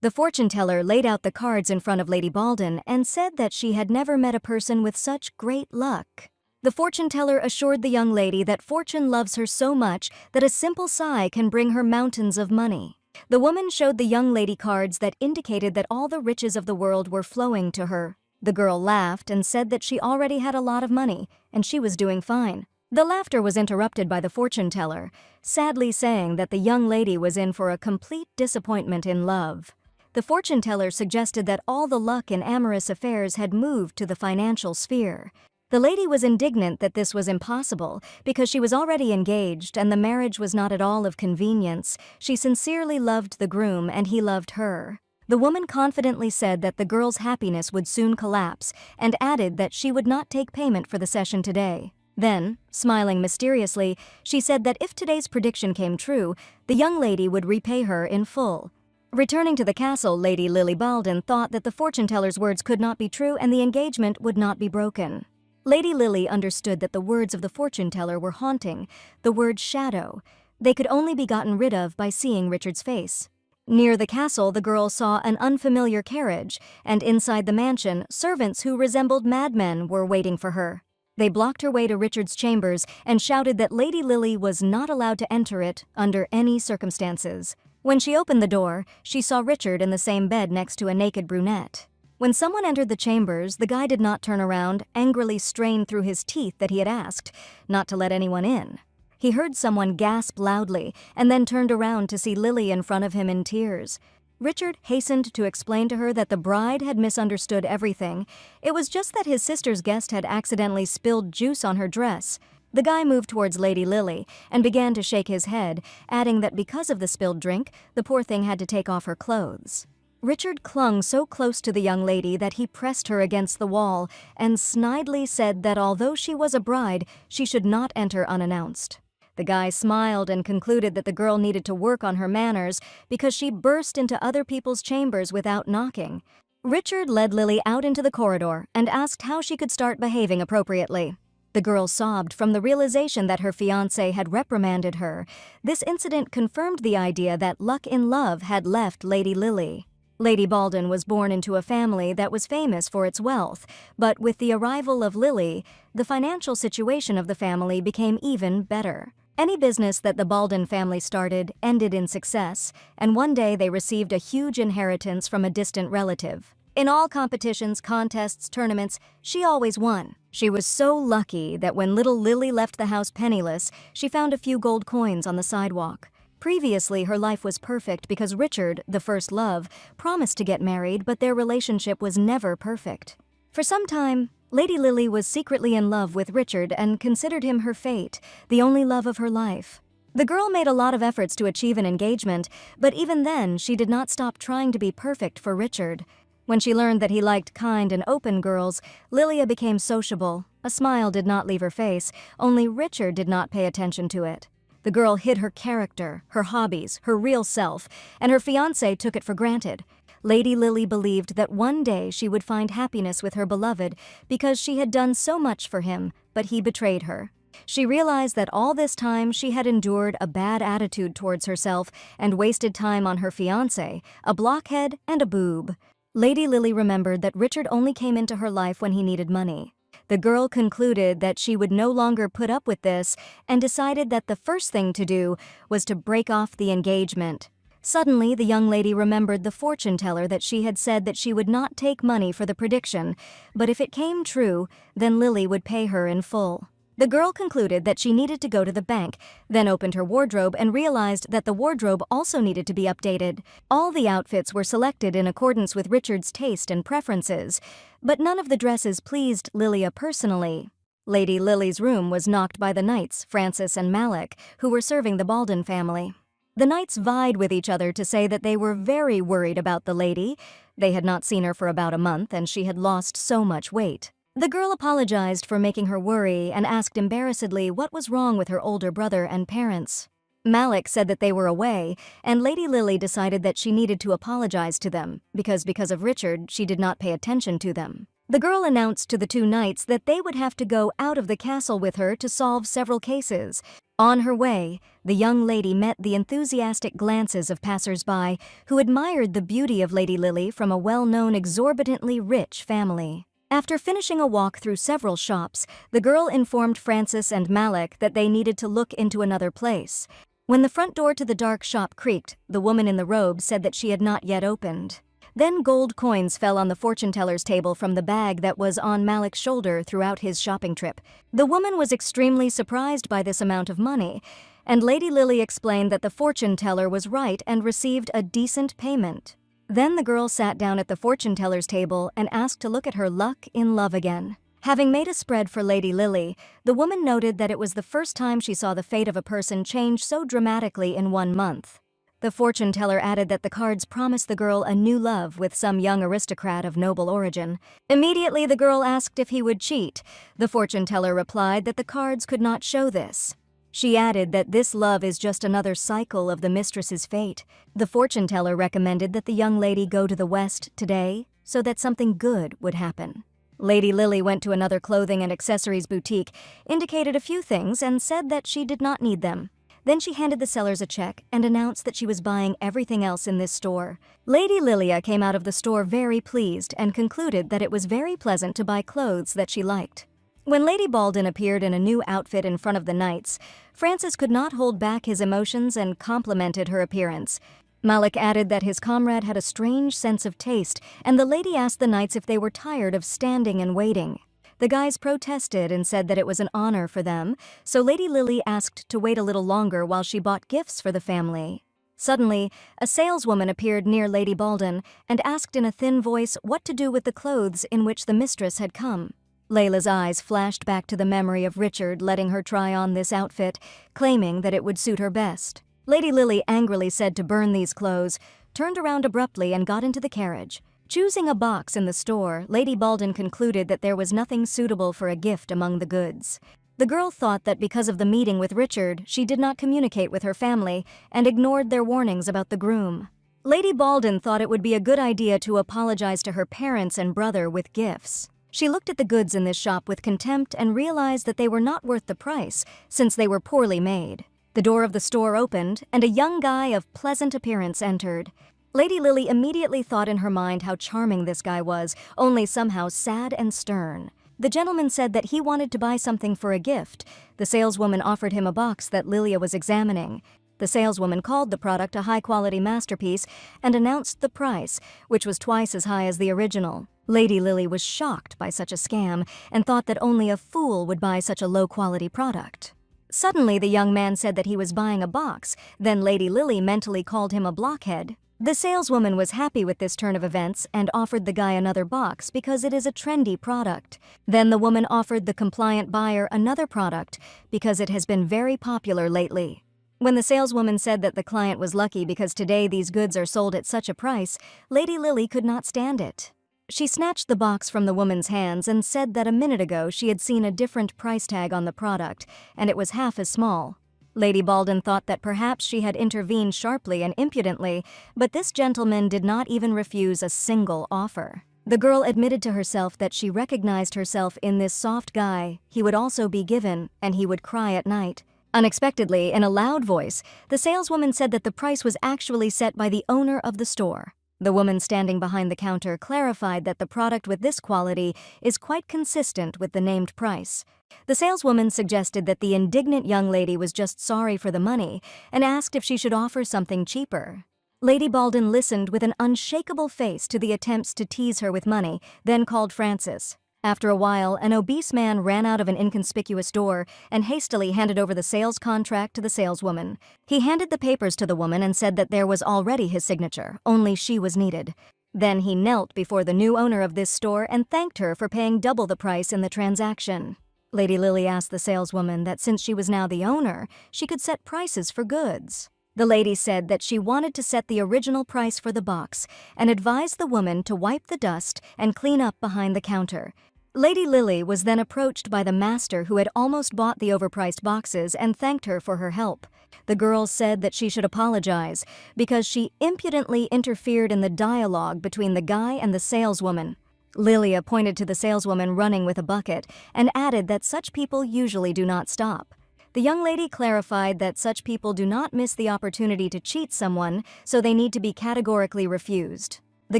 The fortune teller laid out the cards in front of Lady Baldwin and said that she had never met a person with such great luck. The fortune teller assured the young lady that fortune loves her so much that a simple sigh can bring her mountains of money. The woman showed the young lady cards that indicated that all the riches of the world were flowing to her. The girl laughed and said that she already had a lot of money, and she was doing fine. The laughter was interrupted by the fortune teller, sadly saying that the young lady was in for a complete disappointment in love. The fortune teller suggested that all the luck in amorous affairs had moved to the financial sphere. The lady was indignant that this was impossible because she was already engaged and the marriage was not at all of convenience. She sincerely loved the groom and he loved her. The woman confidently said that the girl's happiness would soon collapse and added that she would not take payment for the session today. Then, smiling mysteriously, she said that if today's prediction came true, the young lady would repay her in full. Returning to the castle, Lady Lily Baldwin thought that the fortune teller's words could not be true and the engagement would not be broken. Lady Lily understood that the words of the fortune teller were haunting, the word shadow. They could only be gotten rid of by seeing Richard's face. Near the castle, the girl saw an unfamiliar carriage, and inside the mansion, servants who resembled madmen were waiting for her. They blocked her way to Richard's chambers and shouted that Lady Lily was not allowed to enter it under any circumstances. When she opened the door, she saw Richard in the same bed next to a naked brunette. When someone entered the chambers, the guy did not turn around, angrily strained through his teeth that he had asked not to let anyone in. He heard someone gasp loudly and then turned around to see Lily in front of him in tears. Richard hastened to explain to her that the bride had misunderstood everything. It was just that his sister's guest had accidentally spilled juice on her dress. The guy moved towards Lady Lily and began to shake his head, adding that because of the spilled drink, the poor thing had to take off her clothes. Richard clung so close to the young lady that he pressed her against the wall and snidely said that although she was a bride, she should not enter unannounced. The guy smiled and concluded that the girl needed to work on her manners because she burst into other people's chambers without knocking. Richard led Lily out into the corridor and asked how she could start behaving appropriately. The girl sobbed from the realization that her fiancé had reprimanded her. This incident confirmed the idea that luck in love had left Lady Lily. Lady Baldwin was born into a family that was famous for its wealth, but with the arrival of Lily, the financial situation of the family became even better. Any business that the Baldwin family started ended in success, and one day they received a huge inheritance from a distant relative. In all competitions, contests, tournaments, she always won. She was so lucky that when little Lily left the house penniless, she found a few gold coins on the sidewalk. Previously, her life was perfect because Richard, the first love, promised to get married, but their relationship was never perfect. For some time, Lady Lily was secretly in love with Richard and considered him her fate, the only love of her life. The girl made a lot of efforts to achieve an engagement, but even then, she did not stop trying to be perfect for Richard. When she learned that he liked kind and open girls, Lilia became sociable. A smile did not leave her face, only Richard did not pay attention to it. The girl hid her character, her hobbies, her real self, and her fiancé took it for granted. Lady Lily believed that one day she would find happiness with her beloved because she had done so much for him, but he betrayed her. She realized that all this time she had endured a bad attitude towards herself and wasted time on her fiancé, a blockhead and a boob. Lady Lily remembered that Richard only came into her life when he needed money. The girl concluded that she would no longer put up with this and decided that the first thing to do was to break off the engagement. Suddenly, the young lady remembered the fortune teller that she had said that she would not take money for the prediction, but if it came true, then Lily would pay her in full. The girl concluded that she needed to go to the bank, then opened her wardrobe and realized that the wardrobe also needed to be updated. All the outfits were selected in accordance with Richard's taste and preferences, but none of the dresses pleased Lilia personally. Lady Lily's room was knocked by the knights, Francis and Malik, who were serving the Baldwin family. The knights vied with each other to say that they were very worried about the lady. They had not seen her for about a month and she had lost so much weight. The girl apologized for making her worry and asked embarrassedly what was wrong with her older brother and parents. Malik said that they were away, and Lady Lily decided that she needed to apologize to them, because of Richard, she did not pay attention to them. The girl announced to the two knights that they would have to go out of the castle with her to solve several cases. On her way, the young lady met the enthusiastic glances of passers-by who admired the beauty of Lady Lily from a well-known exorbitantly rich family. After finishing a walk through several shops, the girl informed Francis and Malik that they needed to look into another place. When the front door to the dark shop creaked, the woman in the robe said that she had not yet opened. Then gold coins fell on the fortune-teller's table from the bag that was on Malik's shoulder throughout his shopping trip. The woman was extremely surprised by this amount of money, and Lady Lily explained that the fortune-teller was right and received a decent payment. Then the girl sat down at the fortune-teller's table and asked to look at her luck in love again. Having made a spread for Lady Lily, the woman noted that it was the first time she saw the fate of a person change so dramatically in 1 month. The fortune-teller added that the cards promised the girl a new love with some young aristocrat of noble origin. Immediately, the girl asked if he would cheat. The fortune-teller replied that the cards could not show this. She added that this love is just another cycle of the mistress's fate. The fortune-teller recommended that the young lady go to the West today so that something good would happen. Lady Lily went to another clothing and accessories boutique, indicated a few things, and said that she did not need them. Then she handed the sellers a check and announced that she was buying everything else in this store. Lady Lilia came out of the store very pleased and concluded that it was very pleasant to buy clothes that she liked. When Lady Baldwin appeared in a new outfit in front of the knights, Francis could not hold back his emotions and complimented her appearance. Malik added that his comrade had a strange sense of taste, and the lady asked the knights if they were tired of standing and waiting. The guys protested and said that it was an honor for them, so Lady Lily asked to wait a little longer while she bought gifts for the family. Suddenly, a saleswoman appeared near Lady Baldwin and asked in a thin voice what to do with the clothes in which the mistress had come. Layla's eyes flashed back to the memory of Richard letting her try on this outfit, claiming that it would suit her best. Lady Lily angrily said to burn these clothes, turned around abruptly and got into the carriage. Choosing a box in the store, Lady Baldwin concluded that there was nothing suitable for a gift among the goods. The girl thought that because of the meeting with Richard, she did not communicate with her family and ignored their warnings about the groom. Lady Baldwin thought it would be a good idea to apologize to her parents and brother with gifts. She looked at the goods in this shop with contempt and realized that they were not worth the price, since they were poorly made. The door of the store opened, and a young guy of pleasant appearance entered. Lady Lily immediately thought in her mind how charming this guy was, only somehow sad and stern. The gentleman said that he wanted to buy something for a gift. The saleswoman offered him a box that Lilia was examining. The saleswoman called the product a high-quality masterpiece and announced the price, which was twice as high as the original. Lady Lily was shocked by such a scam and thought that only a fool would buy such a low-quality product. Suddenly, the young man said that he was buying a box. Then Lady Lily mentally called him a blockhead. The saleswoman was happy with this turn of events and offered the guy another box because it is a trendy product. Then the woman offered the compliant buyer another product because it has been very popular lately. When the saleswoman said that the client was lucky because today these goods are sold at such a price, Lady Lily could not stand it. She snatched the box from the woman's hands and said that a minute ago she had seen a different price tag on the product, and it was half as small. Lady Baldwin thought that perhaps she had intervened sharply and impudently, but this gentleman did not even refuse a single offer. The girl admitted to herself that she recognized herself in this soft guy. He would also be given, and he would cry at night. Unexpectedly, in a loud voice, the saleswoman said that the price was actually set by the owner of the store. The woman standing behind the counter clarified that the product with this quality is quite consistent with the named price. The saleswoman suggested that the indignant young lady was just sorry for the money and asked if she should offer something cheaper. Lady Baldwin listened with an unshakable face to the attempts to tease her with money, then called Francis. After a while, an obese man ran out of an inconspicuous door and hastily handed over the sales contract to the saleswoman. He handed the papers to the woman and said that there was already his signature, only she was needed. Then he knelt before the new owner of this store and thanked her for paying double the price in the transaction. Lady Lily asked the saleswoman that since she was now the owner, she could set prices for goods. The lady said that she wanted to set the original price for the box and advised the woman to wipe the dust and clean up behind the counter. Lady Lily was then approached by the master who had almost bought the overpriced boxes and thanked her for her help. The girl said that she should apologize because she impudently interfered in the dialogue between the guy and the saleswoman. Lilia pointed to the saleswoman running with a bucket and added that such people usually do not stop. The young lady clarified that such people do not miss the opportunity to cheat someone, so they need to be categorically refused. The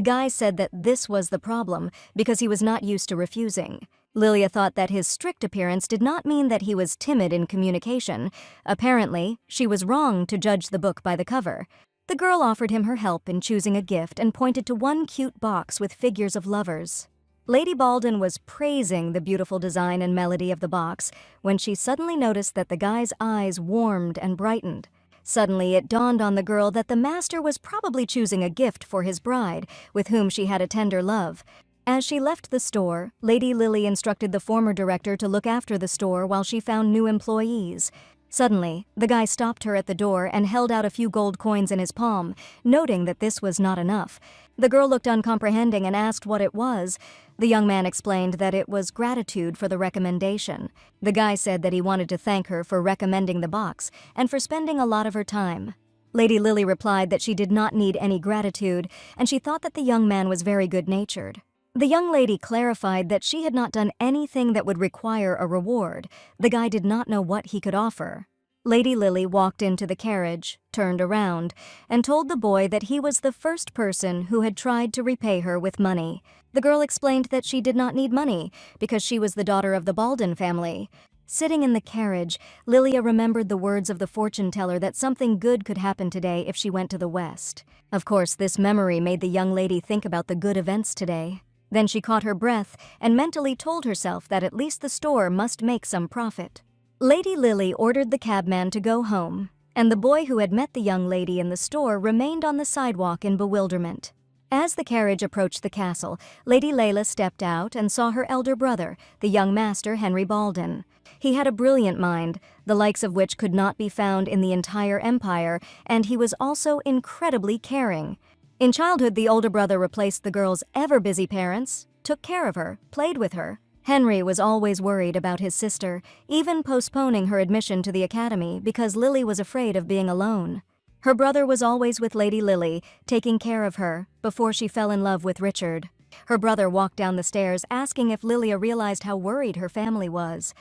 guy said that this was the problem because he was not used to refusing. Lilia thought that his strict appearance did not mean that he was timid in communication. Apparently, she was wrong to judge the book by the cover. The girl offered him her help in choosing a gift and pointed to one cute box with figures of lovers. Lady Baldwin was praising the beautiful design and melody of the box when she suddenly noticed that the guy's eyes warmed and brightened. Suddenly, it dawned on the girl that the master was probably choosing a gift for his bride, with whom she had a tender love. As she left the store, Lady Lily instructed the former director to look after the store while she found new employees. Suddenly, the guy stopped her at the door and held out a few gold coins in his palm, noting that this was not enough. The girl looked uncomprehending and asked what it was. The young man explained that it was gratitude for the recommendation. The guy said that he wanted to thank her for recommending the box and for spending a lot of her time. Lady Lily replied that she did not need any gratitude, and she thought that the young man was very good-natured. The young lady clarified that she had not done anything that would require a reward. The guy did not know what he could offer. Lady Lily walked into the carriage, turned around, and told the boy that he was the first person who had tried to repay her with money. The girl explained that she did not need money because she was the daughter of the Baldwin family. Sitting in the carriage, Lilia remembered the words of the fortune teller that something good could happen today if she went to the West. Of course, this memory made the young lady think about the good events today. Then she caught her breath and mentally told herself that at least the store must make some profit. Lady Lily ordered the cabman to go home, and the boy who had met the young lady in the store remained on the sidewalk in bewilderment. As the carriage approached the castle, Lady Layla stepped out and saw her elder brother, the young master Henry Baldwin. He had a brilliant mind, the likes of which could not be found in the entire empire, and he was also incredibly caring. In childhood, the older brother replaced the girl's ever-busy parents, took care of her, played with her. Henry was always worried about his sister, even postponing her admission to the academy because Lily was afraid of being alone. Her brother was always with Lady Lily, taking care of her, before she fell in love with Richard. Her brother walked down the stairs asking if Lilia realized how worried her family was.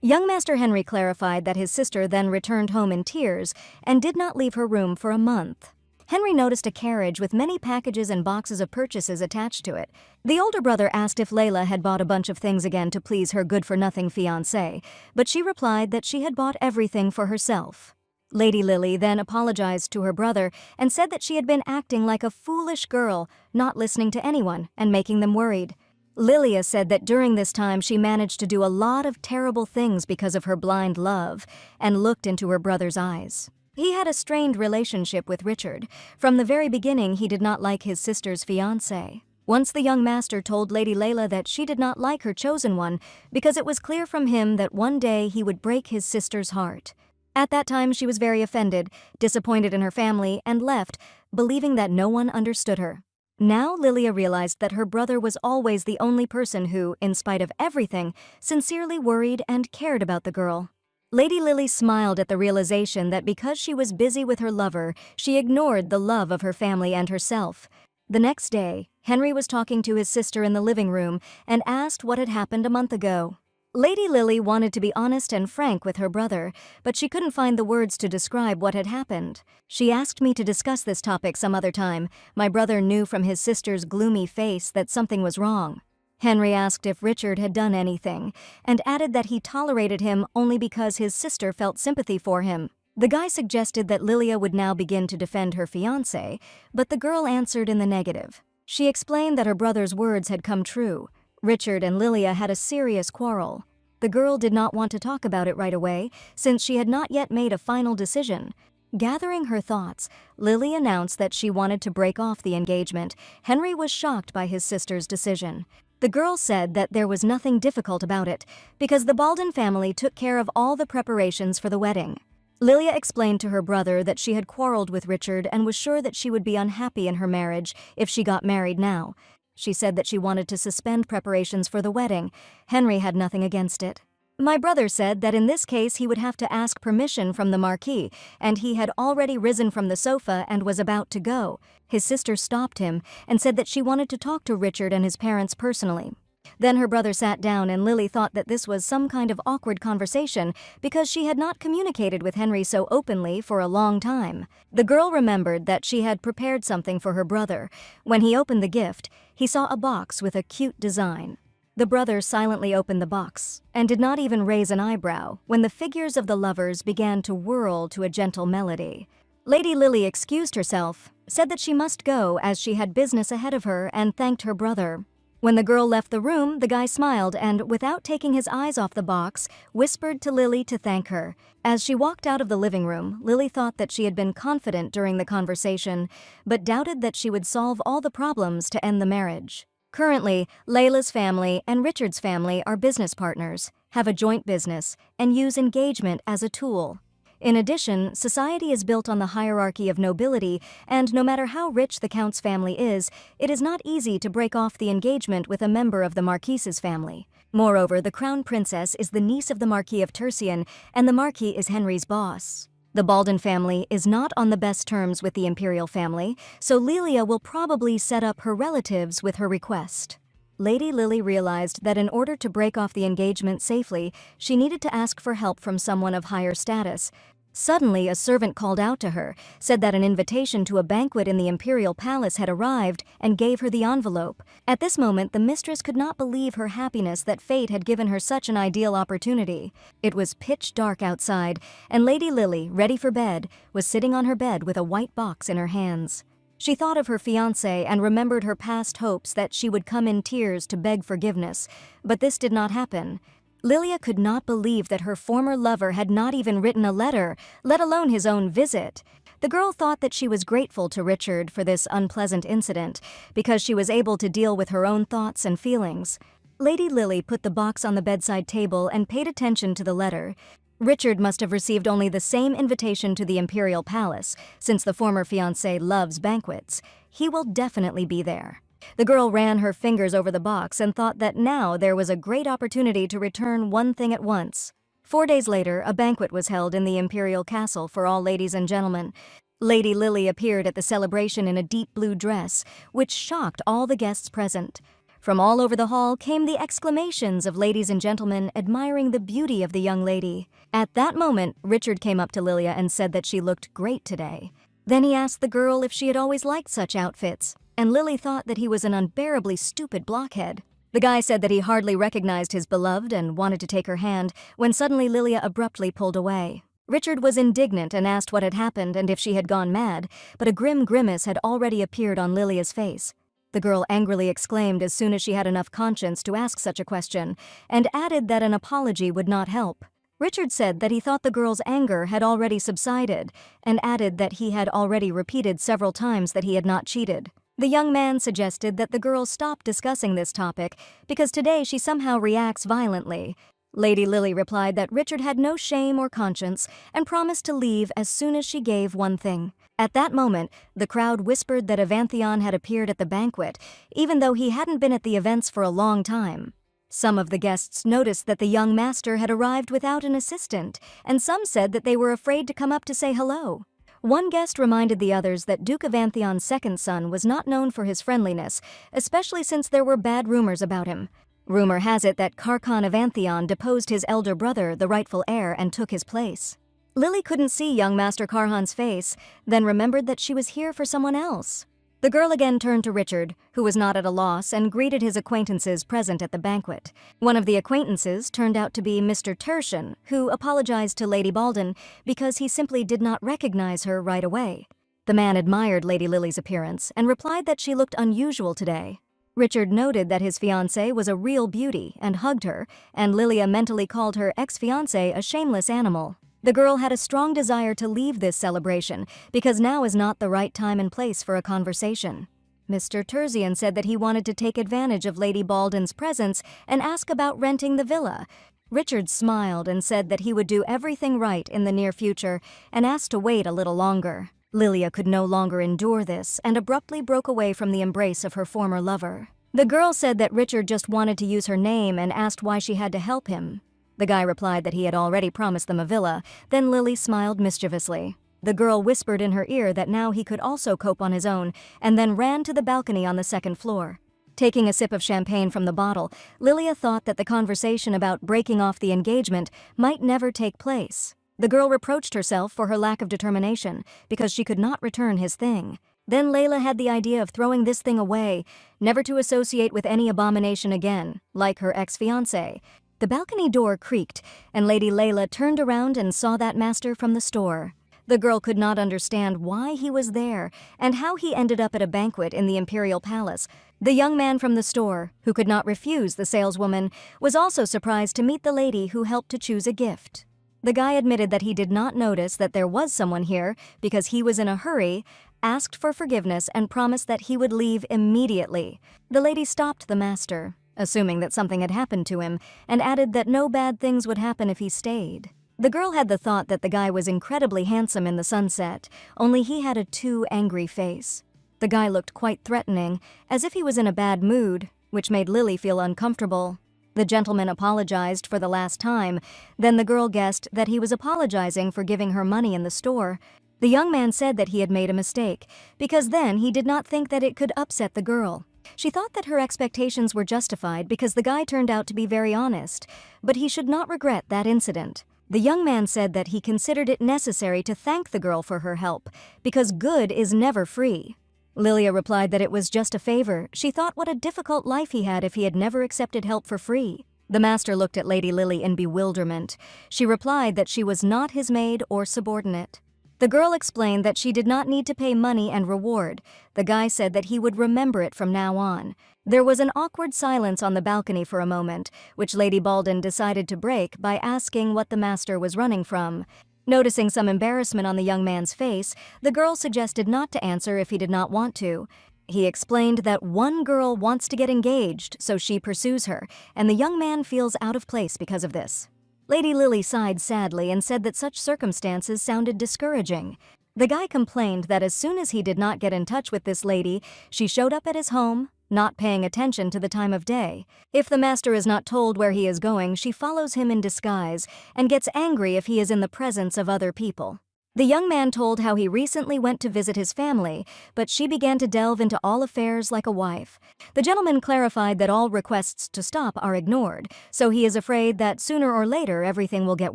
Young Master Henry clarified that his sister then returned home in tears and did not leave her room for a month. Henry noticed a carriage with many packages and boxes of purchases attached to it. The older brother asked if Layla had bought a bunch of things again to please her good-for-nothing fiancé, but she replied that she had bought everything for herself. Lady Lily then apologized to her brother and said that she had been acting like a foolish girl, not listening to anyone and making them worried. Lilia said that during this time she managed to do a lot of terrible things because of her blind love, and looked into her brother's eyes. He had a strained relationship with Richard. From the very beginning, he did not like his sister's fiancé. Once the young master told Lady Layla that she did not like her chosen one because it was clear from him that one day he would break his sister's heart. At that time, she was very offended, disappointed in her family, and left, believing that no one understood her. Now Lilia realized that her brother was always the only person who, in spite of everything, sincerely worried and cared about the girl. Lady Lily smiled at the realization that because she was busy with her lover, she ignored the love of her family and herself. The next day, Henry was talking to his sister in the living room and asked what had happened a month ago. Lady Lily wanted to be honest and frank with her brother, but she couldn't find the words to describe what had happened. She asked me to discuss this topic some other time. My brother knew from his sister's gloomy face that something was wrong. Henry asked if Richard had done anything, and added that he tolerated him only because his sister felt sympathy for him. The guy suggested that Lilia would now begin to defend her fiancé, but the girl answered in the negative. She explained that her brother's words had come true. Richard and Lilia had a serious quarrel. The girl did not want to talk about it right away, since she had not yet made a final decision. Gathering her thoughts, Lily announced that she wanted to break off the engagement. Henry was shocked by his sister's decision. The girl said that there was nothing difficult about it, because the Baldwin family took care of all the preparations for the wedding. Lilia explained to her brother that she had quarreled with Richard and was sure that she would be unhappy in her marriage if she got married now. She said that she wanted to suspend preparations for the wedding. Henry had nothing against it. My brother said that in this case he would have to ask permission from the Marquis, and he had already risen from the sofa and was about to go. His sister stopped him and said that she wanted to talk to Richard and his parents personally. Then her brother sat down and Lily thought that this was some kind of awkward conversation because she had not communicated with Henry so openly for a long time. The girl remembered that she had prepared something for her brother. When he opened the gift, he saw a box with a cute design. The brother silently opened the box and did not even raise an eyebrow when the figures of the lovers began to whirl to a gentle melody. Lady Lily excused herself, said that she must go as she had business ahead of her, and thanked her brother. When the girl left the room, the guy smiled and, without taking his eyes off the box, whispered to Lily to thank her. As she walked out of the living room, Lily thought that she had been confident during the conversation, but doubted that she would solve all the problems to end the marriage. Currently, Layla's family and Richard's family are business partners, have a joint business, and use engagement as a tool. In addition, society is built on the hierarchy of nobility, and no matter how rich the Count's family is, it is not easy to break off the engagement with a member of the Marquise's family. Moreover, the Crown Princess is the niece of the Marquis of Tercian, and the Marquis is Henry's boss. The Baldwin family is not on the best terms with the imperial family, so Lelia will probably set up her relatives with her request. Lady Lily realized that in order to break off the engagement safely, she needed to ask for help from someone of higher status. Suddenly, a servant called out to her, said that an invitation to a banquet in the imperial palace had arrived, and gave her the envelope. At this moment, the mistress could not believe her happiness that fate had given her such an ideal opportunity. It was pitch dark outside, and Lady Lily, ready for bed, was sitting on her bed with a white box in her hands. She thought of her fiancé and remembered her past hopes that she would come in tears to beg forgiveness, but this did not happen. Lilia could not believe that her former lover had not even written a letter, let alone his own visit. The girl thought that she was grateful to Richard for this unpleasant incident, because she was able to deal with her own thoughts and feelings. Lady Lily put the box on the bedside table and paid attention to the letter. Richard must have received only the same invitation to the imperial palace, since the former fiancé loves banquets. He will definitely be there. The girl ran her fingers over the box and thought that now there was a great opportunity to return one thing at once. 4 days later, a banquet was held in the imperial castle for all ladies and gentlemen. Lady Lily appeared at the celebration in a deep blue dress, which shocked all the guests present. From all over the hall came the exclamations of ladies and gentlemen admiring the beauty of the young lady. At that moment, Richard came up to Lilia and said that she looked great today. Then he asked the girl if she had always liked such outfits, and Lily thought that he was an unbearably stupid blockhead. The guy said that he hardly recognized his beloved and wanted to take her hand, when suddenly Lilia abruptly pulled away. Richard was indignant and asked what had happened and if she had gone mad, but a grim grimace had already appeared on Lilia's face. The girl angrily exclaimed as soon as she had enough conscience to ask such a question, and added that an apology would not help. Richard said that he thought the girl's anger had already subsided, and added that he had already repeated several times that he had not cheated. The young man suggested that the girl stop discussing this topic because today she somehow reacts violently. Lady Lily replied that Richard had no shame or conscience and promised to leave as soon as she gave one thing. At that moment, the crowd whispered that Evanthion had appeared at the banquet, even though he hadn't been at the events for a long time. Some of the guests noticed that the young master had arrived without an assistant, and some said that they were afraid to come up to say hello. One guest reminded the others that Duke Evanthion's second son was not known for his friendliness, especially since there were bad rumors about him. Rumor has it that Carcon Evanthion deposed his elder brother, the rightful heir, and took his place. Lily couldn't see young Master Carhan's face, then remembered that she was here for someone else. The girl again turned to Richard, who was not at a loss, and greeted his acquaintances present at the banquet. One of the acquaintances turned out to be Mr. Tertian, who apologized to Lady Baldwin because he simply did not recognize her right away. The man admired Lady Lily's appearance and replied that she looked unusual today. Richard noted that his fiancée was a real beauty and hugged her, and Lilia mentally called her ex-fiancé a shameless animal. The girl had a strong desire to leave this celebration because now is not the right time and place for a conversation. Mr. Terzian said that he wanted to take advantage of Lady Baldwin's presence and ask about renting the villa. Richard smiled and said that he would do everything right in the near future and asked to wait a little longer. Lilia could no longer endure this and abruptly broke away from the embrace of her former lover. The girl said that Richard just wanted to use her name and asked why she had to help him. The guy replied that he had already promised them a villa, then Lily smiled mischievously. The girl whispered in her ear that now he could also cope on his own, and then ran to the balcony on the second floor. Taking a sip of champagne from the bottle, Lilia thought that the conversation about breaking off the engagement might never take place. The girl reproached herself for her lack of determination, because she could not return his thing. Then Layla had the idea of throwing this thing away, never to associate with any abomination again, like her ex-fiancé. The balcony door creaked, and Lady Layla turned around and saw that master from the store. The girl could not understand why he was there, and how he ended up at a banquet in the Imperial Palace. The young man from the store, who could not refuse the saleswoman, was also surprised to meet the lady who helped to choose a gift. The guy admitted that he did not notice that there was someone here because he was in a hurry, asked for forgiveness, and promised that he would leave immediately. The lady stopped the master, assuming that something had happened to him, and added that no bad things would happen if he stayed. The girl had the thought that the guy was incredibly handsome in the sunset, only he had a too angry face. The guy looked quite threatening, as if he was in a bad mood, which made Lily feel uncomfortable. The gentleman apologized for the last time, then the girl guessed that he was apologizing for giving her money in the store. The young man said that he had made a mistake, because then he did not think that it could upset the girl. She thought that her expectations were justified because the guy turned out to be very honest, but he should not regret that incident. The young man said that he considered it necessary to thank the girl for her help, because good is never free. Lilia replied that it was just a favor. She thought what a difficult life he had if he had never accepted help for free. The master looked at Lady Lily in bewilderment. She replied that she was not his maid or subordinate. The girl explained that she did not need to pay money and reward. The guy said that he would remember it from now on. There was an awkward silence on the balcony for a moment, which Lady Baldwin decided to break by asking what the master was running from. Noticing some embarrassment on the young man's face, the girl suggested not to answer if he did not want to. He explained that one girl wants to get engaged, so she pursues her, and the young man feels out of place because of this. Lady Lily sighed sadly and said that such circumstances sounded discouraging. The guy complained that as soon as he did not get in touch with this lady, she showed up at his home, not paying attention to the time of day. If the master is not told where he is going, she follows him in disguise and gets angry if he is in the presence of other people. The young man told how he recently went to visit his family, but she began to delve into all affairs like a wife. The gentleman clarified that all requests to stop are ignored, so he is afraid that sooner or later everything will get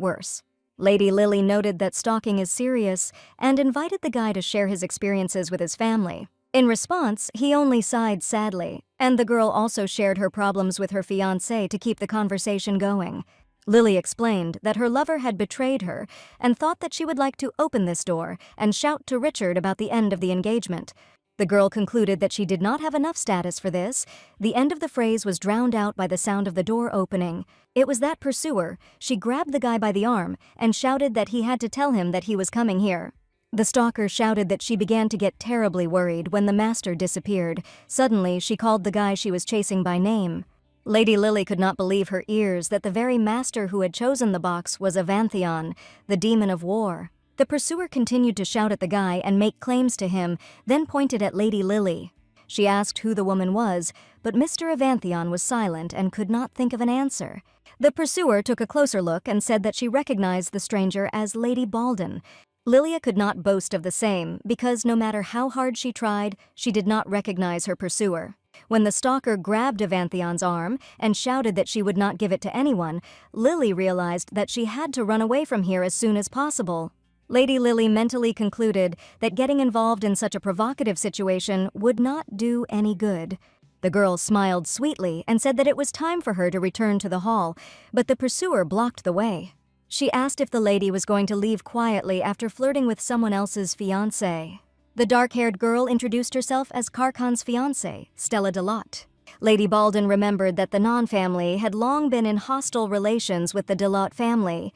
worse. Lady Lily noted that stalking is serious and invited the guy to share his experiences with his family. In response, he only sighed sadly, and the girl also shared her problems with her fiancé to keep the conversation going. Lily explained that her lover had betrayed her and thought that she would like to open this door and shout to Richard about the end of the engagement. The girl concluded that she did not have enough status for this. The end of the phrase was drowned out by the sound of the door opening. It was that pursuer. She grabbed the guy by the arm and shouted that he had to tell him that he was coming here. The stalker shouted that she began to get terribly worried when the master disappeared. Suddenly, she called the guy she was chasing by name. Lady Lily could not believe her ears that the very master who had chosen the box was Avantheon, the demon of war. The pursuer continued to shout at the guy and make claims to him, then pointed at Lady Lily. She asked who the woman was, but Mr. Avantheon was silent and could not think of an answer. The pursuer took a closer look and said that she recognized the stranger as Lady Baldwin. Lilia could not boast of the same, because no matter how hard she tried, she did not recognize her pursuer. When the stalker grabbed Avantheon's arm and shouted that she would not give it to anyone, Lily realized that she had to run away from here as soon as possible. Lady Lily mentally concluded that getting involved in such a provocative situation would not do any good. The girl smiled sweetly and said that it was time for her to return to the hall, but the pursuer blocked the way. She asked if the lady was going to leave quietly after flirting with someone else's fiancé. The dark-haired girl introduced herself as Karkan's fiancé, Stella Delot. Lady Baldwin remembered that the Non family had long been in hostile relations with the Delot family.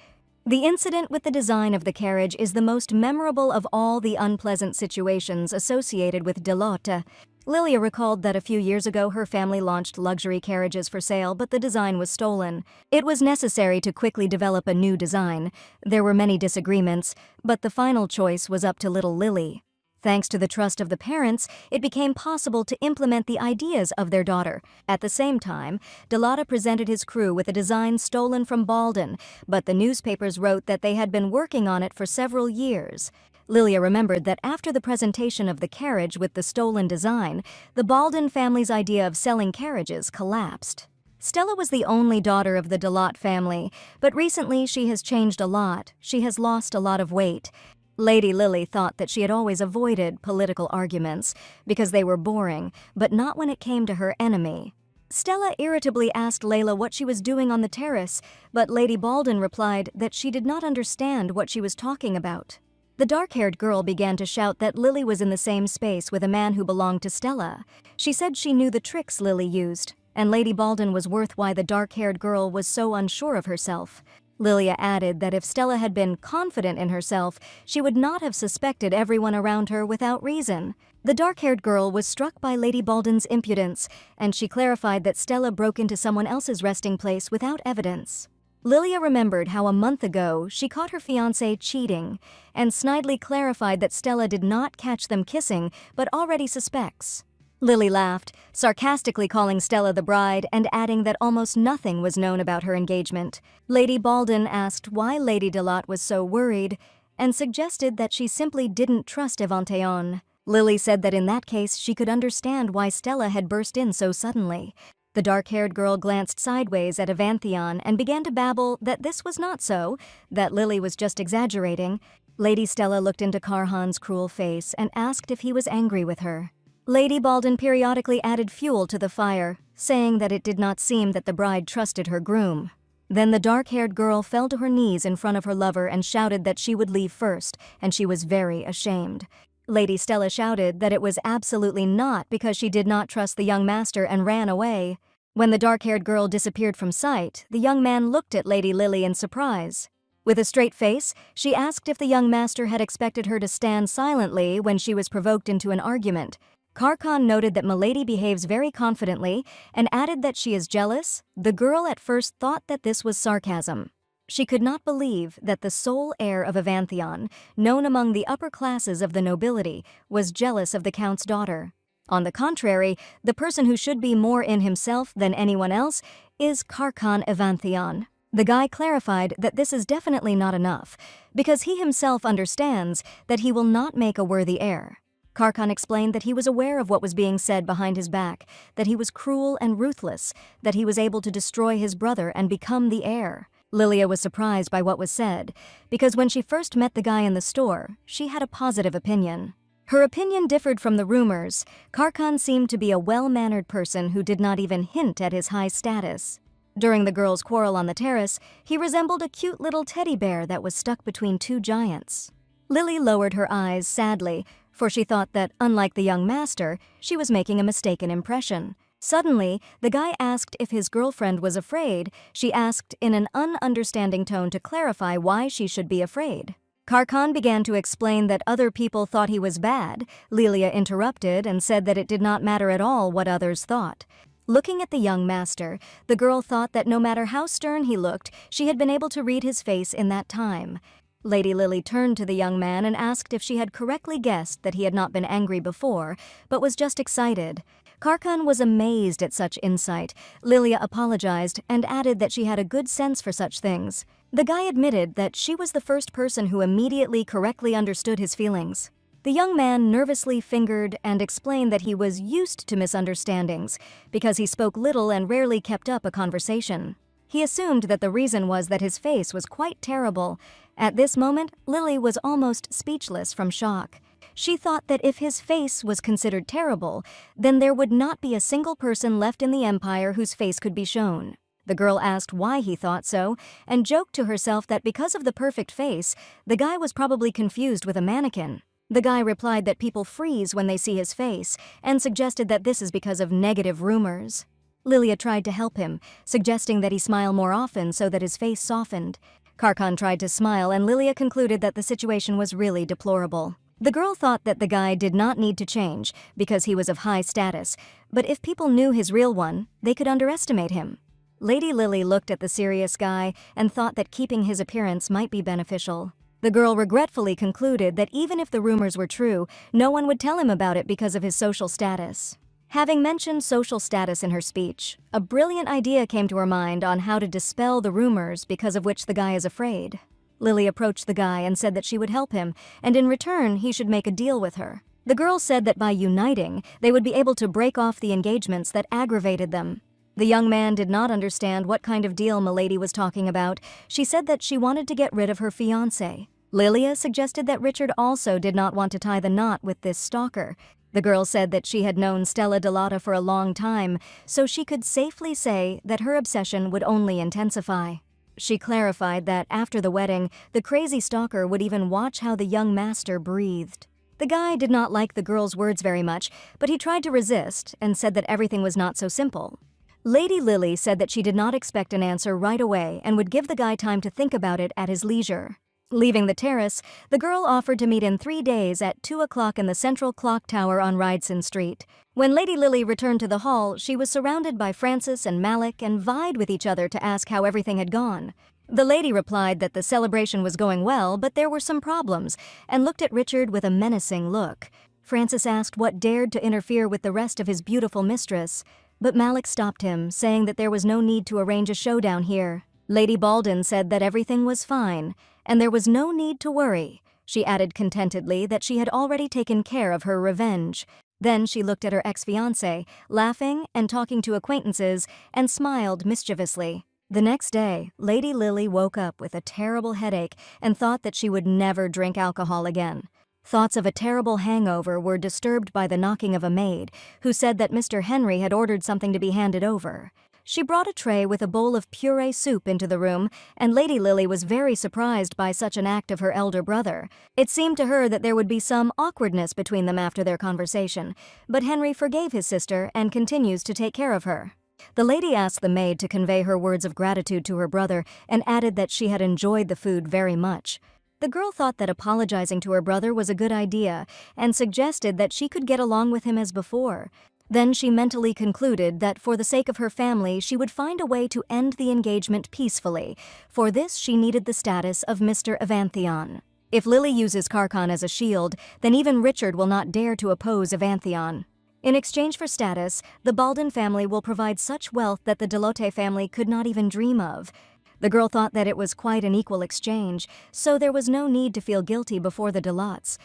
The incident with the design of the carriage is the most memorable of all the unpleasant situations associated with Delot. Lilia recalled that a few years ago her family launched luxury carriages for sale, but the design was stolen. It was necessary to quickly develop a new design. There were many disagreements, but the final choice was up to little Lily. Thanks to the trust of the parents, it became possible to implement the ideas of their daughter. At the same time, Delata presented his crew with a design stolen from Balden, but the newspapers wrote that they had been working on it for several years. Lilia remembered that after the presentation of the carriage with the stolen design, the Balden family's idea of selling carriages collapsed. Stella was the only daughter of the Delat family, but recently she has changed a lot. She has lost a lot of weight. Lady Lily thought that she had always avoided political arguments because they were boring, but not when it came to her enemy. Stella irritably asked Layla what she was doing on the terrace, but Lady Balden replied that she did not understand what she was talking about. The dark-haired girl began to shout that Lily was in the same space with a man who belonged to Stella. She said she knew the tricks Lily used, and Lady Balden was worth why the dark-haired girl was so unsure of herself. Lilia added that if Stella had been confident in herself, she would not have suspected everyone around her without reason. The dark-haired girl was struck by Lady Balden's impudence, and she clarified that Stella broke into someone else's resting place without evidence. Lilia remembered how a month ago she caught her fiancé cheating, and snidely clarified that Stella did not catch them kissing, but already suspects. Lily laughed, sarcastically calling Stella the bride and adding that almost nothing was known about her engagement. Lady Balden asked why Lady Delat was so worried and suggested that she simply didn't trust Evanteon. Lily said that in that case she could understand why Stella had burst in so suddenly. The dark-haired girl glanced sideways at Evantheon and began to babble that this was not so, that Lily was just exaggerating. Lady Stella looked into Karhan's cruel face and asked if he was angry with her. Lady Balden periodically added fuel to the fire, saying that it did not seem that the bride trusted her groom. Then the dark-haired girl fell to her knees in front of her lover and shouted that she would leave first, and she was very ashamed. Lady Stella shouted that it was absolutely not because she did not trust the young master and ran away. When the dark-haired girl disappeared from sight, the young man looked at Lady Lily in surprise. With a straight face, she asked if the young master had expected her to stand silently when she was provoked into an argument. Karkan noted that Milady behaves very confidently and added that she is jealous. The girl at first thought that this was sarcasm. She could not believe that the sole heir of Evantheon, known among the upper classes of the nobility, was jealous of the count's daughter. On the contrary, the person who should be more in himself than anyone else is Karkan Evantheon. The guy clarified that this is definitely not enough, because he himself understands that he will not make a worthy heir. Karkan explained that he was aware of what was being said behind his back, that he was cruel and ruthless, that he was able to destroy his brother and become the heir. Lilia was surprised by what was said, because when she first met the guy in the store, she had a positive opinion. Her opinion differed from the rumors. Karkan seemed to be a well-mannered person who did not even hint at his high status. During the girls' quarrel on the terrace, he resembled a cute little teddy bear that was stuck between two giants. Lily lowered her eyes sadly, for she thought that, unlike the young master, she was making a mistaken impression. Suddenly, the guy asked if his girlfriend was afraid. She asked in an ununderstanding tone to clarify why she should be afraid. Karkan began to explain that other people thought he was bad. Lilia interrupted and said that it did not matter at all what others thought. Looking at the young master, the girl thought that no matter how stern he looked, she had been able to read his face in that time. Lady Lily turned to the young man and asked if she had correctly guessed that he had not been angry before, but was just excited. Karkan was amazed at such insight. Lilia apologized and added that she had a good sense for such things. The guy admitted that she was the first person who immediately correctly understood his feelings. The young man nervously fingered and explained that he was used to misunderstandings because he spoke little and rarely kept up a conversation. He assumed that the reason was that his face was quite terrible. At this moment, Lily was almost speechless from shock. She thought that if his face was considered terrible, then there would not be a single person left in the empire whose face could be shown. The girl asked why he thought so, and joked to herself that because of the perfect face, the guy was probably confused with a mannequin. The guy replied that people freeze when they see his face, and suggested that this is because of negative rumors. Lilia tried to help him, suggesting that he smile more often so that his face softened. Karkan tried to smile, and Lilia concluded that the situation was really deplorable. The girl thought that the guy did not need to change because he was of high status, but if people knew his real one, they could underestimate him. Lady Lily looked at the serious guy and thought that keeping his appearance might be beneficial. The girl regretfully concluded that even if the rumors were true, no one would tell him about it because of his social status. Having mentioned social status in her speech, a brilliant idea came to her mind on how to dispel the rumors because of which the guy is afraid. Lily approached the guy and said that she would help him, and in return he should make a deal with her. The girl said that by uniting, they would be able to break off the engagements that aggravated them. The young man did not understand what kind of deal Milady was talking about. She said that she wanted to get rid of her fiancé. Lilia suggested that Richard also did not want to tie the knot with this stalker. The girl said that she had known Stella Delata for a long time, so she could safely say that her obsession would only intensify. She clarified that after the wedding, the crazy stalker would even watch how the young master breathed. The guy did not like the girl's words very much, but he tried to resist and said that everything was not so simple. Lady Lily said that she did not expect an answer right away and would give the guy time to think about it at his leisure. Leaving the terrace, the girl offered to meet in 3 days at 2 o'clock in the central clock tower on Rydson Street. When Lady Lily returned to the hall, she was surrounded by Francis and Malik and vied with each other to ask how everything had gone. The lady replied that the celebration was going well, but there were some problems, and looked at Richard with a menacing look. Francis asked what dared to interfere with the rest of his beautiful mistress, but Malik stopped him, saying that there was no need to arrange a showdown here. Lady Baldwin said that everything was fine, and there was no need to worry. She added contentedly that she had already taken care of her revenge. Then she looked at her ex-fiancé, laughing and talking to acquaintances, and smiled mischievously. The next day, Lady Lily woke up with a terrible headache and thought that she would never drink alcohol again. Thoughts of a terrible hangover were disturbed by the knocking of a maid, who said that Mr. Henry had ordered something to be handed over. She brought a tray with a bowl of puree soup into the room, and Lady Lily was very surprised by such an act of her elder brother. It seemed to her that there would be some awkwardness between them after their conversation, but Henry forgave his sister and continues to take care of her. The lady asked the maid to convey her words of gratitude to her brother and added that she had enjoyed the food very much. The girl thought that apologizing to her brother was a good idea and suggested that she could get along with him as before. Then she mentally concluded that for the sake of her family, she would find a way to end the engagement peacefully. For this, she needed the status of Mr. Evanthion. If Lily uses Carcon as a shield, then even Richard will not dare to oppose Evanthion. In exchange for status, the Baldwin family will provide such wealth that the Delotte family could not even dream of. The girl thought that it was quite an equal exchange, so there was no need to feel guilty before the Delottes.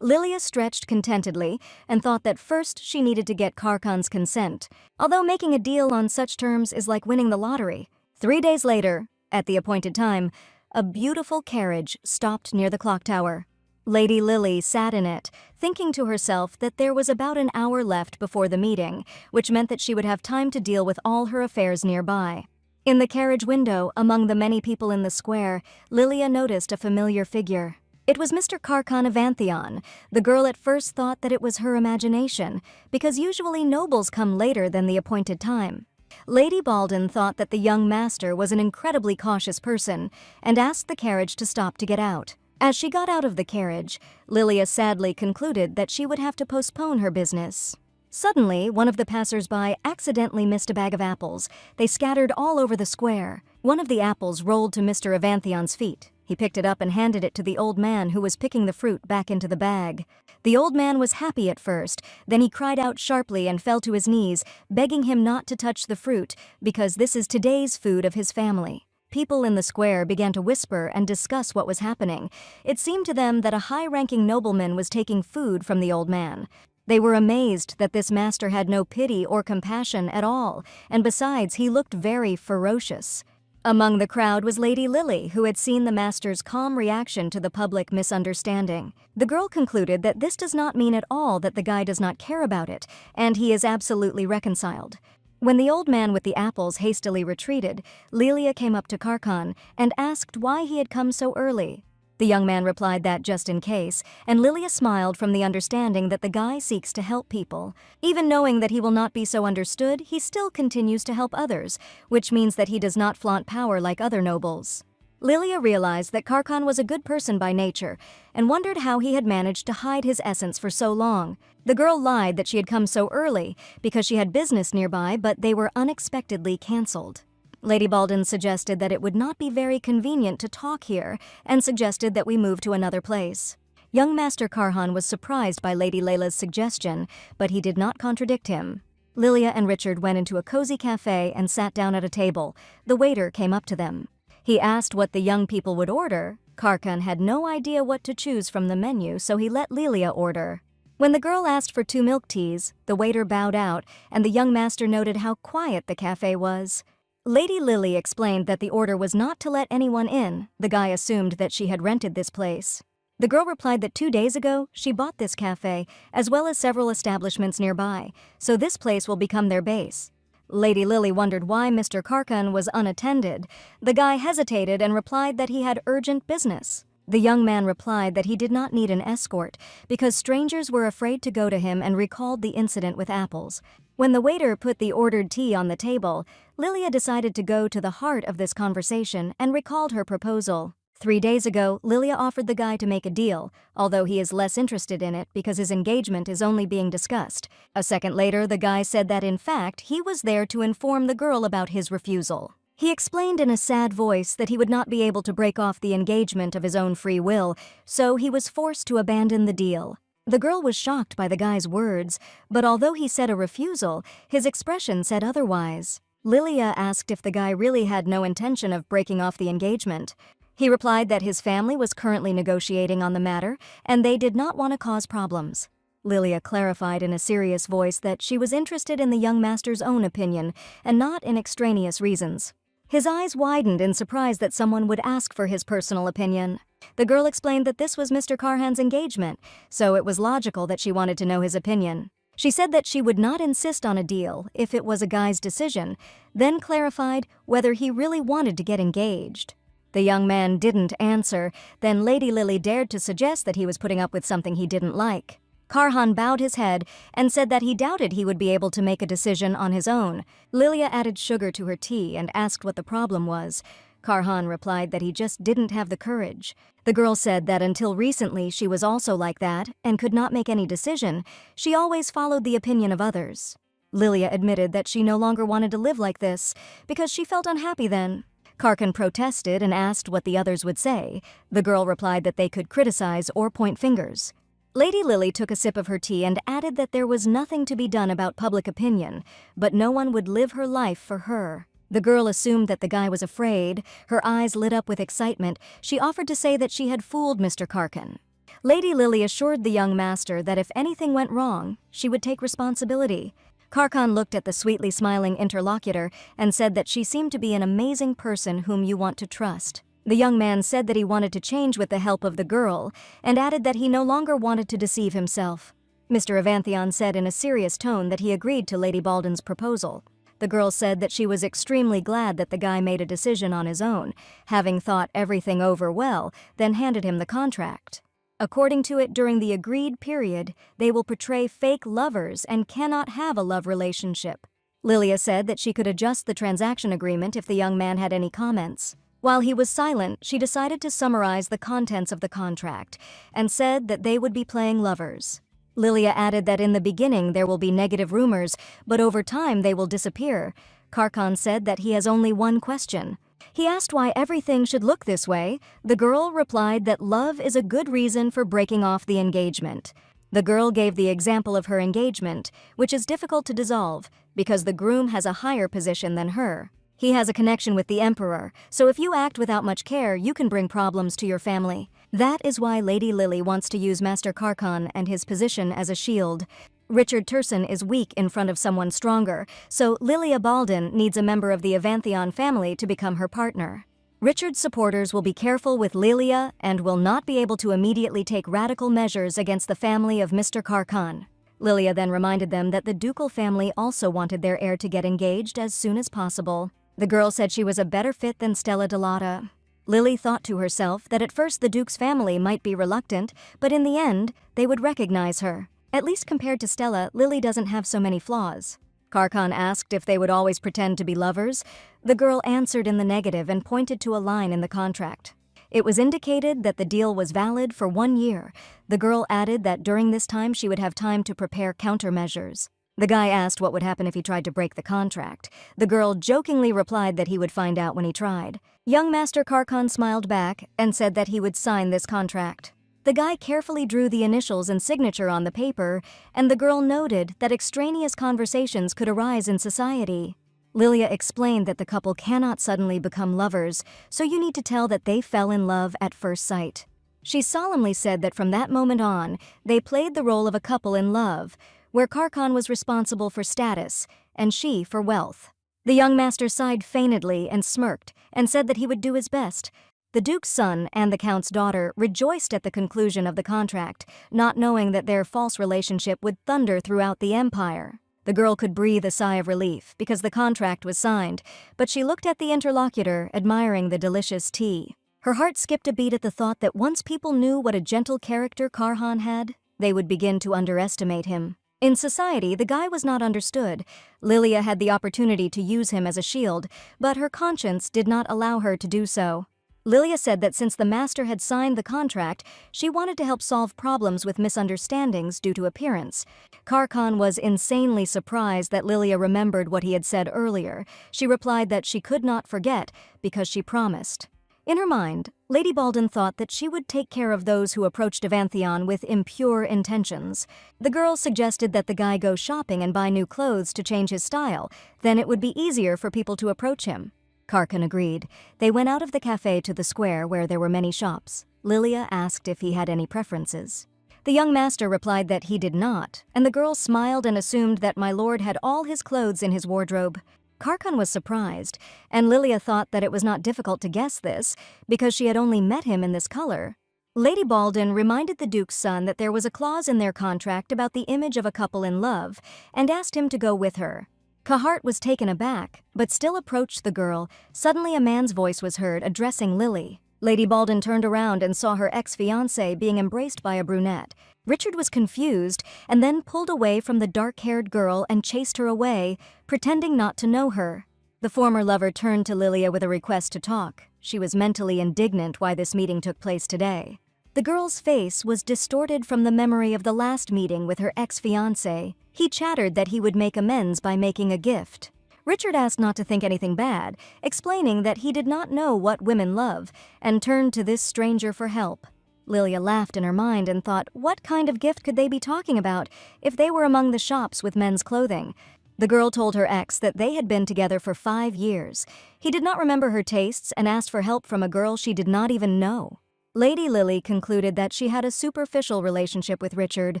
Lilia stretched contentedly and thought that first she needed to get Carcon's consent, although making a deal on such terms is like winning the lottery. 3 days later, at the appointed time, a beautiful carriage stopped near the clock tower. Lady Lily sat in it, thinking to herself that there was about an hour left before the meeting, which meant that she would have time to deal with all her affairs nearby. In the carriage window, among the many people in the square, Lilia noticed a familiar figure. It was Mr. Carcon Evanthion. The girl at first thought that it was her imagination, because usually nobles come later than the appointed time. Lady Baldwin thought that the young master was an incredibly cautious person, and asked the carriage to stop to get out. As she got out of the carriage, Lilia sadly concluded that she would have to postpone her business. Suddenly, one of the passers-by accidentally missed a bag of apples. They scattered all over the square. One of the apples rolled to Mr. Evanthion's feet. He picked it up and handed it to the old man who was picking the fruit back into the bag. The old man was happy at first, then he cried out sharply and fell to his knees, begging him not to touch the fruit, because this is today's food of his family. People in the square began to whisper and discuss what was happening. It seemed to them that a high-ranking nobleman was taking food from the old man. They were amazed that this master had no pity or compassion at all, and besides, he looked very ferocious. Among the crowd was Lady Lily, who had seen the master's calm reaction to the public misunderstanding. The girl concluded that this does not mean at all that the guy does not care about it, and he is absolutely reconciled. When the old man with the apples hastily retreated, Lilia came up to Carcon and asked why he had come so early. The young man replied that just in case, and Lilia smiled from the understanding that the guy seeks to help people. Even knowing that he will not be so understood, he still continues to help others, which means that he does not flaunt power like other nobles. Lilia realized that Carcon was a good person by nature, and wondered how he had managed to hide his essence for so long. The girl lied that she had come so early because she had business nearby, but they were unexpectedly cancelled. Lady Baldwin suggested that it would not be very convenient to talk here and suggested that we move to another place. Young Master Karhan was surprised by Lady Layla's suggestion, but he did not contradict him. Lilia and Richard went into a cozy cafe and sat down at a table. The waiter came up to them. He asked what the young people would order. Karkan had no idea what to choose from the menu, so he let Lilia order. When the girl asked for 2 milk teas, the waiter bowed out, and the young master noted how quiet the cafe was. Lady Lily explained that the order was not to let anyone in. The guy assumed that she had rented this place. The girl replied that 2 days ago, she bought this cafe, as well as several establishments nearby, so this place will become their base. Lady Lily wondered why Mr. Karkan was unattended. The guy hesitated and replied that he had urgent business. The young man replied that he did not need an escort because strangers were afraid to go to him and recalled the incident with apples. When the waiter put the ordered tea on the table, Lilia decided to go to the heart of this conversation and recalled her proposal. 3 days ago, Lilia offered the guy to make a deal, although he is less interested in it because his engagement is only being discussed. A second later, the guy said that in fact, he was there to inform the girl about his refusal. He explained in a sad voice that he would not be able to break off the engagement of his own free will, so he was forced to abandon the deal. The girl was shocked by the guy's words, but although he said a refusal, his expression said otherwise. Lilia asked if the guy really had no intention of breaking off the engagement. He replied that his family was currently negotiating on the matter, and they did not want to cause problems. Lilia clarified in a serious voice that she was interested in the young master's own opinion, and not in extraneous reasons. His eyes widened in surprise that someone would ask for his personal opinion. The girl explained that this was Mr. Karhan's engagement, so it was logical that she wanted to know his opinion. She said that she would not insist on a deal if it was a guy's decision, then clarified whether he really wanted to get engaged. The young man didn't answer, then Lady Lily dared to suggest that he was putting up with something he didn't like. Karhan bowed his head and said that he doubted he would be able to make a decision on his own. Lilia added sugar to her tea and asked what the problem was. Karhan replied that he just didn't have the courage. The girl said that until recently she was also like that and could not make any decision. She always followed the opinion of others. Lilia admitted that she no longer wanted to live like this because she felt unhappy then. Karkan protested and asked what the others would say. The girl replied that they could criticize or point fingers. Lady Lily took a sip of her tea and added that there was nothing to be done about public opinion, but no one would live her life for her. The girl assumed that the guy was afraid. Her eyes lit up with excitement. She offered to say that she had fooled Mr. Karkan. Lady Lily assured the young master that if anything went wrong, she would take responsibility. Karkan looked at the sweetly smiling interlocutor and said that she seemed to be an amazing person whom you want to trust. The young man said that he wanted to change with the help of the girl, and added that he no longer wanted to deceive himself. Mr. Avanthion said in a serious tone that he agreed to Lady Baldwin's proposal. The girl said that she was extremely glad that the guy made a decision on his own, having thought everything over well, then handed him the contract. According to it, during the agreed period, they will portray fake lovers and cannot have a love relationship. Lilia said that she could adjust the transaction agreement if the young man had any comments. While he was silent, she decided to summarize the contents of the contract and said that they would be playing lovers. Lilia added that in the beginning there will be negative rumors, but over time they will disappear. Karkan said that he has only one question. He asked why everything should look this way. The girl replied that love is a good reason for breaking off the engagement. The girl gave the example of her engagement, which is difficult to dissolve because the groom has a higher position than her. He has a connection with the emperor, so if you act without much care, you can bring problems to your family. That is why Lady Lily wants to use Master Karkan and his position as a shield. Richard Turson is weak in front of someone stronger, so Lilia Baldwin needs a member of the Avanthion family to become her partner. Richard's supporters will be careful with Lilia and will not be able to immediately take radical measures against the family of Mr. Karkan. Lilia then reminded them that the ducal family also wanted their heir to get engaged as soon as possible. The girl said she was a better fit than Stella Delata. Lily thought to herself that at first the Duke's family might be reluctant, but in the end, they would recognize her. At least compared to Stella, Lily doesn't have so many flaws. Karkan asked if they would always pretend to be lovers. The girl answered in the negative and pointed to a line in the contract. It was indicated that the deal was valid for 1 year. The girl added that during this time she would have time to prepare countermeasures. The guy asked what would happen if he tried to break the contract. The girl jokingly replied that he would find out when he tried. Young Master Karkan smiled back and said that he would sign this contract. The guy carefully drew the initials and signature on the paper, and the girl noted that extraneous conversations could arise in society. Lilia explained that the couple cannot suddenly become lovers, so you need to tell that they fell in love at first sight. She solemnly said that from that moment on, they played the role of a couple in love, where Karkan was responsible for status, and she for wealth. The young master sighed faintly and smirked, and said that he would do his best. The Duke's son and the Count's daughter rejoiced at the conclusion of the contract, not knowing that their false relationship would thunder throughout the empire. The girl could breathe a sigh of relief because the contract was signed, but she looked at the interlocutor, admiring the delicious tea. Her heart skipped a beat at the thought that once people knew what a gentle character Karhan had, they would begin to underestimate him. In society, the guy was not understood. Lilia had the opportunity to use him as a shield, but her conscience did not allow her to do so. Lilia said that since the master had signed the contract, she wanted to help solve problems with misunderstandings due to appearance. Karkan was insanely surprised that Lilia remembered what he had said earlier. She replied that she could not forget because she promised. In her mind, Lady Balden thought that she would take care of those who approached Avantheon with impure intentions. The girl suggested that the guy go shopping and buy new clothes to change his style, then it would be easier for people to approach him. Karkan agreed. They went out of the cafe to the square where there were many shops. Lilia asked if he had any preferences. The young master replied that he did not, and the girl smiled and assumed that my lord had all his clothes in his wardrobe. Karkan was surprised, and Lilia thought that it was not difficult to guess this, because she had only met him in this color. Lady Balden reminded the Duke's son that there was a clause in their contract about the image of a couple in love, and asked him to go with her. Kahart was taken aback, but still approached the girl. Suddenly a man's voice was heard addressing Lily. Lady Balden turned around and saw her ex-fiancé being embraced by a brunette. Richard was confused and then pulled away from the dark-haired girl and chased her away, pretending not to know her. The former lover turned to Lilia with a request to talk. She was mentally indignant why this meeting took place today. The girl's face was distorted from the memory of the last meeting with her ex-fiancé. He chattered that he would make amends by making a gift. Richard asked not to think anything bad, explaining that he did not know what women love, and turned to this stranger for help. Lilia laughed in her mind and thought, what kind of gift could they be talking about if they were among the shops with men's clothing? The girl told her ex that they had been together for 5 years. He did not remember her tastes and asked for help from a girl she did not even know. Lady Lily concluded that she had a superficial relationship with Richard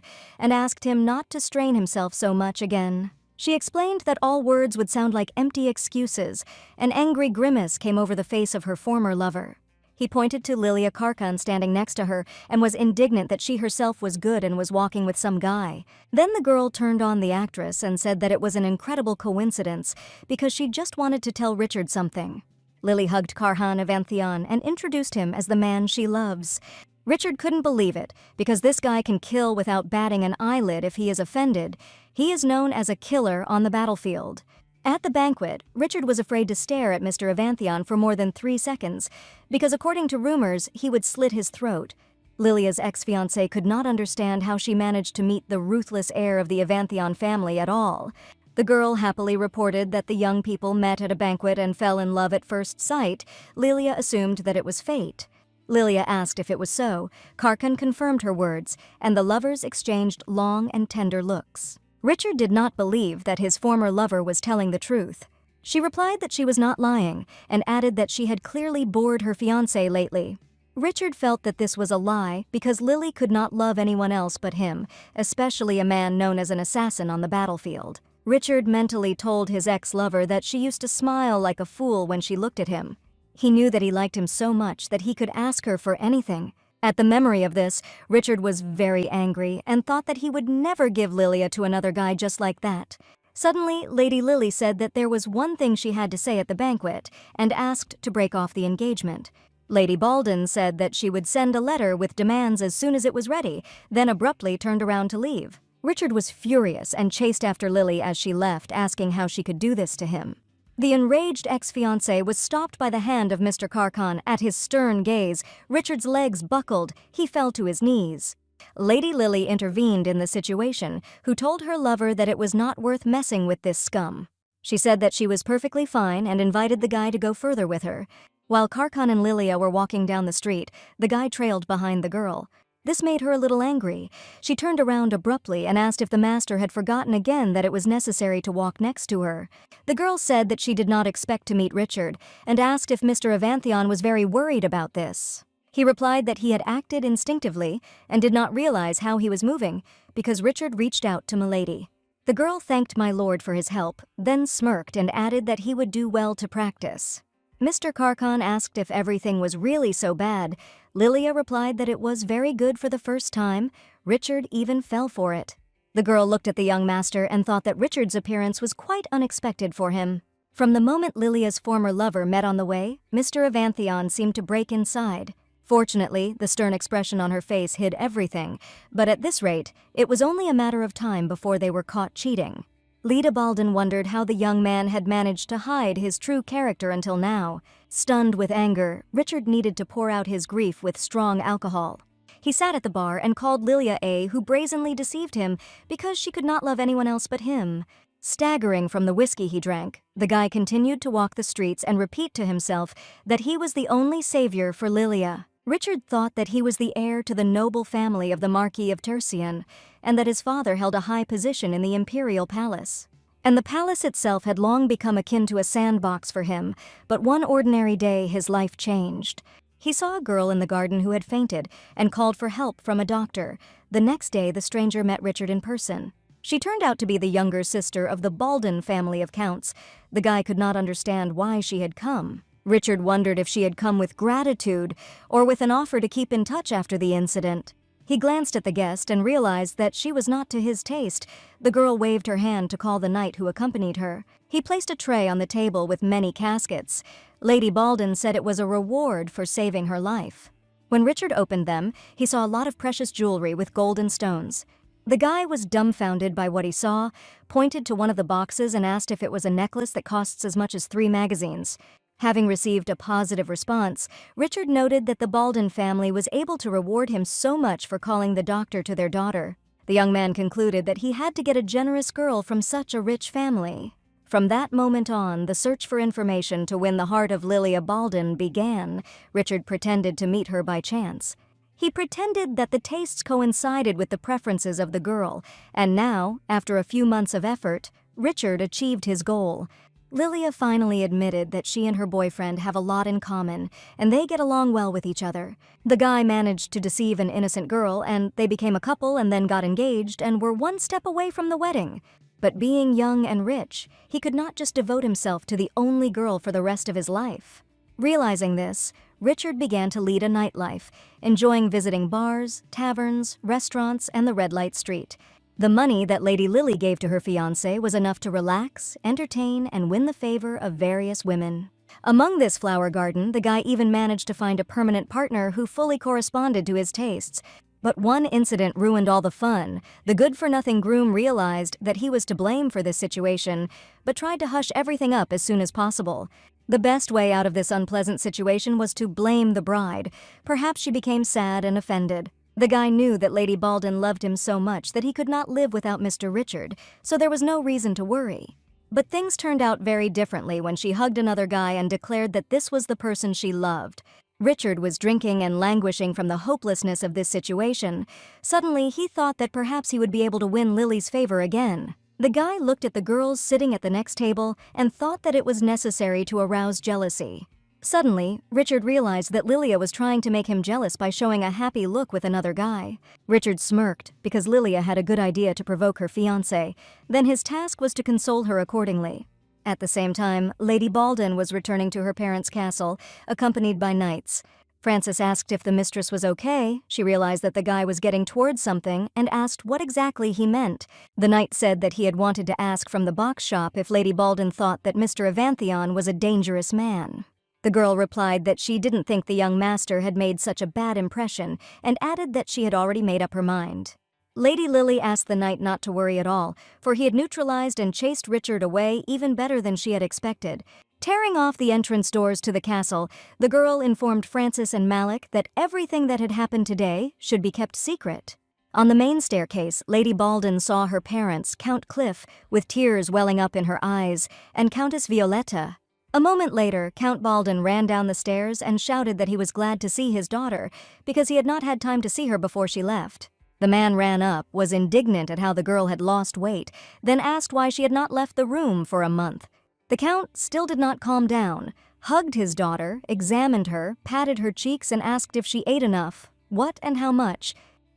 and asked him not to strain himself so much again. She explained that all words would sound like empty excuses. An angry grimace came over the face of her former lover. He pointed to Lilia Karkan standing next to her and was indignant that she herself was good and was walking with some guy. Then the girl turned on the actress and said that it was an incredible coincidence because she just wanted to tell Richard something. Lily hugged Karhan Avantheon and introduced him as the man she loves. Richard couldn't believe it, because this guy can kill without batting an eyelid if he is offended. He is known as a killer on the battlefield. At the banquet, Richard was afraid to stare at Mr. Avantheon for more than 3 seconds, because according to rumors, he would slit his throat. Lilia's ex-fiancé could not understand how she managed to meet the ruthless heir of the Avantheon family at all. The girl happily reported that the young people met at a banquet and fell in love at first sight. Lilia assumed that it was fate. Lilia asked if it was so. Karkan confirmed her words, and the lovers exchanged long and tender looks. Richard did not believe that his former lover was telling the truth. She replied that she was not lying, and added that she had clearly bored her fiancé lately. Richard felt that this was a lie because Lily could not love anyone else but him, especially a man known as an assassin on the battlefield. Richard mentally told his ex-lover that she used to smile like a fool when she looked at him. He knew that he liked him so much that he could ask her for anything. At the memory of this, Richard was very angry and thought that he would never give Lilia to another guy just like that. Suddenly, Lady Lily said that there was one thing she had to say at the banquet and asked to break off the engagement. Lady Balden said that she would send a letter with demands as soon as it was ready, then abruptly turned around to leave. Richard was furious and chased after Lily as she left, asking how she could do this to him. The enraged ex-fiancé was stopped by the hand of Mr. Karkan. At his stern gaze, Richard's legs buckled. He fell to his knees. Lady Lily intervened in the situation, who told her lover that it was not worth messing with this scum. She said that she was perfectly fine and invited the guy to go further with her. While Karkan and Lilia were walking down the street, the guy trailed behind the girl. This made her a little angry. She turned around abruptly and asked if the master had forgotten again that it was necessary to walk next to her. The girl said that she did not expect to meet Richard, and asked if Mr. Avanthion was very worried about this. He replied that he had acted instinctively and did not realize how he was moving, because Richard reached out to Milady. The girl thanked my lord for his help, then smirked and added that he would do well to practice. Mr. Karkan asked if everything was really so bad. Lilia replied that it was very good for the first time. Richard even fell for it. The girl looked at the young master and thought that Richard's appearance was quite unexpected for him. From the moment Lilia's former lover met on the way, Mr. Avanthion seemed to break inside. Fortunately, the stern expression on her face hid everything, but at this rate, it was only a matter of time before they were caught cheating. Lady Balden wondered how the young man had managed to hide his true character until now. Stunned with anger, Richard needed to pour out his grief with strong alcohol. He sat at the bar and called Lilia a who brazenly deceived him because she could not love anyone else but him. Staggering from the whiskey he drank, the guy continued to walk the streets and repeat to himself that he was the only savior for Lilia. Richard thought that he was the heir to the noble family of the Marquis of Tercian, and that his father held a high position in the imperial palace. And the palace itself had long become akin to a sandbox for him, but one ordinary day his life changed. He saw a girl in the garden who had fainted and called for help from a doctor. The next day the stranger met Richard in person. She turned out to be the younger sister of the Balden family of counts. The guy could not understand why she had come. Richard wondered if she had come with gratitude or with an offer to keep in touch after the incident. He glanced at the guest and realized that she was not to his taste. The girl waved her hand to call the knight who accompanied her. He placed a tray on the table with many caskets. Lady Balden said it was a reward for saving her life. When Richard opened them, he saw a lot of precious jewelry with golden stones. The guy was dumbfounded by what he saw, pointed to one of the boxes and asked if it was a necklace that costs as much as 3 magazines. Having received a positive response, Richard noted that the Balden family was able to reward him so much for calling the doctor to their daughter. The young man concluded that he had to get a generous girl from such a rich family. From that moment on, the search for information to win the heart of Lilia Balden began. Richard pretended to meet her by chance. He pretended that the tastes coincided with the preferences of the girl, and now, after a few months of effort, Richard achieved his goal. Lilia finally admitted that she and her boyfriend have a lot in common, and they get along well with each other. The guy managed to deceive an innocent girl, and they became a couple and then got engaged and were one step away from the wedding. But being young and rich, he could not just devote himself to the only girl for the rest of his life. Realizing this, Richard began to lead a nightlife, enjoying visiting bars, taverns, restaurants, and the red light street. The money that Lady Lily gave to her fiancé was enough to relax, entertain, and win the favor of various women. Among this flower garden, the guy even managed to find a permanent partner who fully corresponded to his tastes. But one incident ruined all the fun. The good-for-nothing groom realized that he was to blame for this situation, but tried to hush everything up as soon as possible. The best way out of this unpleasant situation was to blame the bride. Perhaps she became sad and offended. The guy knew that Lady Balden loved him so much that he could not live without Mr. Richard, so there was no reason to worry. But things turned out very differently when she hugged another guy and declared that this was the person she loved. Richard was drinking and languishing from the hopelessness of this situation. Suddenly, he thought that perhaps he would be able to win Lily's favor again. The guy looked at the girls sitting at the next table and thought that it was necessary to arouse jealousy. Suddenly, Richard realized that Lilia was trying to make him jealous by showing a happy look with another guy. Richard smirked because Lilia had a good idea to provoke her fiancé. Then his task was to console her accordingly. At the same time, Lady Balden was returning to her parents' castle, accompanied by knights. Frances asked if the mistress was okay. She realized that the guy was getting towards something and asked what exactly he meant. The knight said that he had wanted to ask from the box shop if Lady Balden thought that Mr. Avanthion was a dangerous man. The girl replied that she didn't think the young master had made such a bad impression and added that she had already made up her mind. Lady Lily asked the knight not to worry at all, for he had neutralized and chased Richard away even better than she had expected. Tearing off the entrance doors to the castle, the girl informed Frances and Malik that everything that had happened today should be kept secret. On the main staircase, Lady Baldin saw her parents, Count Cliff, with tears welling up in her eyes, and Countess Violetta. A moment later, Count Baldin ran down the stairs and shouted that he was glad to see his daughter because he had not had time to see her before she left. The man ran up, was indignant at how the girl had lost weight, then asked why she had not left the room for a month. The Count still did not calm down, hugged his daughter, examined her, patted her cheeks and asked if she ate enough, what and how much.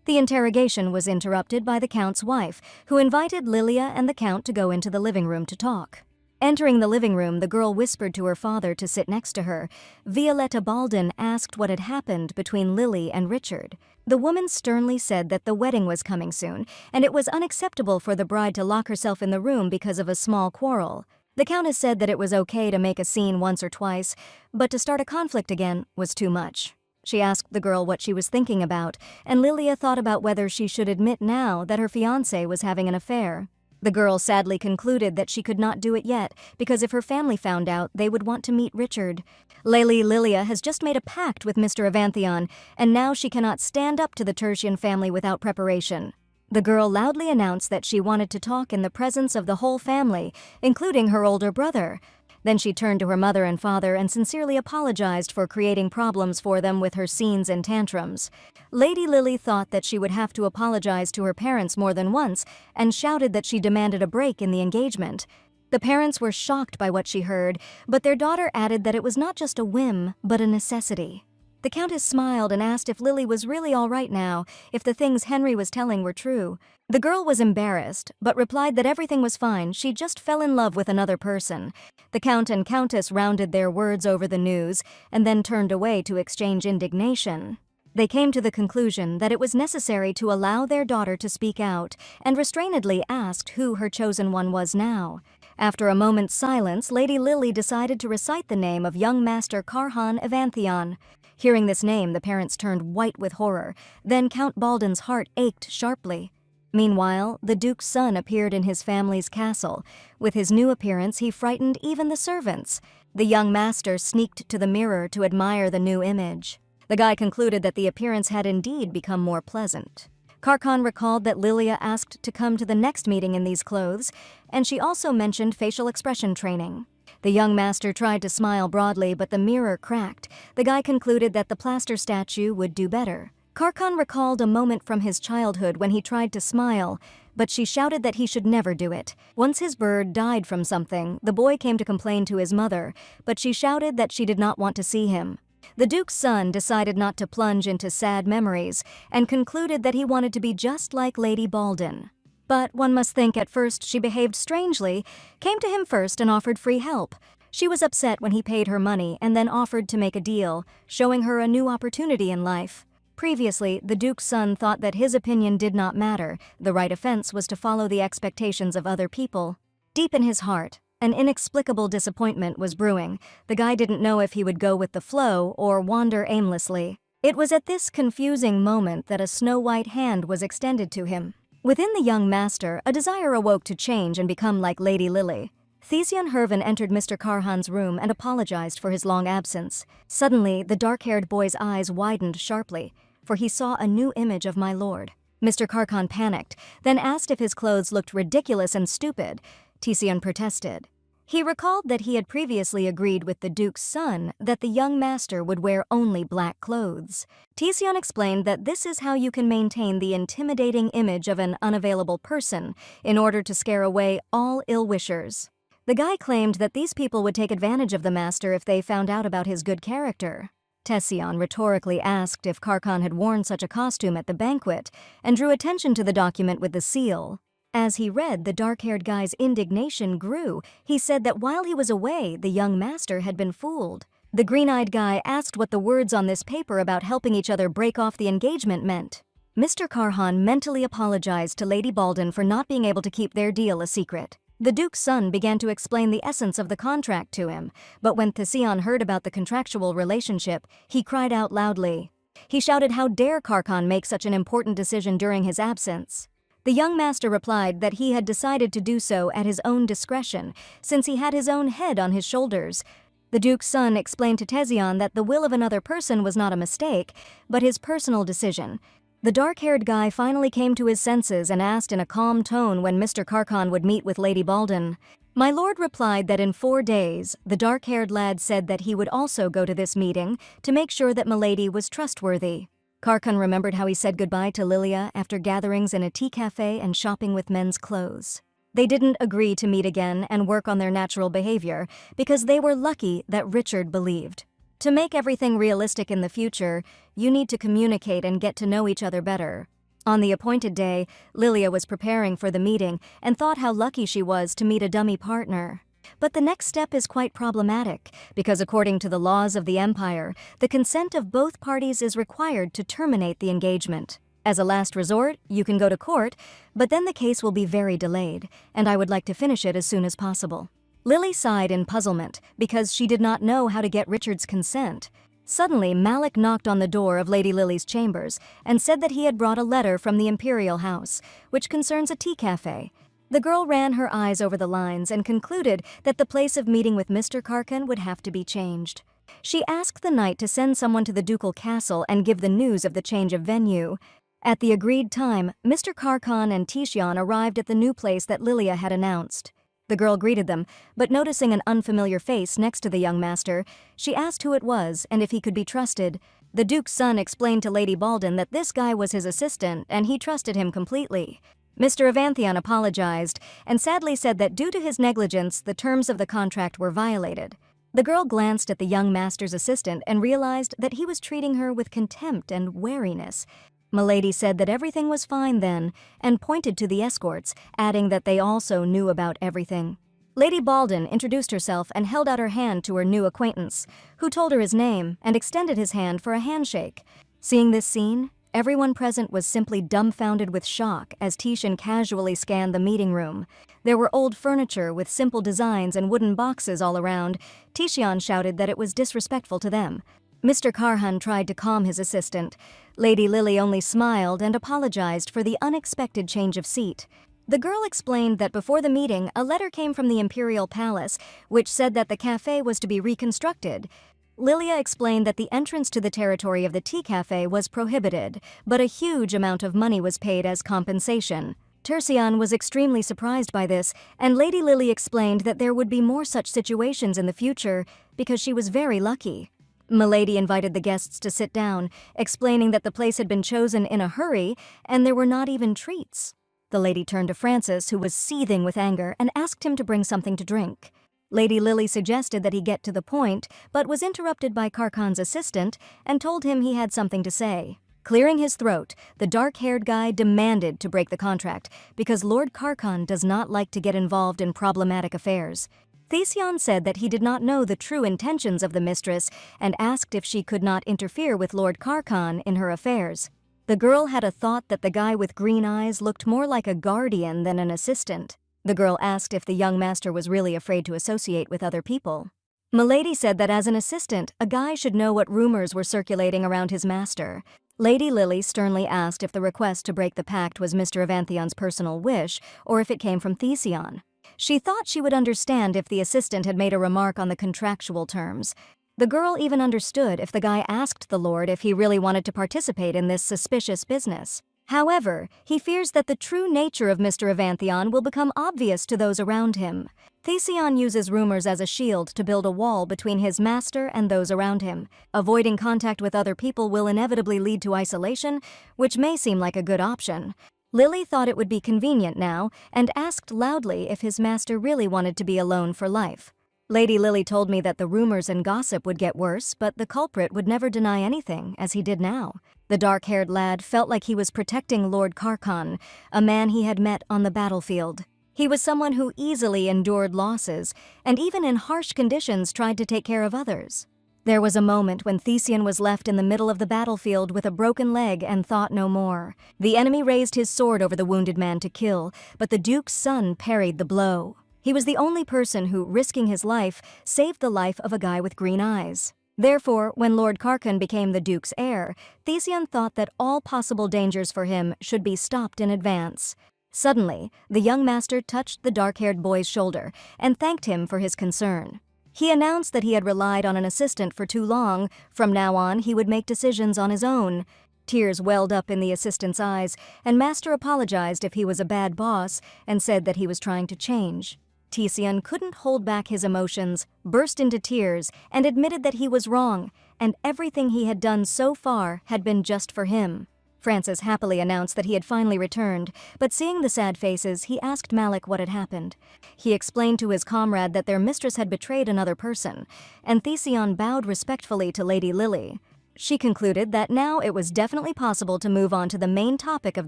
The interrogation was interrupted by the Count's wife, who invited Lilia and the Count to go into the living room to talk. Entering the living room, the girl whispered to her father to sit next to her. Violetta Baldin asked what had happened between Lily and Richard. The woman sternly said that the wedding was coming soon, and it was unacceptable for the bride to lock herself in the room because of a small quarrel. The Countess said that it was okay to make a scene once or twice, but to start a conflict again was too much. She asked the girl what she was thinking about, and Lilia thought about whether she should admit now that her fiancé was having an affair. The girl sadly concluded that she could not do it yet, because if her family found out, they would want to meet Richard. Lady Lilia has just made a pact with Mr. Avanthion, and now she cannot stand up to the Tertian family without preparation. The girl loudly announced that she wanted to talk in the presence of the whole family, including her older brother. Then she turned to her mother and father and sincerely apologized for creating problems for them with her scenes and tantrums. Lady Lily thought that she would have to apologize to her parents more than once and shouted that she demanded a break in the engagement. The parents were shocked by what she heard, but their daughter added that it was not just a whim, but a necessity. The Countess smiled and asked if Lily was really all right now, if the things Henry was telling were true. The girl was embarrassed, but replied that everything was fine, she just fell in love with another person. The Count and Countess rounded their words over the news, and then turned away to exchange indignation. They came to the conclusion that it was necessary to allow their daughter to speak out, and restrainedly asked who her chosen one was now. After a moment's silence, Lady Lily decided to recite the name of young Master Karhan Avanthion. Hearing this name, the parents turned white with horror. Then Count Baldin's heart ached sharply. Meanwhile, the Duke's son appeared in his family's castle. With his new appearance, he frightened even the servants. The young master sneaked to the mirror to admire the new image. The guy concluded that the appearance had indeed become more pleasant. Karkan recalled that Lilia asked to come to the next meeting in these clothes, and she also mentioned facial expression training. The young master tried to smile broadly, but the mirror cracked. The guy concluded that the plaster statue would do better. Karkan recalled a moment from his childhood when he tried to smile, but she shouted that he should never do it. Once his bird died from something, the boy came to complain to his mother, but she shouted that she did not want to see him. The Duke's son decided not to plunge into sad memories and concluded that he wanted to be just like Lady Baldin. But one must think at first she behaved strangely, came to him first and offered free help. She was upset when he paid her money and then offered to make a deal, showing her a new opportunity in life. Previously, the Duke's son thought that his opinion did not matter. The right offense was to follow the expectations of other people. Deep in his heart, an inexplicable disappointment was brewing. The guy didn't know if he would go with the flow or wander aimlessly. It was at this confusing moment that a snow-white hand was extended to him. Within the young master, a desire awoke to change and become like Lady Lily. Thesion Hervin entered Mr. Karhan's room and apologized for his long absence. Suddenly, the dark-haired boy's eyes widened sharply, for he saw a new image of my lord. Mr. Karkan panicked, then asked if his clothes looked ridiculous and stupid. Thesion protested. He recalled that he had previously agreed with the Duke's son that the young master would wear only black clothes. Thesion explained that this is how you can maintain the intimidating image of an unavailable person in order to scare away all ill-wishers. The guy claimed that these people would take advantage of the master if they found out about his good character. Thesion rhetorically asked if Karkan had worn such a costume at the banquet and drew attention to the document with the seal. As he read, the dark-haired guy's indignation grew. He said that while he was away, the young master had been fooled. The green-eyed guy asked what the words on this paper about helping each other break off the engagement meant. Mr. Karhan mentally apologized to Lady Baldin for not being able to keep their deal a secret. The Duke's son began to explain the essence of the contract to him, but when Thesion heard about the contractual relationship, he cried out loudly. He shouted how dare Karkan make such an important decision during his absence. The young master replied that he had decided to do so at his own discretion, since he had his own head on his shoulders. The Duke's son explained to Thesion that the will of another person was not a mistake, but his personal decision. The dark-haired guy finally came to his senses and asked in a calm tone when Mr. Carcon would meet with Lady Balden. My lord replied that in 4 days, the dark-haired lad said that he would also go to this meeting to make sure that milady was trustworthy. Carcon remembered how he said goodbye to Lilia after gatherings in a tea cafe and shopping with men's clothes. They didn't agree to meet again and work on their natural behavior because they were lucky that Richard believed. To make everything realistic in the future, you need to communicate and get to know each other better. On the appointed day, Lilia was preparing for the meeting and thought how lucky she was to meet a dummy partner. But the next step is quite problematic, because according to the laws of the Empire, the consent of both parties is required to terminate the engagement. As a last resort, you can go to court, but then the case will be very delayed, and I would like to finish it as soon as possible. Lily sighed in puzzlement, because she did not know how to get Richard's consent. Suddenly, Malik knocked on the door of Lady Lily's chambers and said that he had brought a letter from the Imperial House, which concerns a tea cafe. The girl ran her eyes over the lines and concluded that the place of meeting with Mr. Carcon would have to be changed. She asked the knight to send someone to the ducal castle and give the news of the change of venue. At the agreed time, Mr. Carcon and Cheon arrived at the new place that Lilia had announced. The girl greeted them, but noticing an unfamiliar face next to the young master, she asked who it was and if he could be trusted. The Duke's son explained to Lady Balden that this guy was his assistant and he trusted him completely. Mr. Evanthion apologized and sadly said that due to his negligence, the terms of the contract were violated. The girl glanced at the young master's assistant and realized that he was treating her with contempt and wariness. Milady said that everything was fine then, and pointed to the escorts, adding that they also knew about everything. Lady Balden introduced herself and held out her hand to her new acquaintance, who told her his name and extended his hand for a handshake. Seeing this scene, everyone present was simply dumbfounded with shock as Cheon casually scanned the meeting room. There were old furniture with simple designs and wooden boxes all around. Cheon shouted that it was disrespectful to them. Mr. Carcon tried to calm his assistant. Lady Lily only smiled and apologized for the unexpected change of seat. The girl explained that before the meeting, a letter came from the Imperial Palace, which said that the cafe was to be reconstructed. Lilia explained that the entrance to the territory of the tea cafe was prohibited, but a huge amount of money was paid as compensation. Tercion was extremely surprised by this, and Lady Lily explained that there would be more such situations in the future because she was very lucky. Milady invited the guests to sit down, explaining that the place had been chosen in a hurry and there were not even treats. The lady turned to Francis, who was seething with anger, and asked him to bring something to drink. Lady Lily suggested that he get to the point, but was interrupted by Carcon's assistant and told him he had something to say. Clearing his throat, the dark-haired guy demanded to break the contract because Lord Carcon does not like to get involved in problematic affairs. Thesion said that he did not know the true intentions of the mistress and asked if she could not interfere with Lord Carcon in her affairs. The girl had a thought that the guy with green eyes looked more like a guardian than an assistant. The girl asked if the young master was really afraid to associate with other people. Milady said that as an assistant, a guy should know what rumors were circulating around his master. Lady Lily sternly asked if the request to break the pact was Mr. Evanthion's personal wish or if it came from Thesion. She thought she would understand if the assistant had made a remark on the contractual terms. The girl even understood if the guy asked the lord if he really wanted to participate in this suspicious business. However, he fears that the true nature of Mr. Evanthion will become obvious to those around him. Thesion uses rumors as a shield to build a wall between his master and those around him. Avoiding contact with other people will inevitably lead to isolation, which may seem like a good option. Lily thought it would be convenient now and asked loudly if his master really wanted to be alone for life. Lady Lily told me that the rumors and gossip would get worse, but the culprit would never deny anything, as he did now. The dark-haired lad felt like he was protecting Lord Carcon, a man he had met on the battlefield. He was someone who easily endured losses, and even in harsh conditions tried to take care of others. There was a moment when Thesion was left in the middle of the battlefield with a broken leg and thought no more. The enemy raised his sword over the wounded man to kill, but the Duke's son parried the blow. He was the only person who, risking his life, saved the life of a guy with green eyes. Therefore, when Lord Carcon became the Duke's heir, Thesion thought that all possible dangers for him should be stopped in advance. Suddenly, the young master touched the dark-haired boy's shoulder and thanked him for his concern. He announced that he had relied on an assistant for too long. From now on, he would make decisions on his own. Tears welled up in the assistant's eyes, and Master apologized if he was a bad boss and said that he was trying to change. Cheon couldn't hold back his emotions, burst into tears, and admitted that he was wrong, and everything he had done so far had been just for him. Francis happily announced that he had finally returned, but seeing the sad faces, he asked Malik what had happened. He explained to his comrade that their mistress had betrayed another person, and Cheon bowed respectfully to Lady Lily. She concluded that now it was definitely possible to move on to the main topic of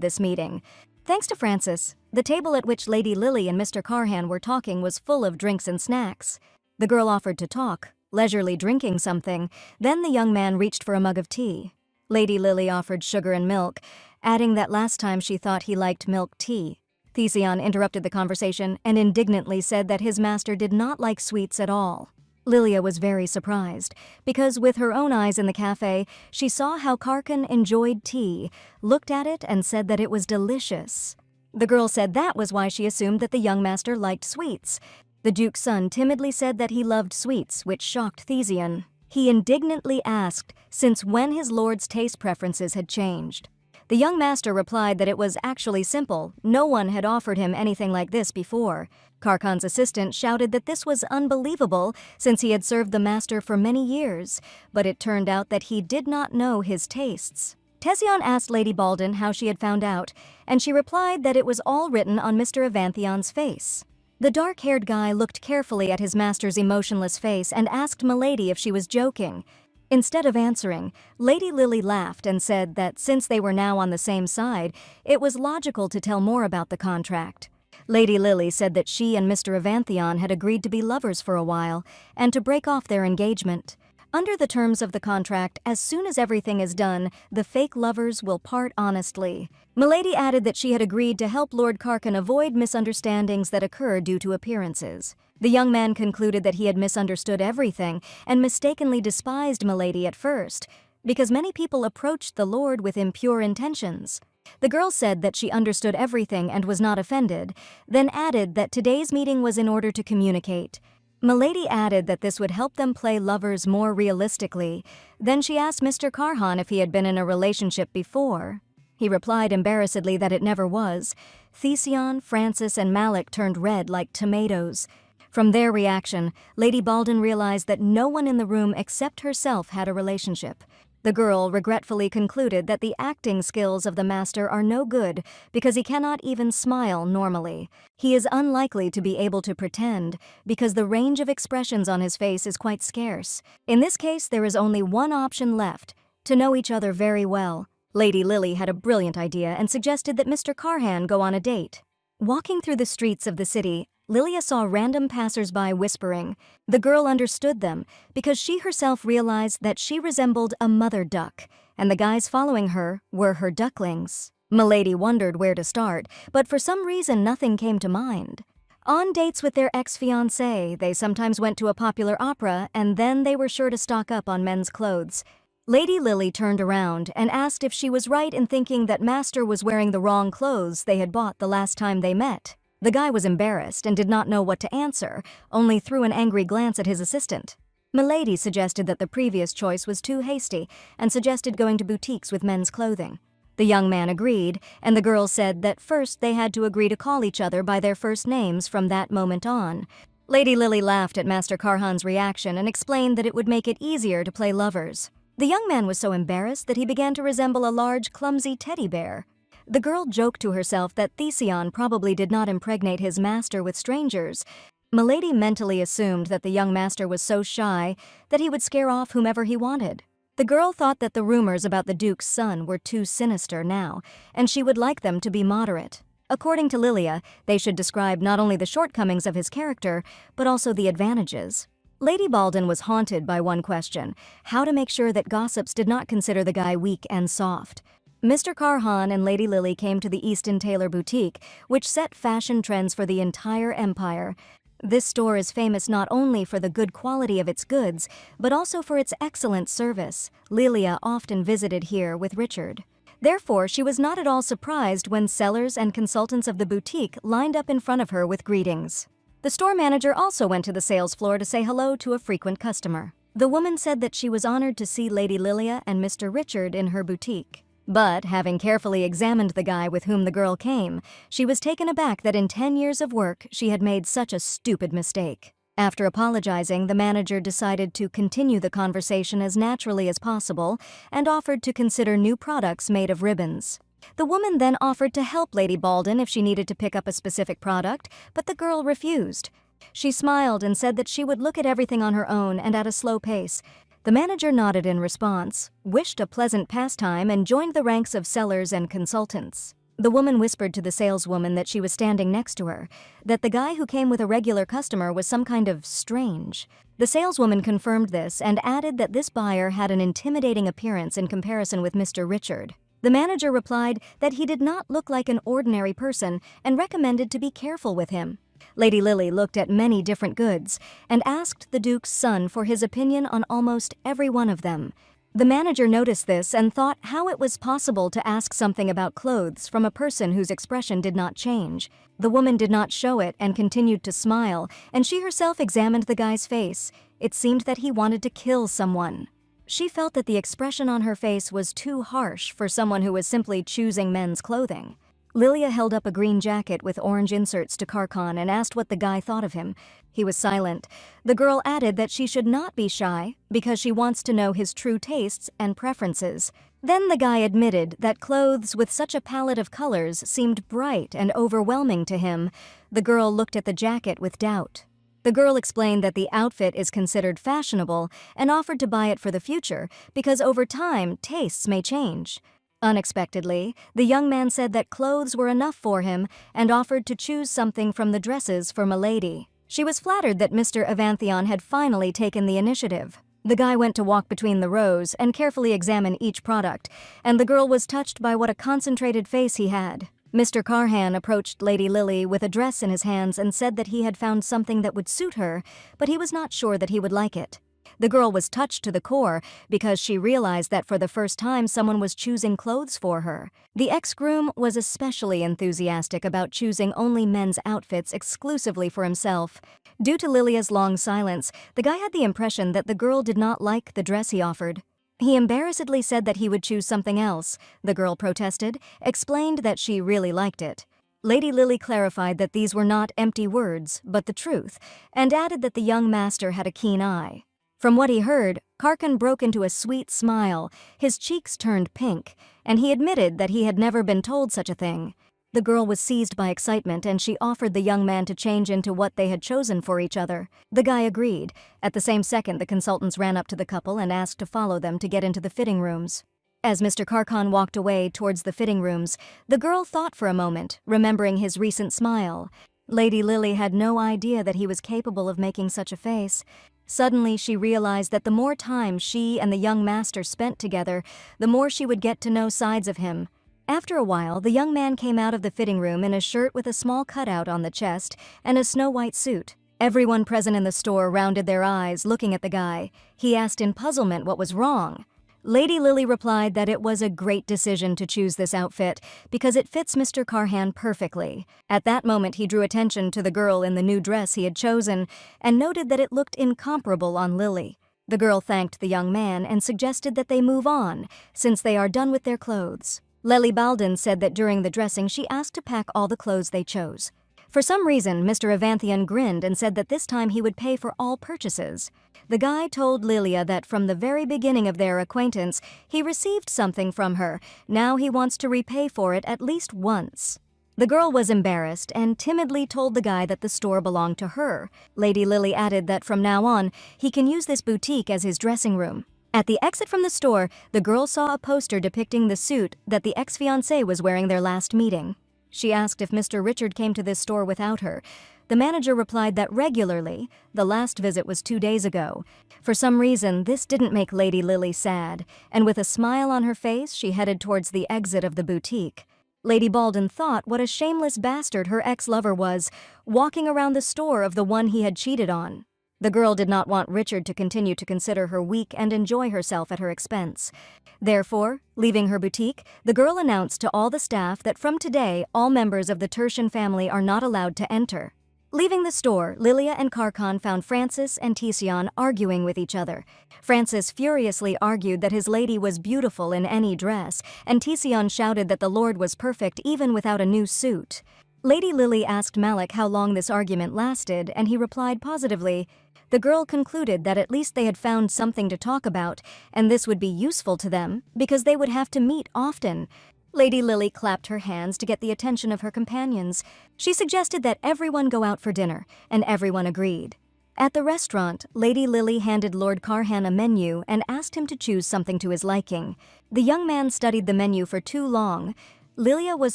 this meeting. Thanks to Francis, the table at which Lady Lily and Mr. Carhan were talking was full of drinks and snacks. The girl offered to talk, leisurely drinking something, then the young man reached for a mug of tea. Lady Lily offered sugar and milk, adding that last time she thought he liked milk tea. Cheon interrupted the conversation and indignantly said that his master did not like sweets at all. Lilia was very surprised, because with her own eyes in the cafe, she saw how Karkan enjoyed tea, looked at it and said that it was delicious. The girl said that was why she assumed that the young master liked sweets. The Duke's son timidly said that he loved sweets, which shocked Cheon. He indignantly asked since when his lord's taste preferences had changed. The young master replied that it was actually simple, no one had offered him anything like this before. Karkan's assistant shouted that this was unbelievable since he had served the master for many years, but it turned out that he did not know his tastes. Cheon asked Lady Baldin how she had found out, and she replied that it was all written on Mr. Evanthion's face. The dark-haired guy looked carefully at his master's emotionless face and asked Milady if she was joking. Instead of answering, Lady Lily laughed and said that since they were now on the same side, it was logical to tell more about the contract. Lady Lily said that she and Mr. Evanthion had agreed to be lovers for a while and to break off their engagement. Under the terms of the contract, as soon as everything is done, the fake lovers will part honestly. Milady added that she had agreed to help Lord Karkan avoid misunderstandings that occur due to appearances. The young man concluded that he had misunderstood everything and mistakenly despised Milady at first, because many people approached the Lord with impure intentions. The girl said that she understood everything and was not offended, then added that today's meeting was in order to communicate. Milady added that this would help them play lovers more realistically. Then she asked Mr. Carhan if he had been in a relationship before. He replied embarrassedly that it never was. Cheon, Francis, and Malik turned red like tomatoes. From their reaction, Lady Baldin realized that no one in the room except herself had a relationship. The girl regretfully concluded that the acting skills of the master are no good because he cannot even smile normally. He is unlikely to be able to pretend because the range of expressions on his face is quite scarce. In this case, there is only one option left: to know each other very well. Lady Lily had a brilliant idea and suggested that Mr. Carhan go on a date. Walking through the streets of the city, Lilia saw random passers-by whispering. The girl understood them because she herself realized that she resembled a mother duck, and the guys following her were her ducklings. Milady wondered where to start, but for some reason nothing came to mind. On dates with their ex-fiancé, they sometimes went to a popular opera, and then they were sure to stock up on men's clothes. Lady Lily turned around and asked if she was right in thinking that Master was wearing the wrong clothes they had bought the last time they met. The guy was embarrassed and did not know what to answer, only threw an angry glance at his assistant. Milady suggested that the previous choice was too hasty and suggested going to boutiques with men's clothing. The young man agreed, and the girl said that first they had to agree to call each other by their first names from that moment on. Lady Lily laughed at Master Carhan's reaction and explained that it would make it easier to play lovers. The young man was so embarrassed that he began to resemble a large, clumsy teddy bear. The girl joked to herself that Cheon probably did not impregnate his master with strangers. Milady mentally assumed that the young master was so shy that he would scare off whomever he wanted. The girl thought that the rumors about the Duke's son were too sinister now, and she would like them to be moderate. According to Lilia, they should describe not only the shortcomings of his character, but also the advantages. Lady Baldin was haunted by one question: how to make sure that gossips did not consider the guy weak and soft. Mr. Carhan and Lady Lily came to the Easton Taylor boutique, which set fashion trends for the entire empire. This store is famous not only for the good quality of its goods, but also for its excellent service. Lilia often visited here with Richard. Therefore, she was not at all surprised when sellers and consultants of the boutique lined up in front of her with greetings. The store manager also went to the sales floor to say hello to a frequent customer. The woman said that she was honored to see Lady Lilia and Mr. Richard in her boutique. But, having carefully examined the guy with whom the girl came, she was taken aback that in 10 years of work she had made such a stupid mistake. After apologizing, the manager decided to continue the conversation as naturally as possible and offered to consider new products made of ribbons. The woman then offered to help Lady Balden if she needed to pick up a specific product, but the girl refused. She smiled and said that she would look at everything on her own and at a slow pace. The manager nodded in response, wished a pleasant pastime, and joined the ranks of sellers and consultants. The woman whispered to the saleswoman that she was standing next to her, that the guy who came with a regular customer was some kind of strange. The saleswoman confirmed this and added that this buyer had an intimidating appearance in comparison with Mr. Richard. The manager replied that he did not look like an ordinary person and recommended to be careful with him. Lady Lily looked at many different goods and asked the Duke's son for his opinion on almost every one of them. The manager noticed this and thought how it was possible to ask something about clothes from a person whose expression did not change. The woman did not show it and continued to smile, and she herself examined the guy's face. It seemed that he wanted to kill someone. She felt that the expression on her face was too harsh for someone who was simply choosing men's clothing. Lilia held up a green jacket with orange inserts to Karkan and asked what the guy thought of him. He was silent. The girl added that she should not be shy because she wants to know his true tastes and preferences. Then the guy admitted that clothes with such a palette of colors seemed bright and overwhelming to him. The girl looked at the jacket with doubt. The girl explained that the outfit is considered fashionable and offered to buy it for the future because over time tastes may change. Unexpectedly, the young man said that clothes were enough for him and offered to choose something from the dresses for Milady. She was flattered that Mr. Evanthion had finally taken the initiative. The guy went to walk between the rows and carefully examine each product, and the girl was touched by what a concentrated face he had. Mr. Karhan approached Lady Lily with a dress in his hands and said that he had found something that would suit her, but he was not sure that he would like it. The girl was touched to the core because she realized that for the first time someone was choosing clothes for her. The ex-groom was especially enthusiastic about choosing only men's outfits exclusively for himself. Due to Lilia's long silence, the guy had the impression that the girl did not like the dress he offered. He embarrassedly said that he would choose something else. The girl protested, explained that she really liked it. Lady Lily clarified that these were not empty words, but the truth, and added that the young master had a keen eye. From what he heard, Karkan broke into a sweet smile. His cheeks turned pink, and he admitted that he had never been told such a thing. The girl was seized by excitement, and she offered the young man to change into what they had chosen for each other. The guy agreed. At the same second, the consultants ran up to the couple and asked to follow them to get into the fitting rooms. As Mr. Karkan walked away towards the fitting rooms, the girl thought for a moment, remembering his recent smile. Lady Lily had no idea that he was capable of making such a face. Suddenly, she realized that the more time she and the young master spent together, the more she would get to know sides of him. After a while, the young man came out of the fitting room in a shirt with a small cutout on the chest and a snow-white suit. Everyone present in the store rounded their eyes, looking at the guy. He asked in puzzlement what was wrong. Lady Lily replied that it was a great decision to choose this outfit because it fits Mr. Karhan perfectly. At that moment, he drew attention to the girl in the new dress he had chosen and noted that it looked incomparable on Lily. The girl thanked the young man and suggested that they move on, since they are done with their clothes. Lely Balden said that during the dressing she asked to pack all the clothes they chose. For some reason, Mr. Evanthion grinned and said that this time he would pay for all purchases. The guy told Lilia that from the very beginning of their acquaintance, he received something from her. Now he wants to repay for it at least once. The girl was embarrassed and timidly told the guy that the store belonged to her. Lady Lily added that from now on, he can use this boutique as his dressing room. At the exit from the store, the girl saw a poster depicting the suit that the ex-fiancé was wearing their last meeting. She asked if Mr. Richard came to this store without her. The manager replied that regularly. The last visit was 2 days ago. For some reason, this didn't make Lady Lily sad, and with a smile on her face, she headed towards the exit of the boutique. Lady Balden thought what a shameless bastard her ex-lover was, walking around the store of the one he had cheated on. The girl did not want Richard to continue to consider her weak and enjoy herself at her expense. Therefore, leaving her boutique, the girl announced to all the staff that from today all members of the Tertian family are not allowed to enter. Leaving the store, Lilia and Karkan found Francis and Cheon arguing with each other. Francis furiously argued that his lady was beautiful in any dress, and Cheon shouted that the Lord was perfect even without a new suit. Lady Lily asked Malik how long this argument lasted, and he replied positively. The girl concluded that at least they had found something to talk about, and this would be useful to them, because they would have to meet often. Lady Lily clapped her hands to get the attention of her companions. She suggested that everyone go out for dinner, and everyone agreed. At the restaurant, Lady Lily handed Lord Karhan a menu and asked him to choose something to his liking. The young man studied the menu for too long. Lilia was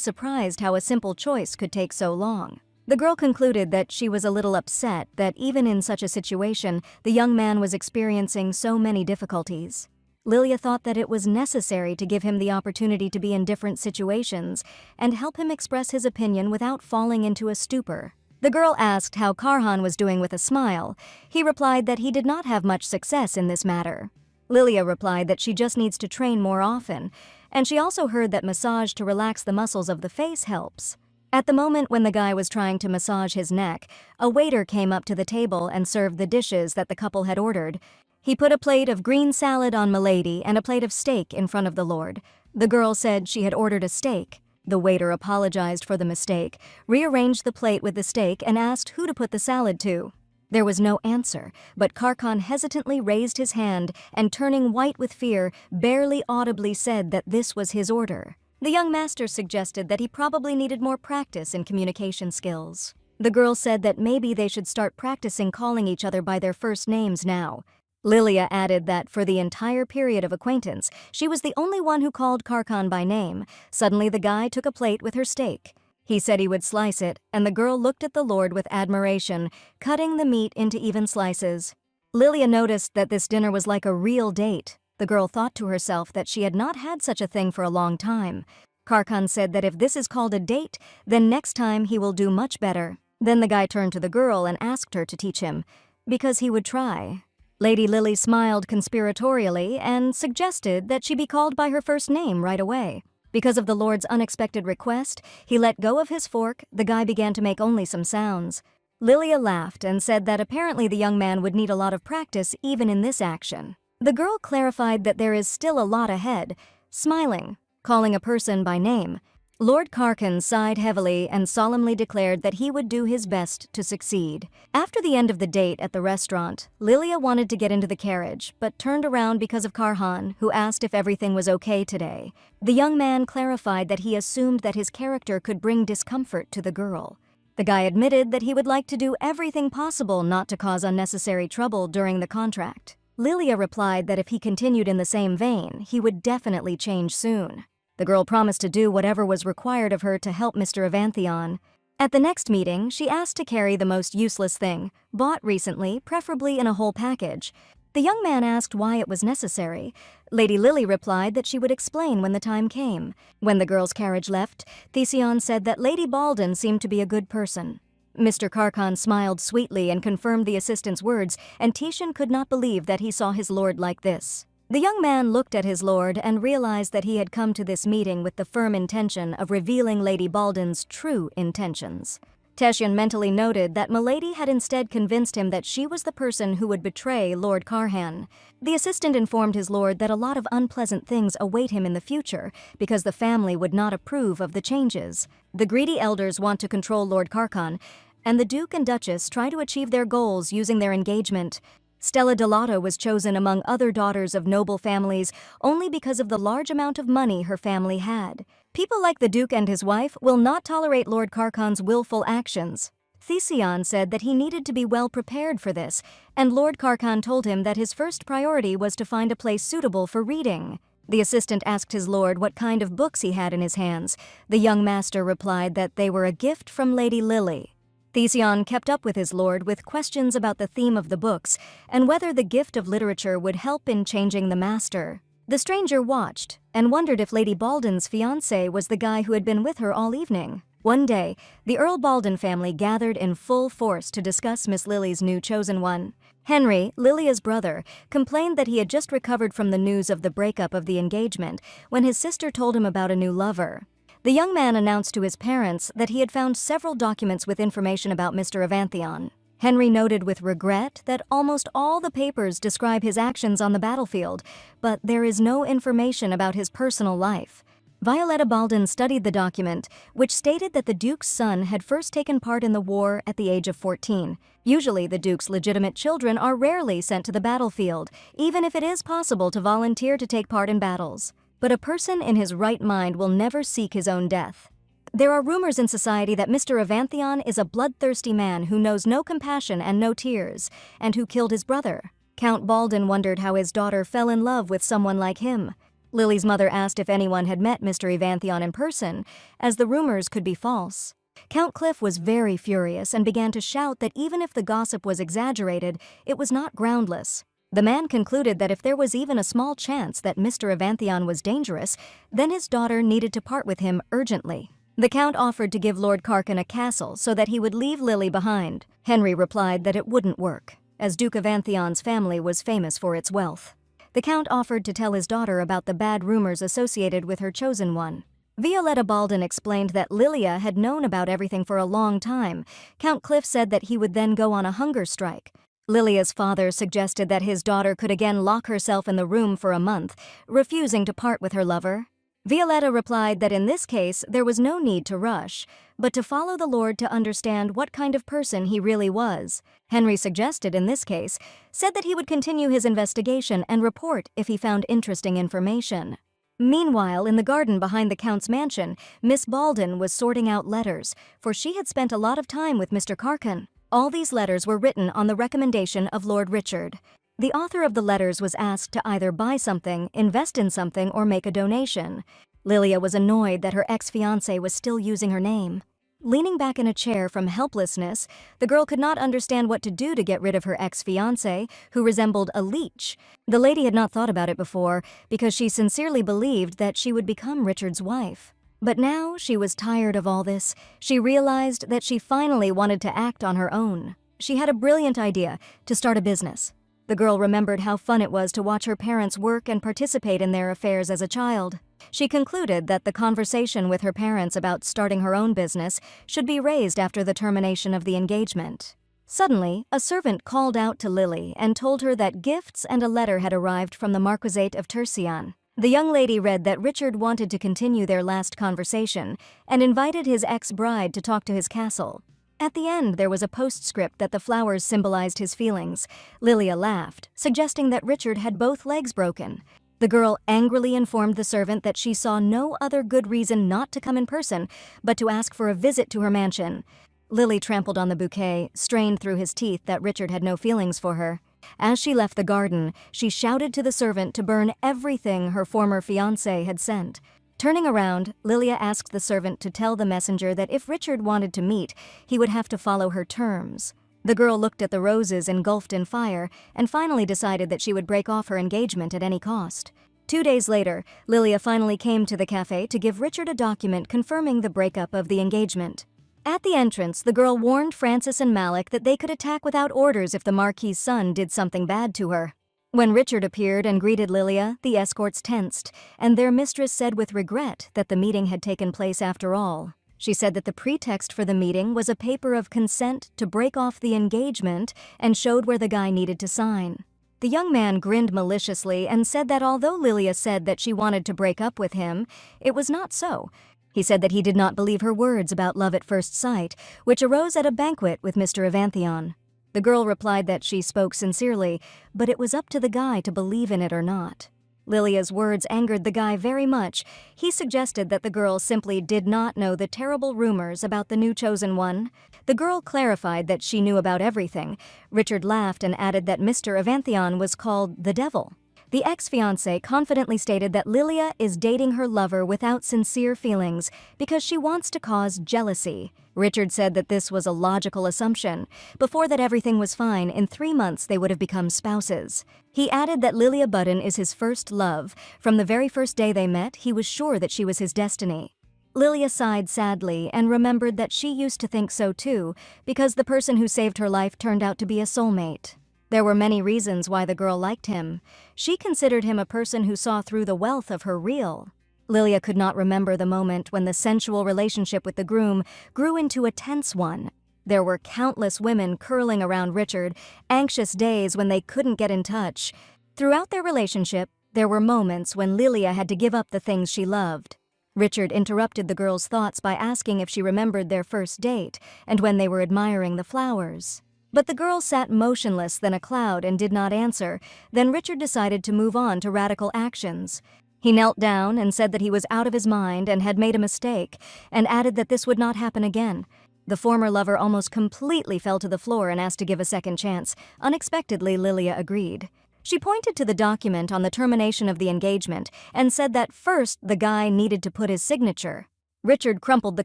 surprised how a simple choice could take so long. The girl concluded that she was a little upset that even in such a situation, the young man was experiencing so many difficulties. Lilia thought that it was necessary to give him the opportunity to be in different situations and help him express his opinion without falling into a stupor. The girl asked how Karhan was doing with a smile. He replied that he did not have much success in this matter. Lilia replied that she just needs to train more often, and she also heard that massage to relax the muscles of the face helps. At the moment when the guy was trying to massage his neck, a waiter came up to the table and served the dishes that the couple had ordered. He put a plate of green salad on Milady and a plate of steak in front of the Lord. The girl said she had ordered a steak. The waiter apologized for the mistake, rearranged the plate with the steak, and asked who to put the salad to. There was no answer, but Karkan hesitantly raised his hand and, turning white with fear, barely audibly said that this was his order. The young master suggested that he probably needed more practice in communication skills. The girl said that maybe they should start practicing calling each other by their first names now. Lilia added that for the entire period of acquaintance, she was the only one who called Karkan by name. Suddenly the guy took a plate with her steak. He said he would slice it, and the girl looked at the Lord with admiration, cutting the meat into even slices. Lilia noticed that this dinner was like a real date. The girl thought to herself that she had not had such a thing for a long time. Karkan said that if this is called a date, then next time he will do much better. Then the guy turned to the girl and asked her to teach him, because he would try. Lady Lily smiled conspiratorially and suggested that she be called by her first name right away. Because of the Lord's unexpected request, he let go of his fork. The guy began to make only some sounds. Lilia laughed and said that apparently the young man would need a lot of practice even in this action. The girl clarified that there is still a lot ahead, smiling, calling a person by name. Lord Karkan sighed heavily and solemnly declared that he would do his best to succeed. After the end of the date at the restaurant, Lilia wanted to get into the carriage, but turned around because of Karhan, who asked if everything was okay today. The young man clarified that he assumed that his character could bring discomfort to the girl. The guy admitted that he would like to do everything possible not to cause unnecessary trouble during the contract. Lilia replied that if he continued in the same vein, he would definitely change soon. The girl promised to do whatever was required of her to help Mr. Avanthion. At the next meeting, she asked to carry the most useless thing, bought recently, preferably in a whole package. The young man asked why it was necessary. Lady Lily replied that she would explain when the time came. When the girl's carriage left, Thesion said that Lady Balden seemed to be a good person. Mr. Karkan smiled sweetly and confirmed the assistant's words, and Tishan could not believe that he saw his lord like this. The young man looked at his lord and realized that he had come to this meeting with the firm intention of revealing Lady Balden's true intentions. Cheon mentally noted that Milady had instead convinced him that she was the person who would betray Lord Karhan. The assistant informed his lord that a lot of unpleasant things await him in the future because the family would not approve of the changes. The greedy elders want to control Lord Karkan, and the Duke and Duchess try to achieve their goals using their engagement. Stella Delato was chosen among other daughters of noble families only because of the large amount of money her family had. People like the Duke and his wife will not tolerate Lord Karkan's willful actions. Thesion said that he needed to be well prepared for this, and Lord Karkan told him that his first priority was to find a place suitable for reading. The assistant asked his lord what kind of books he had in his hands. The young master replied that they were a gift from Lady Lily. Thesion kept up with his lord with questions about the theme of the books and whether the gift of literature would help in changing the master. The stranger watched and wondered if Lady Balden's fiancé was the guy who had been with her all evening. One day, the Earl Balden family gathered in full force to discuss Miss Lily's new chosen one. Henry, Lilia's brother, complained that he had just recovered from the news of the breakup of the engagement when his sister told him about a new lover. The young man announced to his parents that he had found several documents with information about Mr. Evanthion. Henry noted with regret that almost all the papers describe his actions on the battlefield, but there is no information about his personal life. Violetta Baldwin studied the document, which stated that the Duke's son had first taken part in the war at the age of 14. Usually, the Duke's legitimate children are rarely sent to the battlefield, even if it is possible to volunteer to take part in battles. But a person in his right mind will never seek his own death. There are rumors in society that Mr. Evanthion is a bloodthirsty man who knows no compassion and no tears, and who killed his brother. Count Baldwin wondered how his daughter fell in love with someone like him. Lily's mother asked if anyone had met Mr. Evanthion in person, as the rumors could be false. Count Cliff was very furious and began to shout that even if the gossip was exaggerated, it was not groundless. The man concluded that if there was even a small chance that Mr. Evanthion was dangerous, then his daughter needed to part with him urgently. The Count offered to give Lord Carcan a castle so that he would leave Lily behind. Henry replied that it wouldn't work, as Duke Evanthion's family was famous for its wealth. The Count offered to tell his daughter about the bad rumors associated with her chosen one. Violetta Baldwin explained that Lilia had known about everything for a long time. Count Cliff said that he would then go on a hunger strike. Lilia's father suggested that his daughter could again lock herself in the room for a month, refusing to part with her lover. Violetta replied that in this case there was no need to rush, but to follow the Lord to understand what kind of person he really was. Henry suggested in this case, said that he would continue his investigation and report if he found interesting information. Meanwhile, in the garden behind the Count's mansion, Miss Baldwin was sorting out letters, for she had spent a lot of time with Mr. Carcan. All these letters were written on the recommendation of Lord Richard. The author of the letters was asked to either buy something, invest in something, or make a donation. Lilia was annoyed that her ex-fiancé was still using her name. Leaning back in a chair from helplessness, the girl could not understand what to do to get rid of her ex-fiancé, who resembled a leech. The lady had not thought about it before, because she sincerely believed that she would become Richard's wife. But now she was tired of all this. She realized that she finally wanted to act on her own. She had a brilliant idea to start a business. The girl remembered how fun it was to watch her parents work and participate in their affairs as a child. She concluded that the conversation with her parents about starting her own business should be raised after the termination of the engagement. Suddenly, a servant called out to Lily and told her that gifts and a letter had arrived from the Marquisate of Tercian. The young lady read that Richard wanted to continue their last conversation and invited his ex-bride to talk to his castle. At the end, there was a postscript that the flowers symbolized his feelings. Lilia laughed, suggesting that Richard had both legs broken. The girl angrily informed the servant that she saw no other good reason not to come in person, but to ask for a visit to her mansion. Lily trampled on the bouquet, strained through his teeth that Richard had no feelings for her. As she left the garden, she shouted to the servant to burn everything her former fiancé had sent. Turning around, Lilia asked the servant to tell the messenger that if Richard wanted to meet, he would have to follow her terms. The girl looked at the roses engulfed in fire and finally decided that she would break off her engagement at any cost. 2 days later, Lilia finally came to the cafe to give Richard a document confirming the breakup of the engagement. At the entrance, the girl warned Francis and Malik that they could attack without orders if the Marquis's son did something bad to her. When Richard appeared and greeted Lilia, the escorts tensed, and their mistress said with regret that the meeting had taken place after all. She said that the pretext for the meeting was a paper of consent to break off the engagement and showed where the guy needed to sign. The young man grinned maliciously and said that although Lilia said that she wanted to break up with him, it was not so. He said that he did not believe her words about love at first sight, which arose at a banquet with Mr. Evanthion. The girl replied that she spoke sincerely, but it was up to the guy to believe in it or not. Lilia's words angered the guy very much. He suggested that the girl simply did not know the terrible rumors about the new chosen one. The girl clarified that she knew about everything. Richard laughed and added that Mr. Evanthion was called the Devil. The ex-fiancé confidently stated that Lilia is dating her lover without sincere feelings because she wants to cause jealousy. Richard said that this was a logical assumption. Before that everything was fine, in 3 months they would have become spouses. He added that Lilia Budden is his first love. From the very first day they met, he was sure that she was his destiny. Lilia sighed sadly and remembered that she used to think so too, because the person who saved her life turned out to be a soulmate. There were many reasons why the girl liked him. She considered him a person who saw through the wealth of her real. Lilia could not remember the moment when the sensual relationship with the groom grew into a tense one. There were countless women curling around Richard, anxious days when they couldn't get in touch. Throughout their relationship, there were moments when Lilia had to give up the things she loved. Richard interrupted the girl's thoughts by asking if she remembered their first date and when they were admiring the flowers. But the girl sat motionless than a cloud and did not answer. Then Richard decided to move on to radical actions. He knelt down and said that he was out of his mind and had made a mistake, and added that this would not happen again. The former lover almost completely fell to the floor and asked to give a second chance. Unexpectedly, Lilia agreed. She pointed to the document on the termination of the engagement and said that first the guy needed to put his signature. Richard crumpled the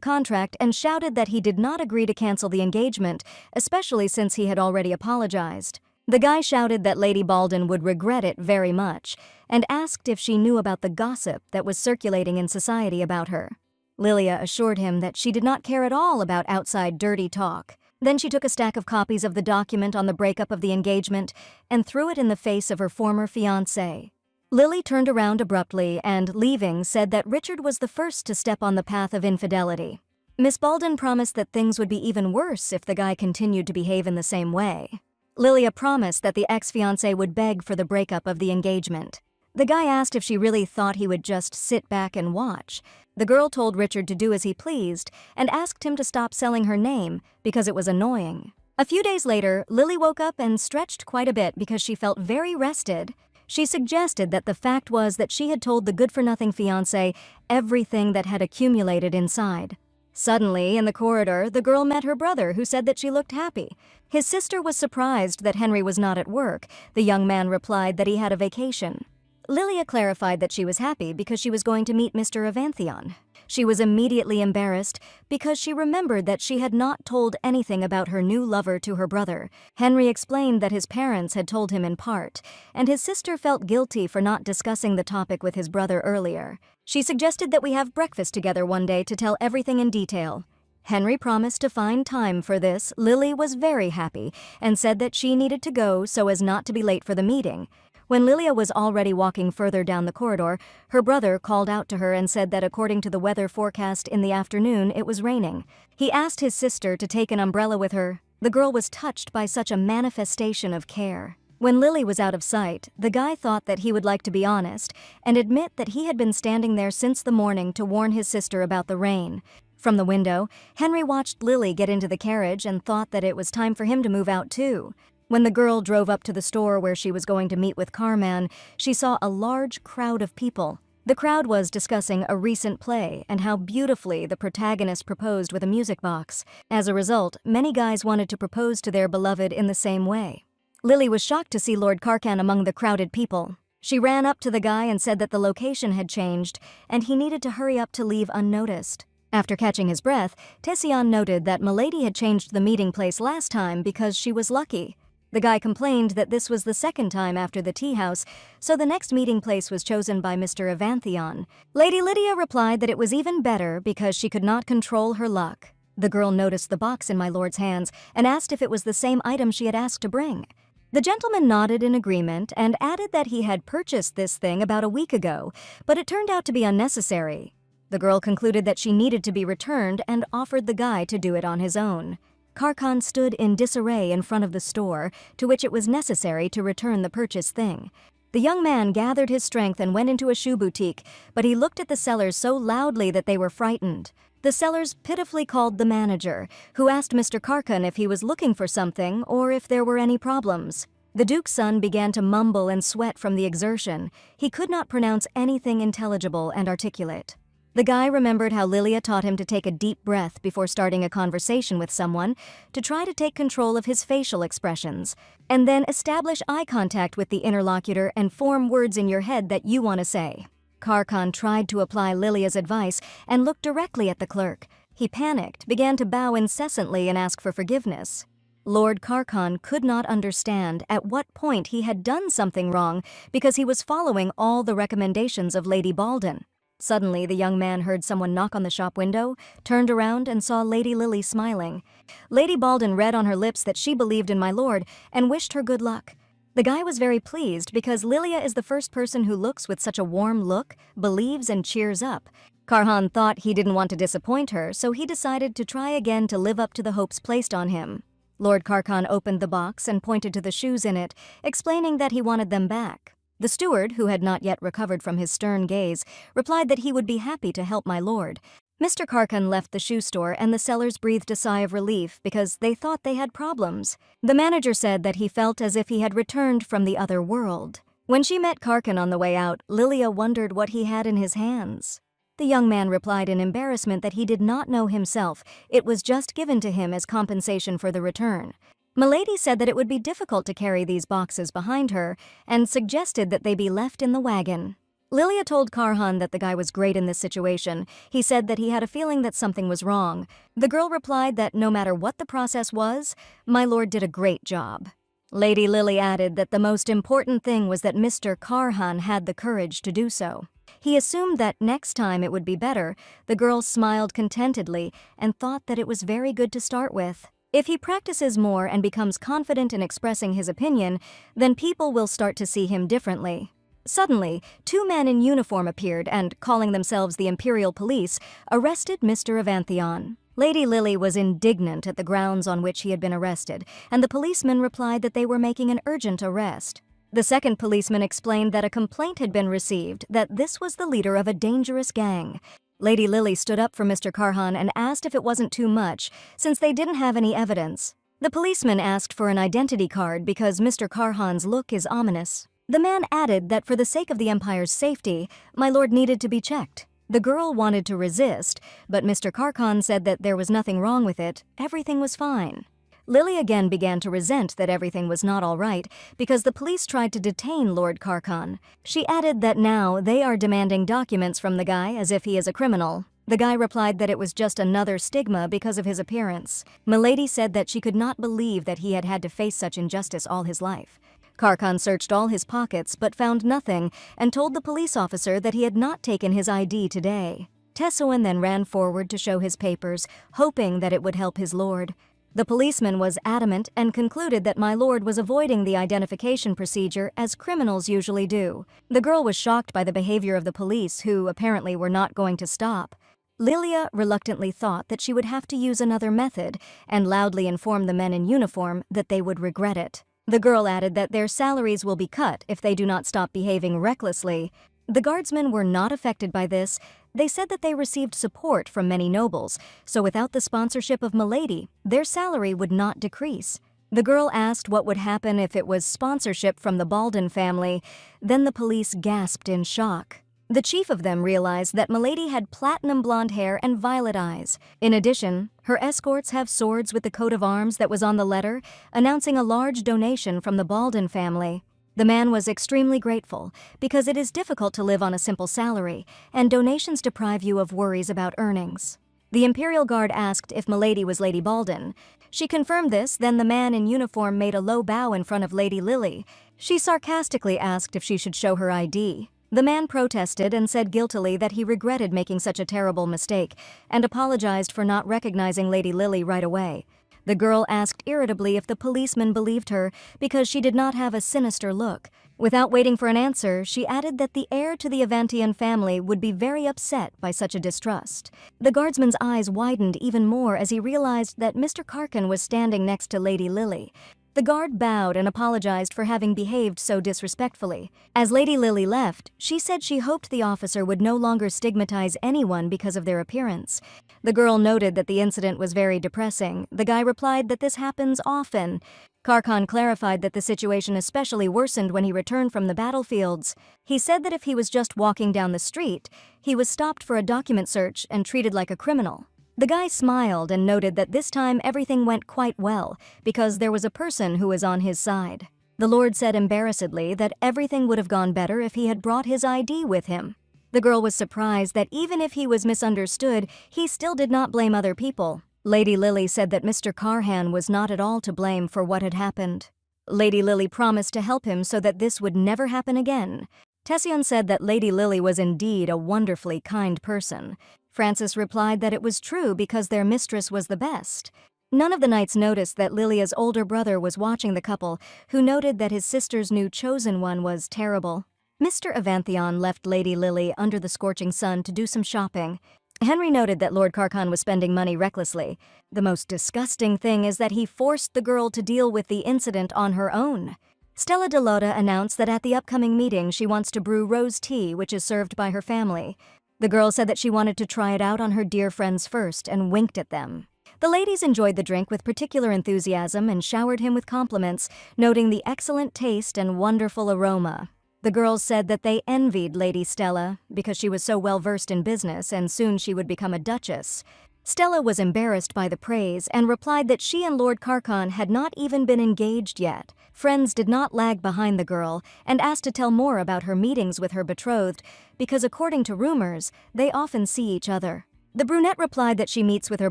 contract and shouted that he did not agree to cancel the engagement, especially since he had already apologized. The guy shouted that Lady Baldwin would regret it very much, and asked if she knew about the gossip that was circulating in society about her. Lilia assured him that she did not care at all about outside dirty talk. Then she took a stack of copies of the document on the breakup of the engagement and threw it in the face of her former fiancé. Lily turned around abruptly and, leaving, said that Richard was the first to step on the path of infidelity. Miss Baldwin promised that things would be even worse if the guy continued to behave in the same way. Lilia promised that the ex-fiancé would beg for the breakup of the engagement. The guy asked if she really thought he would just sit back and watch. The girl told Richard to do as he pleased and asked him to stop selling her name because it was annoying. A few days later, Lily woke up and stretched quite a bit because she felt very rested. She suggested that the fact was that she had told the good-for-nothing fiancé everything that had accumulated inside. Suddenly, in the corridor, the girl met her brother, who said that she looked happy. His sister was surprised that Henry was not at work. The young man replied that he had a vacation. Lilia clarified that she was happy because she was going to meet Mr. Avanthion. She was immediately embarrassed because she remembered that she had not told anything about her new lover to her brother. Henry explained that his parents had told him in part, and his sister felt guilty for not discussing the topic with his brother earlier. She suggested that we have breakfast together one day to tell everything in detail. Henry promised to find time for this. Lily was very happy and said that she needed to go so as not to be late for the meeting. When Lilia was already walking further down the corridor, her brother called out to her and said that according to the weather forecast in the afternoon, it was raining. He asked his sister to take an umbrella with her. The girl was touched by such a manifestation of care. When Lily was out of sight, the guy thought that he would like to be honest and admit that he had been standing there since the morning to warn his sister about the rain. From the window, Henry watched Lily get into the carriage and thought that it was time for him to move out too. When the girl drove up to the store where she was going to meet with Carman, she saw a large crowd of people. The crowd was discussing a recent play and how beautifully the protagonist proposed with a music box. As a result, many guys wanted to propose to their beloved in the same way. Lily was shocked to see Lord Karkan among the crowded people. She ran up to the guy and said that the location had changed and he needed to hurry up to leave unnoticed. After catching his breath, Cheon noted that Milady had changed the meeting place last time because she was lucky. The guy complained that this was the second time after the tea house, so the next meeting place was chosen by Mr. Avanthion. Lady Lydia replied that it was even better because she could not control her luck. The girl noticed the box in my lord's hands and asked if it was the same item she had asked to bring. The gentleman nodded in agreement and added that he had purchased this thing about a week ago, but it turned out to be unnecessary. The girl concluded that she needed to be returned and offered the guy to do it on his own. Karkan stood in disarray in front of the store, to which it was necessary to return the purchased thing. The young man gathered his strength and went into a shoe boutique, but he looked at the sellers so loudly that they were frightened. The sellers pitifully called the manager, who asked Mr. Karkan if he was looking for something or if there were any problems. The Duke's son began to mumble and sweat from the exertion. He could not pronounce anything intelligible and articulate. The guy remembered how Lilia taught him to take a deep breath before starting a conversation with someone, to try to take control of his facial expressions, and then establish eye contact with the interlocutor and form words in your head that you want to say. Karkan tried to apply Lilia's advice and looked directly at the clerk. He panicked, began to bow incessantly and ask for forgiveness. Lord Karkan could not understand at what point he had done something wrong because he was following all the recommendations of Lady Baldwin. Suddenly, the young man heard someone knock on the shop window, turned around and saw Lady Lily smiling. Lady Baldwin read on her lips that she believed in my lord and wished her good luck. The guy was very pleased because Lilia is the first person who looks with such a warm look, believes and cheers up. Karhan thought he didn't want to disappoint her, so he decided to try again to live up to the hopes placed on him. Lord Karkan opened the box and pointed to the shoes in it, explaining that he wanted them back. The steward, who had not yet recovered from his stern gaze, replied that he would be happy to help my lord. Mr. Karkan left the shoe store and the sellers breathed a sigh of relief because they thought they had problems. The manager said that he felt as if he had returned from the other world. When she met Karkan on the way out, Lilia wondered what he had in his hands. The young man replied in embarrassment that he did not know himself. It was just given to him as compensation for the return. Milady said that it would be difficult to carry these boxes behind her and suggested that they be left in the wagon. Lilia told Karhan that the guy was great in this situation. He said that he had a feeling that something was wrong. The girl replied that no matter what the process was, my lord did a great job. Lady Lily added that the most important thing was that Mr. Karhan had the courage to do so. He assumed that next time it would be better. The girl smiled contentedly and thought that it was very good to start with. If he practices more and becomes confident in expressing his opinion, then people will start to see him differently. Suddenly, two men in uniform appeared and, calling themselves the Imperial Police, arrested Mr. Avanthion. Lady Lily was indignant at the grounds on which he had been arrested, and the policemen replied that they were making an urgent arrest. The second policeman explained that a complaint had been received that this was the leader of a dangerous gang. Lady Lily stood up for Mr. Karhan and asked if it wasn't too much, since they didn't have any evidence. The policeman asked for an identity card because Mr. Karhan's look is ominous. The man added that for the sake of the Empire's safety, my lord needed to be checked. The girl wanted to resist, but Mr. Karkan said that there was nothing wrong with it, everything was fine. Lily again began to resent that everything was not all right because the police tried to detain Lord Karkan. She added that now they are demanding documents from the guy as if he is a criminal. The guy replied that it was just another stigma because of his appearance. Milady said that she could not believe that he had had to face such injustice all his life. Karkan searched all his pockets but found nothing and told the police officer that he had not taken his ID today. Cheon then ran forward to show his papers, hoping that it would help his lord. The policeman was adamant and concluded that my lord was avoiding the identification procedure as criminals usually do. The girl was shocked by the behavior of the police, who apparently were not going to stop. Lilia reluctantly thought that she would have to use another method and loudly informed the men in uniform that they would regret it. The girl added that their salaries will be cut if they do not stop behaving recklessly. The guardsmen were not affected by this. They said that they received support from many nobles, so without the sponsorship of Milady, their salary would not decrease. The girl asked what would happen if it was sponsorship from the Baldin family. Then the police gasped in shock. The chief of them realized that Milady had platinum blonde hair and violet eyes. In addition, her escorts have swords with the coat of arms that was on the letter, announcing a large donation from the Baldin family. The man was extremely grateful, because it is difficult to live on a simple salary, and donations deprive you of worries about earnings. The Imperial Guard asked if Milady was Lady Baldin. She confirmed this, then the man in uniform made a low bow in front of Lady Lily. She sarcastically asked if she should show her ID. The man protested and said guiltily that he regretted making such a terrible mistake, and apologized for not recognizing Lady Lily right away. The girl asked irritably if the policeman believed her because she did not have a sinister look. Without waiting for an answer, she added that the heir to the Avanthion family would be very upset by such a distrust. The guardsman's eyes widened even more as he realized that Mr. Karkan was standing next to Lady Lily. The guard bowed and apologized for having behaved so disrespectfully. As Lady Lily left, she said she hoped the officer would no longer stigmatize anyone because of their appearance. The girl noted that the incident was very depressing. The guy replied that this happens often. Karkan clarified that the situation especially worsened when he returned from the battlefields. He said that if he was just walking down the street, he was stopped for a document search and treated like a criminal. The guy smiled and noted that this time everything went quite well, because there was a person who was on his side. The lord said embarrassedly that everything would have gone better if he had brought his ID with him. The girl was surprised that even if he was misunderstood, he still did not blame other people. Lady Lily said that Mr. Karhan was not at all to blame for what had happened. Lady Lily promised to help him so that this would never happen again. Cheon said that Lady Lily was indeed a wonderfully kind person. Francis replied that it was true because their mistress was the best. None of the knights noticed that Lilia's older brother was watching the couple, who noted that his sister's new chosen one was terrible. Mr. Avanthion left Lady Lily under the scorching sun to do some shopping. Henry noted that Lord Carcon was spending money recklessly. The most disgusting thing is that he forced the girl to deal with the incident on her own. Stella Delota announced that at the upcoming meeting she wants to brew rose tea, which is served by her family. The girl said that she wanted to try it out on her dear friends first and winked at them. The ladies enjoyed the drink with particular enthusiasm and showered him with compliments, noting the excellent taste and wonderful aroma. The girls said that they envied Lady Stella because she was so well versed in business and soon she would become a duchess. Stella was embarrassed by the praise and replied that she and Lord Carcon had not even been engaged yet. Friends did not lag behind the girl and asked to tell more about her meetings with her betrothed because, according to rumors, they often see each other. The brunette replied that she meets with her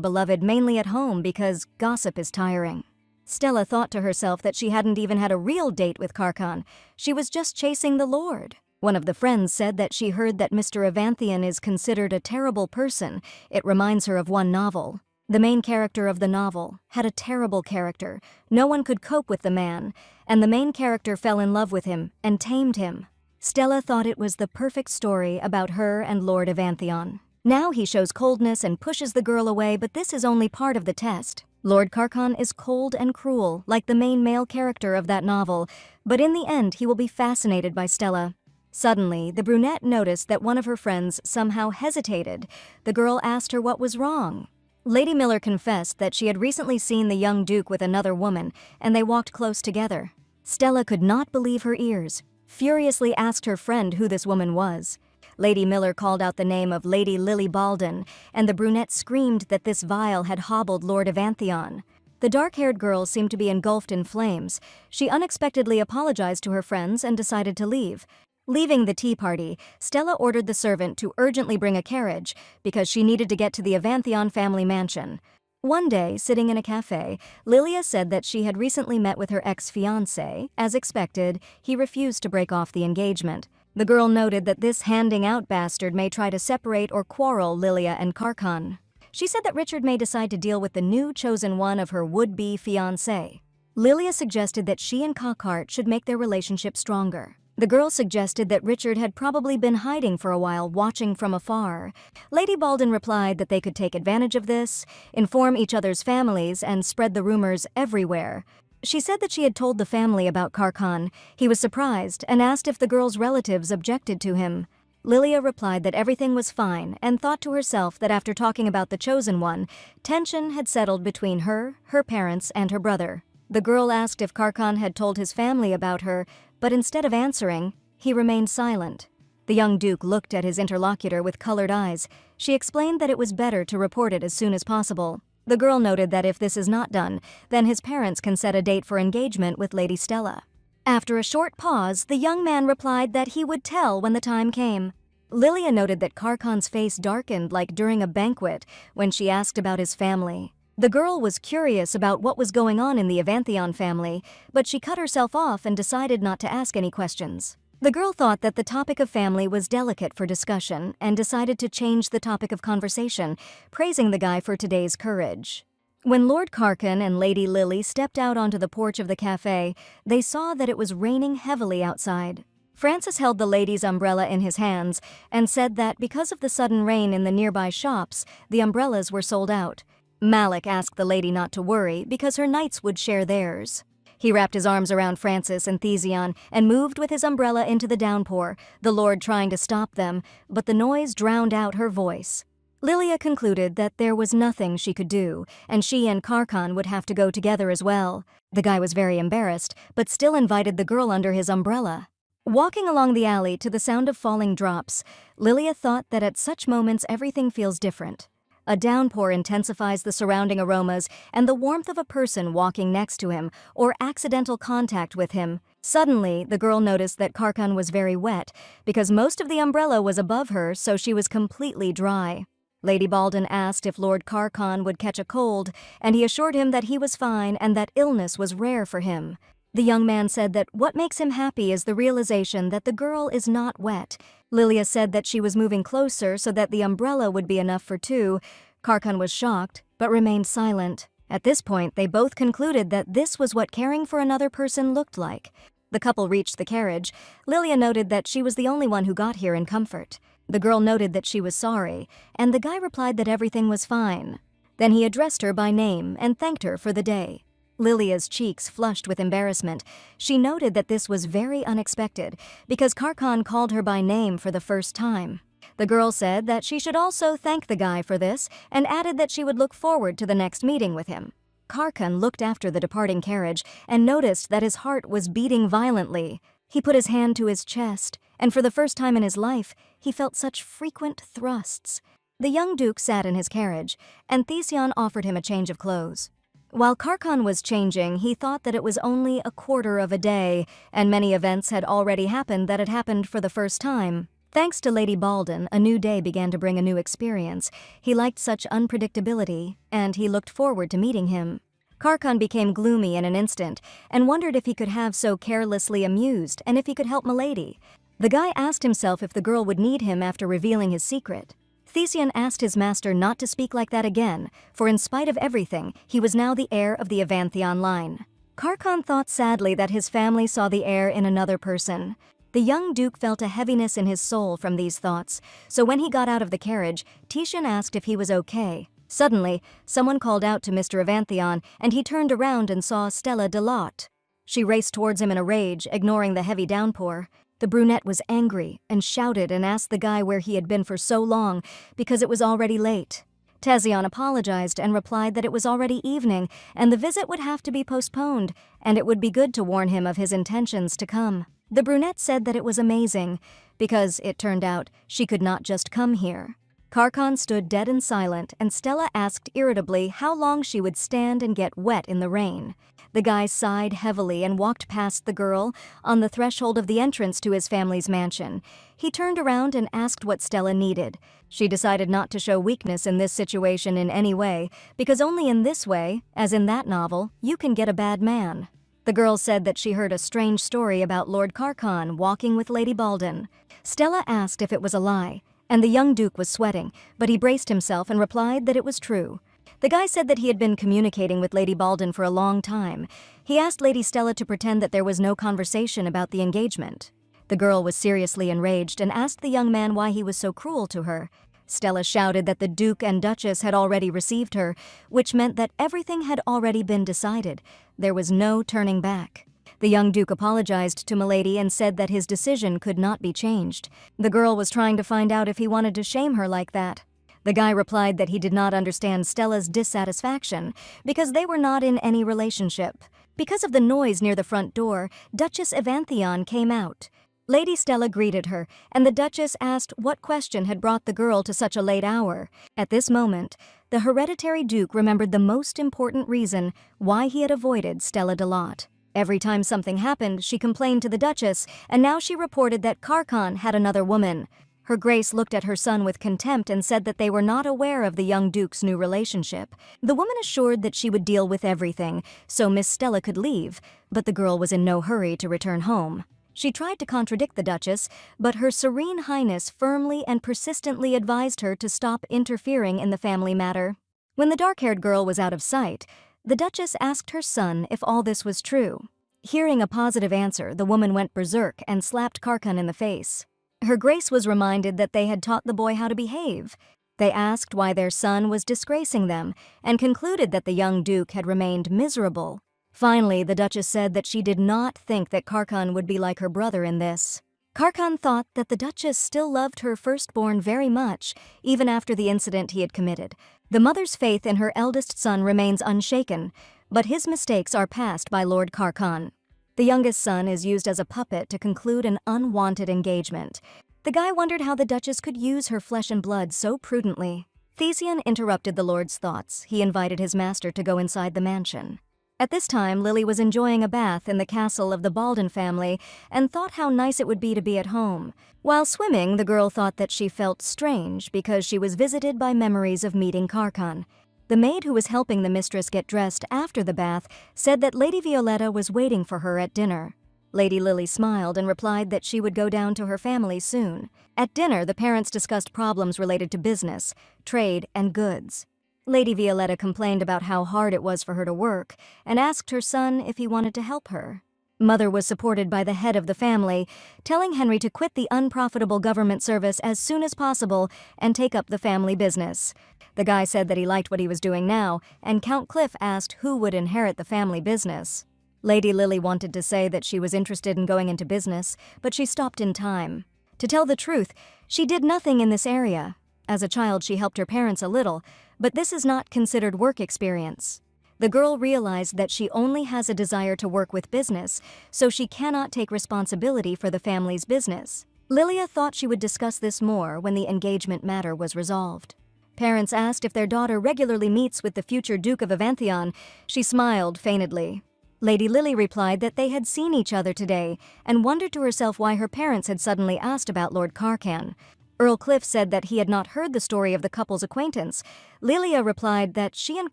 beloved mainly at home because gossip is tiring. Stella thought to herself that she hadn't even had a real date with Carcon. She was just chasing the Lord. One of the friends said that she heard that Mr. Avanthion is considered a terrible person. It reminds her of one novel. The main character of the novel had a terrible character. No one could cope with the man, and the main character fell in love with him and tamed him. Stella thought it was the perfect story about her and Lord Avanthion. Now he shows coldness and pushes the girl away, but this is only part of the test. Lord Carcon is cold and cruel, like the main male character of that novel, but in the end he will be fascinated by Stella. Suddenly, the brunette noticed that one of her friends somehow hesitated. The girl asked her what was wrong. Lady Miller confessed that she had recently seen the young duke with another woman, and they walked close together. Stella could not believe her ears, furiously asked her friend who this woman was. Lady Miller called out the name of Lady Lily Baldwin, and the brunette screamed that this vial had hobbled Lord Avanthion. The dark-haired girl seemed to be engulfed in flames. She unexpectedly apologized to her friends and decided to leave. Leaving the tea party, Stella ordered the servant to urgently bring a carriage because she needed to get to the Avanthion family mansion. One day, sitting in a cafe, Lilia said that she had recently met with her ex-fiancé. As expected, he refused to break off the engagement. The girl noted that this handing-out bastard may try to separate or quarrel Lilia and Carcon. She said that Richard may decide to deal with the new chosen one of her would-be fiancé. Lilia suggested that she and Carcart should make their relationship stronger. The girl suggested that Richard had probably been hiding for a while, watching from afar. Lady Baldwin replied that they could take advantage of this, inform each other's families, and spread the rumors everywhere. She said that she had told the family about Carcon. He was surprised and asked if the girl's relatives objected to him. Lilia replied that everything was fine and thought to herself that after talking about the chosen one, tension had settled between her, her parents, and her brother. The girl asked if Carcon had told his family about her, but instead of answering, he remained silent. The young duke looked at his interlocutor with colored eyes. She explained that it was better to report it as soon as possible. The girl noted that if this is not done, then his parents can set a date for engagement with Lady Stella. After a short pause, the young man replied that he would tell when the time came. Lilia noted that Carcon's face darkened like during a banquet when she asked about his family. The girl was curious about what was going on in the Avanthion family, but she cut herself off and decided not to ask any questions. The girl thought that the topic of family was delicate for discussion and decided to change the topic of conversation, praising the guy for today's courage. When Lord Carcon and Lady Lily stepped out onto the porch of the cafe, they saw that it was raining heavily outside. Francis held the lady's umbrella in his hands and said that because of the sudden rain in the nearby shops, the umbrellas were sold out. Malik asked the lady not to worry because her knights would share theirs. He wrapped his arms around Francis and Thesion and moved with his umbrella into the downpour, the Lord trying to stop them, but the noise drowned out her voice. Lilia concluded that there was nothing she could do, and she and Carcon would have to go together as well. The guy was very embarrassed, but still invited the girl under his umbrella. Walking along the alley to the sound of falling drops, Lilia thought that at such moments everything feels different. A downpour intensifies the surrounding aromas and the warmth of a person walking next to him or accidental contact with him. Suddenly, the girl noticed that Carcon was very wet because most of the umbrella was above her, so she was completely dry. Lady Baldwin asked if Lord Carcon would catch a cold, and he assured him that he was fine and that illness was rare for him. The young man said that what makes him happy is the realization that the girl is not wet. Lilia said that she was moving closer so that the umbrella would be enough for two. Carcon was shocked, but remained silent. At this point, they both concluded that this was what caring for another person looked like. The couple reached the carriage. Lilia noted that she was the only one who got here in comfort. The girl noted that she was sorry, and the guy replied that everything was fine. Then he addressed her by name and thanked her for the day. Lilia's cheeks flushed with embarrassment. She noted that this was very unexpected, because Karkan called her by name for the first time. The girl said that she should also thank the guy for this, and added that she would look forward to the next meeting with him. Karkan looked after the departing carriage and noticed that his heart was beating violently. He put his hand to his chest, and for the first time in his life, he felt such frequent thrusts. The young duke sat in his carriage, and Thesion offered him a change of clothes. While Karkan was changing, he thought that it was only a quarter of a day, and many events had already happened that had happened for the first time. Thanks to Lady Balden, a new day began to bring a new experience. He liked such unpredictability, and he looked forward to meeting him. Karkan became gloomy in an instant, and wondered if he could have so carelessly amused, and if he could help Milady. The guy asked himself if the girl would need him after revealing his secret. Thesion asked his master not to speak like that again, for in spite of everything, he was now the heir of the Avantheon line. Karkan thought sadly that his family saw the heir in another person. The young duke felt a heaviness in his soul from these thoughts, so when he got out of the carriage, Thesion asked if he was okay. Suddenly, someone called out to Mr. Avantheon, and he turned around and saw Stella Delot. She raced towards him in a rage, ignoring the heavy downpour. The brunette was angry and shouted and asked the guy where he had been for so long because it was already late. Thesion apologized and replied that it was already evening and the visit would have to be postponed, and it would be good to warn him of his intentions to come. The brunette said that it was amazing because, it turned out, she could not just come here. Karkan stood dead and silent, and Stella asked irritably how long she would stand and get wet in the rain. The guy sighed heavily and walked past the girl on the threshold of the entrance to his family's mansion. He turned around and asked what Stella needed. She decided not to show weakness in this situation in any way, because only in this way, as in that novel, you can get a bad man. The girl said that she heard a strange story about Lord Karkan walking with Lady Balden. Stella asked if it was a lie, and the young duke was sweating, but he braced himself and replied that it was true. The guy said that he had been communicating with Lady Balden for a long time. He asked Lady Stella to pretend that there was no conversation about the engagement. The girl was seriously enraged and asked the young man why he was so cruel to her. Stella shouted that the Duke and Duchess had already received her, which meant that everything had already been decided. There was no turning back. The young Duke apologized to Milady and said that his decision could not be changed. The girl was trying to find out if he wanted to shame her like that. The guy replied that he did not understand Stella's dissatisfaction because they were not in any relationship. Because of the noise near the front door, Duchess Avantheon came out. Lady Stella greeted her, and the Duchess asked what question had brought the girl to such a late hour. At this moment, the hereditary Duke remembered the most important reason why he had avoided Stella Delot. Every time something happened, she complained to the Duchess, and now she reported that Karkan had another woman. Her Grace looked at her son with contempt and said that they were not aware of the young Duke's new relationship. The woman assured that she would deal with everything, so Miss Stella could leave, but the girl was in no hurry to return home. She tried to contradict the Duchess, but Her Serene Highness firmly and persistently advised her to stop interfering in the family matter. When the dark-haired girl was out of sight, the Duchess asked her son if all this was true. Hearing a positive answer, the woman went berserk and slapped Karkan in the face. Her Grace was reminded that they had taught the boy how to behave. They asked why their son was disgracing them, and concluded that the young Duke had remained miserable. Finally, the Duchess said that she did not think that Karkan would be like her brother in this. Karkan thought that the Duchess still loved her firstborn very much, even after the incident he had committed. The mother's faith in her eldest son remains unshaken, but his mistakes are passed by Lord Karkan. The youngest son is used as a puppet to conclude an unwanted engagement. The guy wondered how the Duchess could use her flesh and blood so prudently. Thesion interrupted the Lord's thoughts. He invited his master to go inside the mansion. At this time, Lily was enjoying a bath in the castle of the Balden family and thought how nice it would be to be at home. While swimming, the girl thought that she felt strange because she was visited by memories of meeting Karkan. The maid who was helping the mistress get dressed after the bath said that Lady Violetta was waiting for her at dinner. Lady Lily smiled and replied that she would go down to her family soon. At dinner, the parents discussed problems related to business, trade, and goods. Lady Violetta complained about how hard it was for her to work and asked her son if he wanted to help her. Mother was supported by the head of the family, telling Henry to quit the unprofitable government service as soon as possible and take up the family business. The guy said that he liked what he was doing now, and Count Cliff asked who would inherit the family business. Lady Lily wanted to say that she was interested in going into business, but she stopped in time. To tell the truth, she did nothing in this area. As a child, she helped her parents a little, but this is not considered work experience. The girl realized that she only has a desire to work with business, so she cannot take responsibility for the family's business. Lilia thought she would discuss this more when the engagement matter was resolved. Parents asked if their daughter regularly meets with the future Duke of Avantheon. She smiled feignedly. Lady Lily replied that they had seen each other today and wondered to herself why her parents had suddenly asked about Lord Carcan. Earl Cliff said that he had not heard the story of the couple's acquaintance. Lilia replied that she and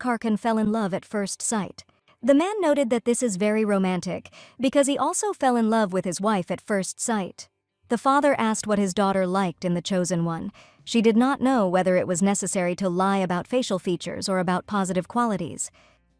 Carcan fell in love at first sight. The man noted that this is very romantic because he also fell in love with his wife at first sight. The father asked what his daughter liked in the chosen one. She did not know whether it was necessary to lie about facial features or about positive qualities.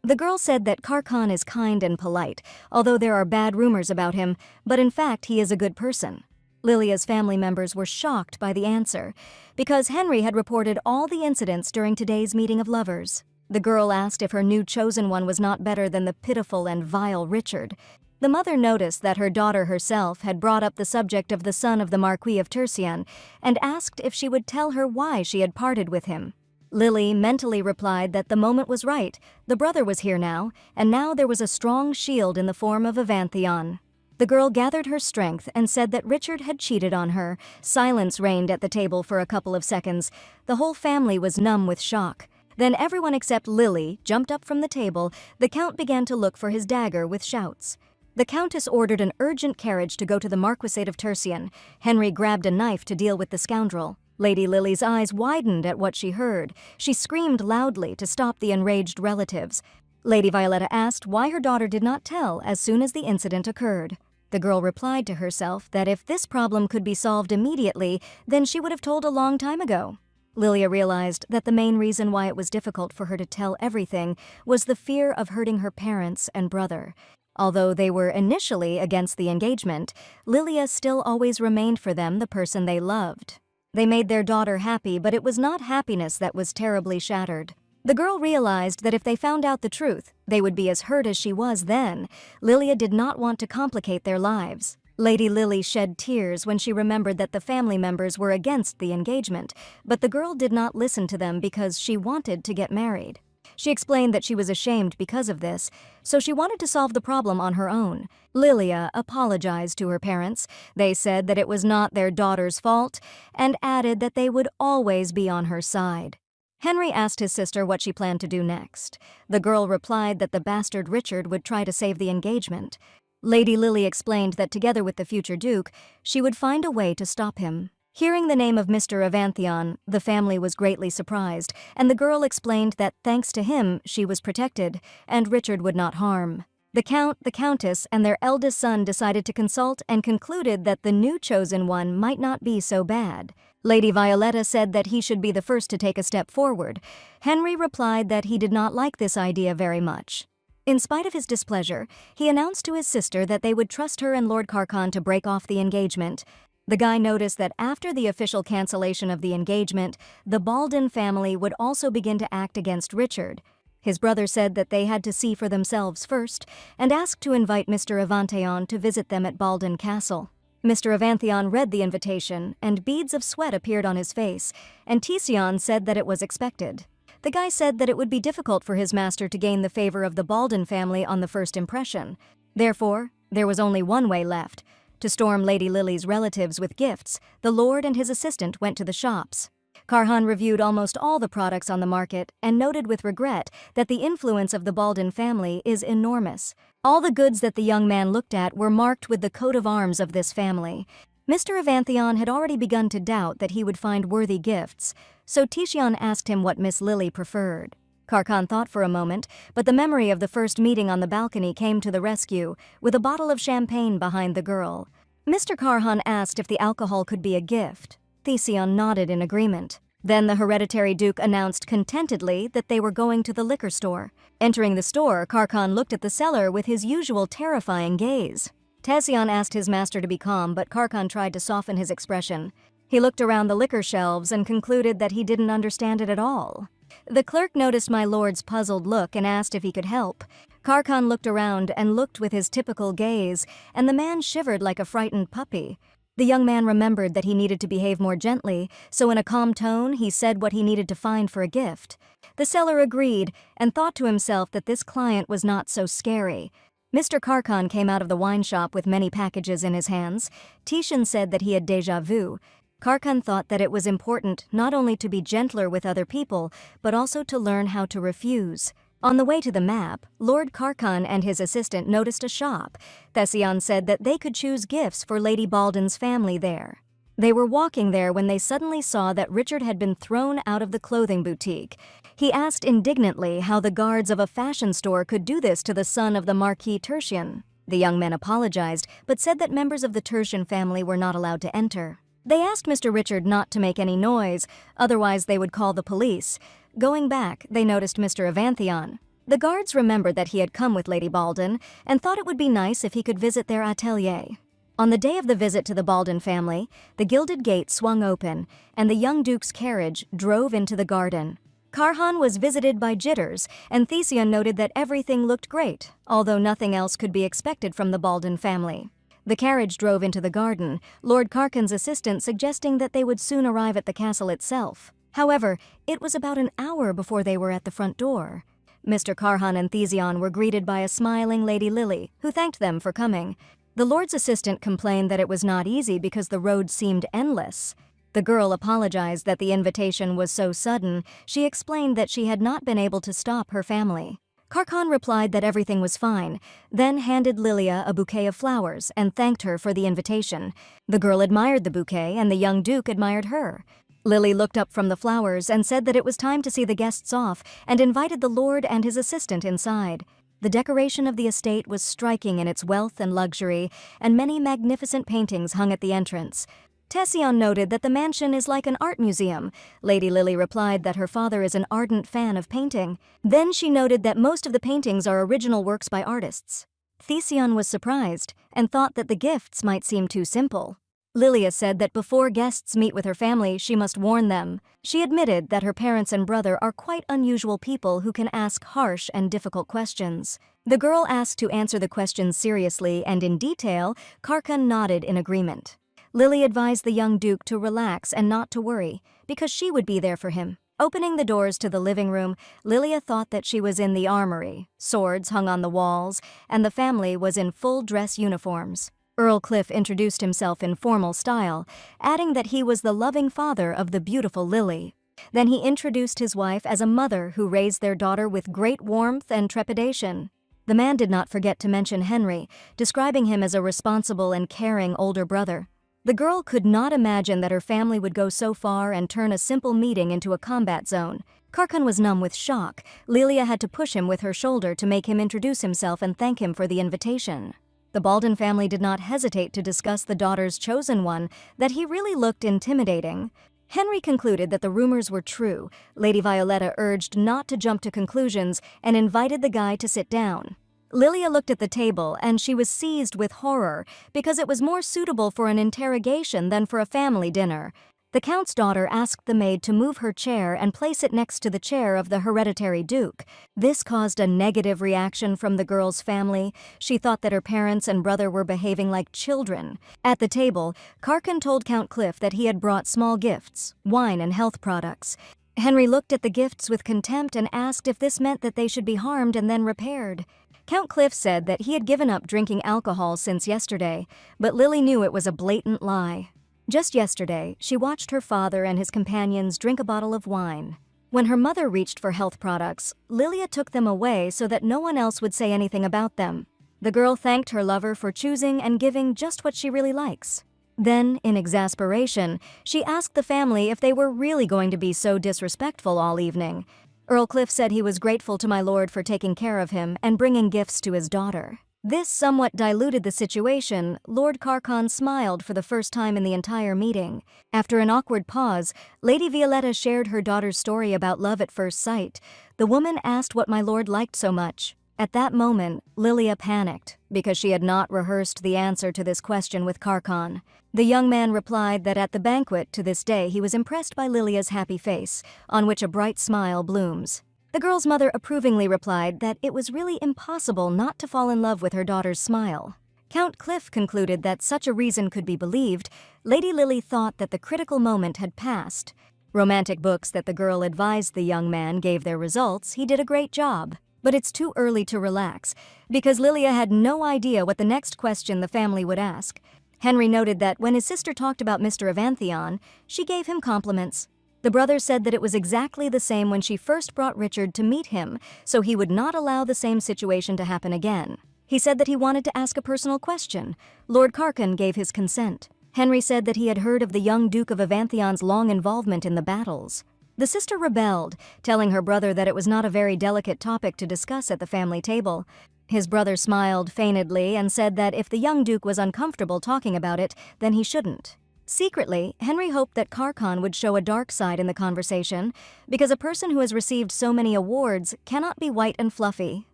The girl said that Carcan is kind and polite, although there are bad rumors about him, but in fact he is a good person. Lilia's family members were shocked by the answer, because Henry had reported all the incidents during today's meeting of lovers. The girl asked if her new chosen one was not better than the pitiful and vile Richard. The mother noticed that her daughter herself had brought up the subject of the son of the Marquis of Tercian and asked if she would tell her why she had parted with him. Lily mentally replied that the moment was right, the brother was here now, and now there was a strong shield in the form of Avantheon. The girl gathered her strength and said that Richard had cheated on her. Silence reigned at the table for a couple of seconds. The whole family was numb with shock. Then everyone except Lily jumped up from the table. The Count began to look for his dagger with shouts. The Countess ordered an urgent carriage to go to the Marquisate of Tercian. Henry grabbed a knife to deal with the scoundrel. Lady Lily's eyes widened at what she heard. She screamed loudly to stop the enraged relatives. Lady Violetta asked why her daughter did not tell as soon as the incident occurred. The girl replied to herself that if this problem could be solved immediately, then she would have told a long time ago. Lilia realized that the main reason why it was difficult for her to tell everything was the fear of hurting her parents and brother. Although they were initially against the engagement, Lilia still always remained for them the person they loved. They made their daughter happy, but it was not happiness that was terribly shattered. The girl realized that if they found out the truth, they would be as hurt as she was then. Lilia did not want to complicate their lives. Lady Lily shed tears when she remembered that the family members were against the engagement, but the girl did not listen to them because she wanted to get married. She explained that she was ashamed because of this, so she wanted to solve the problem on her own. Lilia apologized to her parents. They said that it was not their daughter's fault, and added that they would always be on her side. Henry asked his sister what she planned to do next. The girl replied that the bastard Richard would try to save the engagement. Lady Lily explained that together with the future Duke, she would find a way to stop him. Hearing the name of Mr. Avantheon, the family was greatly surprised, and the girl explained that thanks to him, she was protected, and Richard would not harm. The Count, the Countess, and their eldest son decided to consult and concluded that the new chosen one might not be so bad. Lady Violetta said that he should be the first to take a step forward. Henry replied that he did not like this idea very much. In spite of his displeasure, he announced to his sister that they would trust her and Lord Carcan to break off the engagement. The guy noticed that after the official cancellation of the engagement, the Baldin family would also begin to act against Richard. His brother said that they had to see for themselves first, and asked to invite Mr. Avantheon to visit them at Baldin Castle. Mr. Avantheon read the invitation, and beads of sweat appeared on his face, and Cheon said that it was expected. The guy said that it would be difficult for his master to gain the favor of the Baldin family on the first impression. Therefore, there was only one way left. To storm Lady Lily's relatives with gifts, the lord and his assistant went to the shops. Carhan reviewed almost all the products on the market and noted with regret that the influence of the Baldin family is enormous. All the goods that the young man looked at were marked with the coat of arms of this family. Mr. Avantheon had already begun to doubt that he would find worthy gifts, so Cheon asked him what Miss Lily preferred. Carcan thought for a moment, but the memory of the first meeting on the balcony came to the rescue, with a bottle of champagne behind the girl. Mr. Carhan asked if the alcohol could be a gift. Cheon nodded in agreement. Then the hereditary duke announced contentedly that they were going to the liquor store. Entering the store, Karkan looked at the seller with his usual terrifying gaze. Cheon asked his master to be calm, but Karkan tried to soften his expression. He looked around the liquor shelves and concluded that he didn't understand it at all. The clerk noticed my lord's puzzled look and asked if he could help. Karkan looked around and looked with his typical gaze, and the man shivered like a frightened puppy. The young man remembered that he needed to behave more gently, so in a calm tone he said what he needed to find for a gift. The seller agreed and thought to himself that this client was not so scary. Mr. Karkan came out of the wine shop with many packages in his hands. Tishan said that he had déjà vu. Karkan thought that it was important not only to be gentler with other people, but also to learn how to refuse. On the way to the map, Lord Karkan and his assistant noticed a shop. Cheon said that they could choose gifts for Lady Balden's family there. They were walking there when they suddenly saw that Richard had been thrown out of the clothing boutique. He asked indignantly how the guards of a fashion store could do this to the son of the Marquis Tertian. The young men apologized, but said that members of the Tertian family were not allowed to enter. They asked Mr. Richard not to make any noise, otherwise they would call the police. Going back, they noticed Mr. Avanthion. The guards remembered that he had come with Lady Balden and thought it would be nice if he could visit their atelier. On the day of the visit to the Balden family, the gilded gate swung open, and the young duke's carriage drove into the garden. Karhan was visited by jitters, and Thesion noted that everything looked great, although nothing else could be expected from the Balden family. The carriage drove into the garden, Lord Karkan's assistant suggesting that they would soon arrive at the castle itself. However, it was about an hour before they were at the front door. Mr. Karhan and Thesion were greeted by a smiling Lady Lily, who thanked them for coming. The Lord's assistant complained that it was not easy because the road seemed endless. The girl apologized that the invitation was so sudden. She explained that she had not been able to stop her family. Karkan replied that everything was fine, then handed Lilia a bouquet of flowers and thanked her for the invitation. The girl admired the bouquet and the young duke admired her. Lily looked up from the flowers and said that it was time to see the guests off and invited the lord and his assistant inside. The decoration of the estate was striking in its wealth and luxury, and many magnificent paintings hung at the entrance. Cheon noted that the mansion is like an art museum. Lady Lily replied that her father is an ardent fan of painting. Then she noted that most of the paintings are original works by artists. Thesion was surprised and thought that the gifts might seem too simple. Lilia said that before guests meet with her family, she must warn them. She admitted that her parents and brother are quite unusual people who can ask harsh and difficult questions. The girl asked to answer the questions seriously and in detail. Karkan nodded in agreement. Lily advised the young duke to relax and not to worry, because she would be there for him. Opening the doors to the living room, Lilia thought that she was in the armory. Swords hung on the walls, and the family was in full dress uniforms. Earl Cliff introduced himself in formal style, adding that he was the loving father of the beautiful Lily. Then he introduced his wife as a mother who raised their daughter with great warmth and trepidation. The man did not forget to mention Henry, describing him as a responsible and caring older brother. The girl could not imagine that her family would go so far and turn a simple meeting into a combat zone. Karkan was numb with shock. Lilia had to push him with her shoulder to make him introduce himself and thank him for the invitation. The Balden family did not hesitate to discuss the daughter's chosen one, that he really looked intimidating. Henry concluded that the rumors were true. Lady Violetta urged not to jump to conclusions and invited the guy to sit down. Lilia looked at the table and she was seized with horror because it was more suitable for an interrogation than for a family dinner. The Count's daughter asked the maid to move her chair and place it next to the chair of the hereditary duke. This caused a negative reaction from the girl's family. She thought that her parents and brother were behaving like children. At the table, Karkan told Count Cliff that he had brought small gifts, wine and health products. Henry looked at the gifts with contempt and asked if this meant that they should be harmed and then repaired. Count Cliff said that he had given up drinking alcohol since yesterday, but Lily knew it was a blatant lie. Just yesterday, she watched her father and his companions drink a bottle of wine. When her mother reached for health products, Lilia took them away so that no one else would say anything about them. The girl thanked her lover for choosing and giving just what she really likes. Then, in exasperation, she asked the family if they were really going to be so disrespectful all evening. Earl Cliff said he was grateful to my lord for taking care of him and bringing gifts to his daughter. This somewhat diluted the situation. Lord Carcon smiled for the first time in the entire meeting. After an awkward pause, Lady Violetta shared her daughter's story about love at first sight. The woman asked what my lord liked so much. At that moment, Lilia panicked, because she had not rehearsed the answer to this question with Carcon. The young man replied that at the banquet to this day he was impressed by Lilia's happy face, on which a bright smile blooms. The girl's mother approvingly replied that it was really impossible not to fall in love with her daughter's smile. Count Cliff concluded that such a reason could be believed. Lady Lily thought that the critical moment had passed. Romantic books that the girl advised the young man gave their results. He did a great job. But it's too early to relax, because Lilia had no idea what the next question the family would ask. Henry noted that when his sister talked about Mr. Evanthion, she gave him compliments. The brother said that it was exactly the same when she first brought Richard to meet him, so he would not allow the same situation to happen again. He said that he wanted to ask a personal question. Lord Carcon gave his consent. Henry said that he had heard of the young Duke of Evanthion's long involvement in the battles. The sister rebelled, telling her brother that it was not a very delicate topic to discuss at the family table. His brother smiled feignedly and said that if the young duke was uncomfortable talking about it, then he shouldn't. Secretly, Henry hoped that Carcon would show a dark side in the conversation, because a person who has received so many awards cannot be white and fluffy.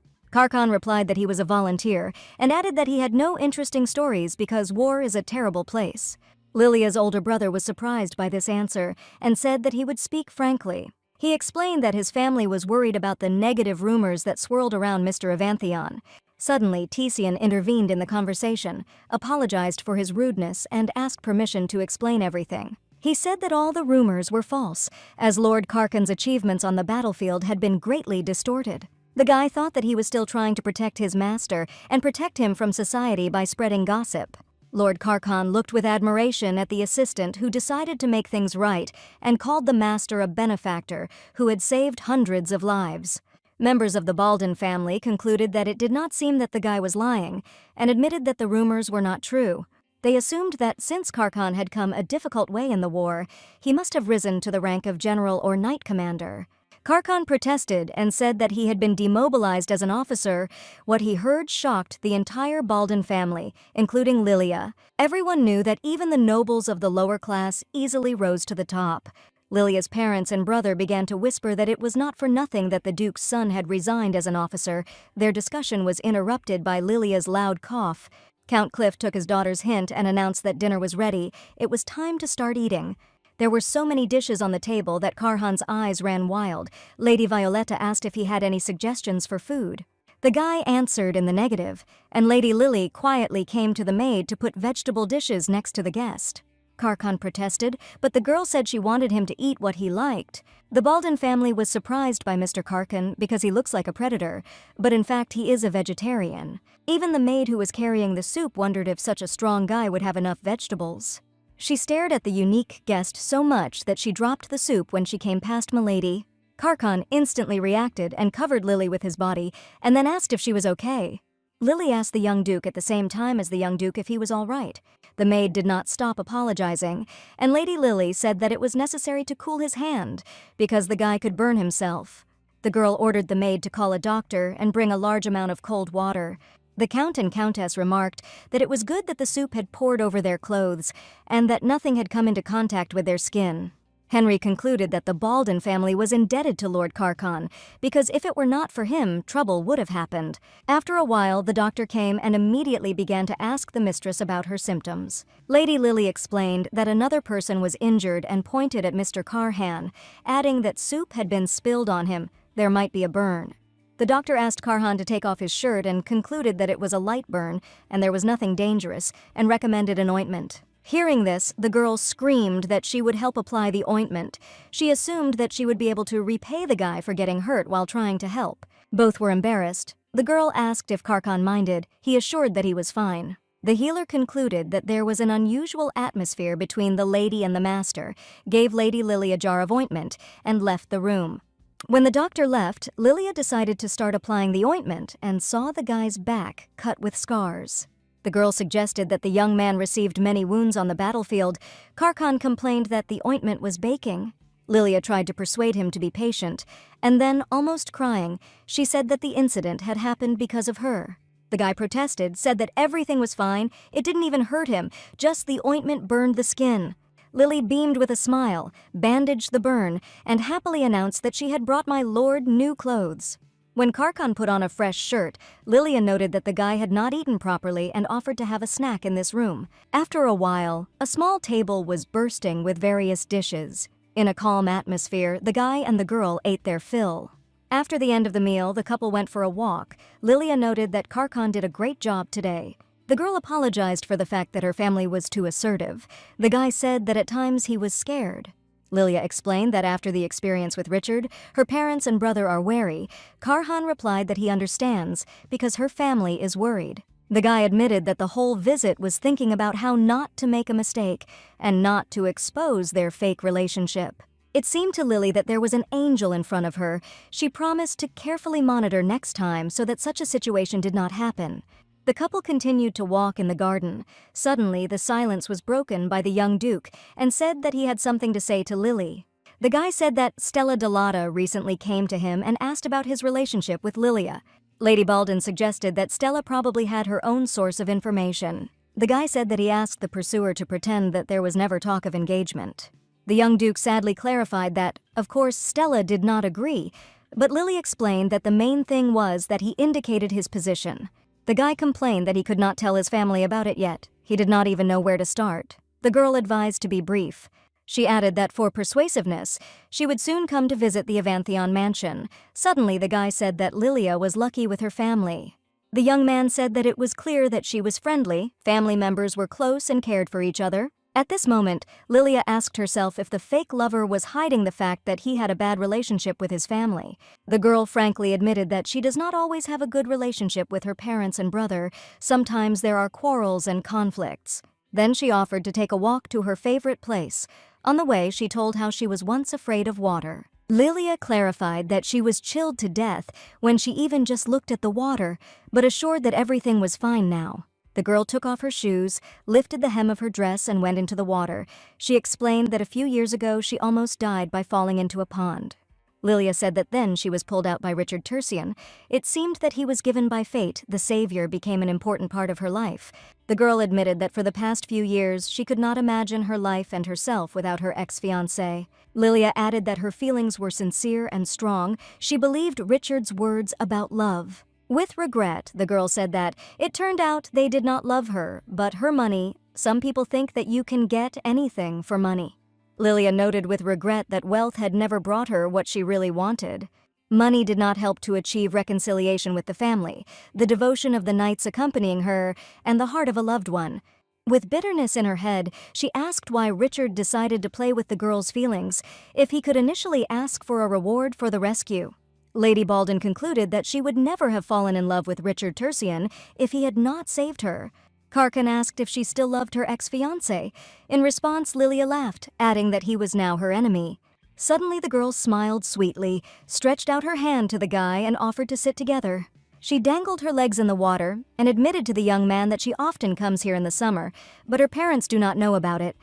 Carcon replied that he was a volunteer, and added that he had no interesting stories because war is a terrible place. Lilia's older brother was surprised by this answer and said that he would speak frankly. He explained that his family was worried about the negative rumors that swirled around Mr. Evanthion. Suddenly, Tician intervened in the conversation, apologized for his rudeness, and asked permission to explain everything. He said that all the rumors were false, as Lord Carcon's achievements on the battlefield had been greatly distorted. The guy thought that he was still trying to protect his master and protect him from society by spreading gossip. Lord Carcon looked with admiration at the assistant who decided to make things right and called the master a benefactor who had saved hundreds of lives. Members of the Baldwin family concluded that it did not seem that the guy was lying and admitted that the rumors were not true. They assumed that since Carcon had come a difficult way in the war, he must have risen to the rank of general or knight commander. Carcon protested and said that he had been demobilized as an officer. What he heard shocked the entire Baldwin family, including Lilia. Everyone knew that even the nobles of the lower class easily rose to the top. Lilia's parents and brother began to whisper that it was not for nothing that the Duke's son had resigned as an officer. Their discussion was interrupted by Lilia's loud cough. Count Cliff took his daughter's hint and announced that dinner was ready. It was time to start eating. There were so many dishes on the table that Carcon's eyes ran wild. Lady Violetta asked if he had any suggestions for food. The guy answered in the negative, and Lady Lily quietly came to the maid to put vegetable dishes next to the guest. Carcon protested, but the girl said she wanted him to eat what he liked. The Baldwin family was surprised by Mr. Carcon because he looks like a predator, but in fact he is a vegetarian. Even the maid who was carrying the soup wondered if such a strong guy would have enough vegetables. She stared at the unique guest so much that she dropped the soup when she came past Milady. Carcon instantly reacted and covered Lily with his body, and then asked if she was okay. Lily asked the young duke at the same time as the young duke if he was all right. The maid did not stop apologizing, and Lady Lily said that it was necessary to cool his hand, because the guy could burn himself. The girl ordered the maid to call a doctor and bring a large amount of cold water. The Count and Countess remarked that it was good that the soup had poured over their clothes and that nothing had come into contact with their skin. Henry concluded that the Baldwin family was indebted to Lord Carcon, because if it were not for him, trouble would have happened. After a while, the doctor came and immediately began to ask the mistress about her symptoms. Lady Lily explained that another person was injured and pointed at Mr. Carhan, adding that soup had been spilled on him. There might be a burn. The doctor asked Carhan to take off his shirt and concluded that it was a light burn and there was nothing dangerous, and recommended an ointment. Hearing this, the girl screamed that she would help apply the ointment. She assumed that she would be able to repay the guy for getting hurt while trying to help. Both were embarrassed. The girl asked if Carcon minded. He assured that he was fine. The healer concluded that there was an unusual atmosphere between the lady and the master, gave Lady Lily a jar of ointment, and left the room. When the doctor left, Lilia decided to start applying the ointment and saw the guy's back cut with scars. The girl suggested that the young man received many wounds on the battlefield. Carcon complained that the ointment was baking. Lilia tried to persuade him to be patient, and then, almost crying, she said that the incident had happened because of her. The guy protested, said that everything was fine, it didn't even hurt him, just the ointment burned the skin. Lily beamed with a smile, bandaged the burn, and happily announced that she had brought my lord new clothes. When Karkan put on a fresh shirt, Lilia noted that the guy had not eaten properly and offered to have a snack in this room. After a while, a small table was bursting with various dishes. In a calm atmosphere, the guy and the girl ate their fill. After the end of the meal, the couple went for a walk. Lilia noted that Karkan did a great job today. The girl apologized for the fact that her family was too assertive. The guy said that at times he was scared. Lilia explained that after the experience with Richard, her parents and brother are wary. Karhan replied that he understands because her family is worried. The guy admitted that the whole visit was thinking about how not to make a mistake and not to expose their fake relationship. It seemed to Lily that there was an angel in front of her. She promised to carefully monitor next time so that such a situation did not happen. The couple continued to walk in the garden. Suddenly, the silence was broken by the young duke and said that he had something to say to Lily. The guy said that Stella Delata recently came to him and asked about his relationship with Lilia. Lady Baldwin suggested that Stella probably had her own source of information. The guy said that he asked the pursuer to pretend that there was never talk of engagement. The young duke sadly clarified that, of course, Stella did not agree, but Lily explained that the main thing was that he indicated his position. The guy complained that he could not tell his family about it yet. He did not even know where to start. The girl advised to be brief. She added that for persuasiveness, she would soon come to visit the Avantheon mansion. Suddenly, the guy said that Lilia was lucky with her family. The young man said that it was clear that she was friendly, family members were close and cared for each other. At this moment, Lilia asked herself if the fake lover was hiding the fact that he had a bad relationship with his family. The girl frankly admitted that she does not always have a good relationship with her parents and brother. Sometimes there are quarrels and conflicts. Then she offered to take a walk to her favorite place. On the way, she told how she was once afraid of water. Lilia clarified that she was chilled to death when she even just looked at the water, but assured that everything was fine now. The girl took off her shoes, lifted the hem of her dress, and went into the water. She explained that a few years ago she almost died by falling into a pond. Lilia said that then she was pulled out by Richard Tercian. It seemed that he was given by fate. The savior became an important part of her life. The girl admitted that for the past few years she could not imagine her life and herself without her ex-fiancé. Lilia added that her feelings were sincere and strong. She believed Richard's words about love. With regret, the girl said that it turned out they did not love her, but her money. Some people think that you can get anything for money. Lilia noted with regret that wealth had never brought her what she really wanted. Money did not help to achieve reconciliation with the family, the devotion of the knights accompanying her, and the heart of a loved one. With bitterness in her head, she asked why Richard decided to play with the girl's feelings, if he could initially ask for a reward for the rescue. Lady Baldwin concluded that she would never have fallen in love with Richard Tercian if he had not saved her. Karkan asked if she still loved her ex-fiancé. In response, Lilia laughed, adding that he was now her enemy. Suddenly the girl smiled sweetly, stretched out her hand to the guy and offered to sit together. She dangled her legs in the water and admitted to the young man that she often comes here in the summer, but her parents do not know about it.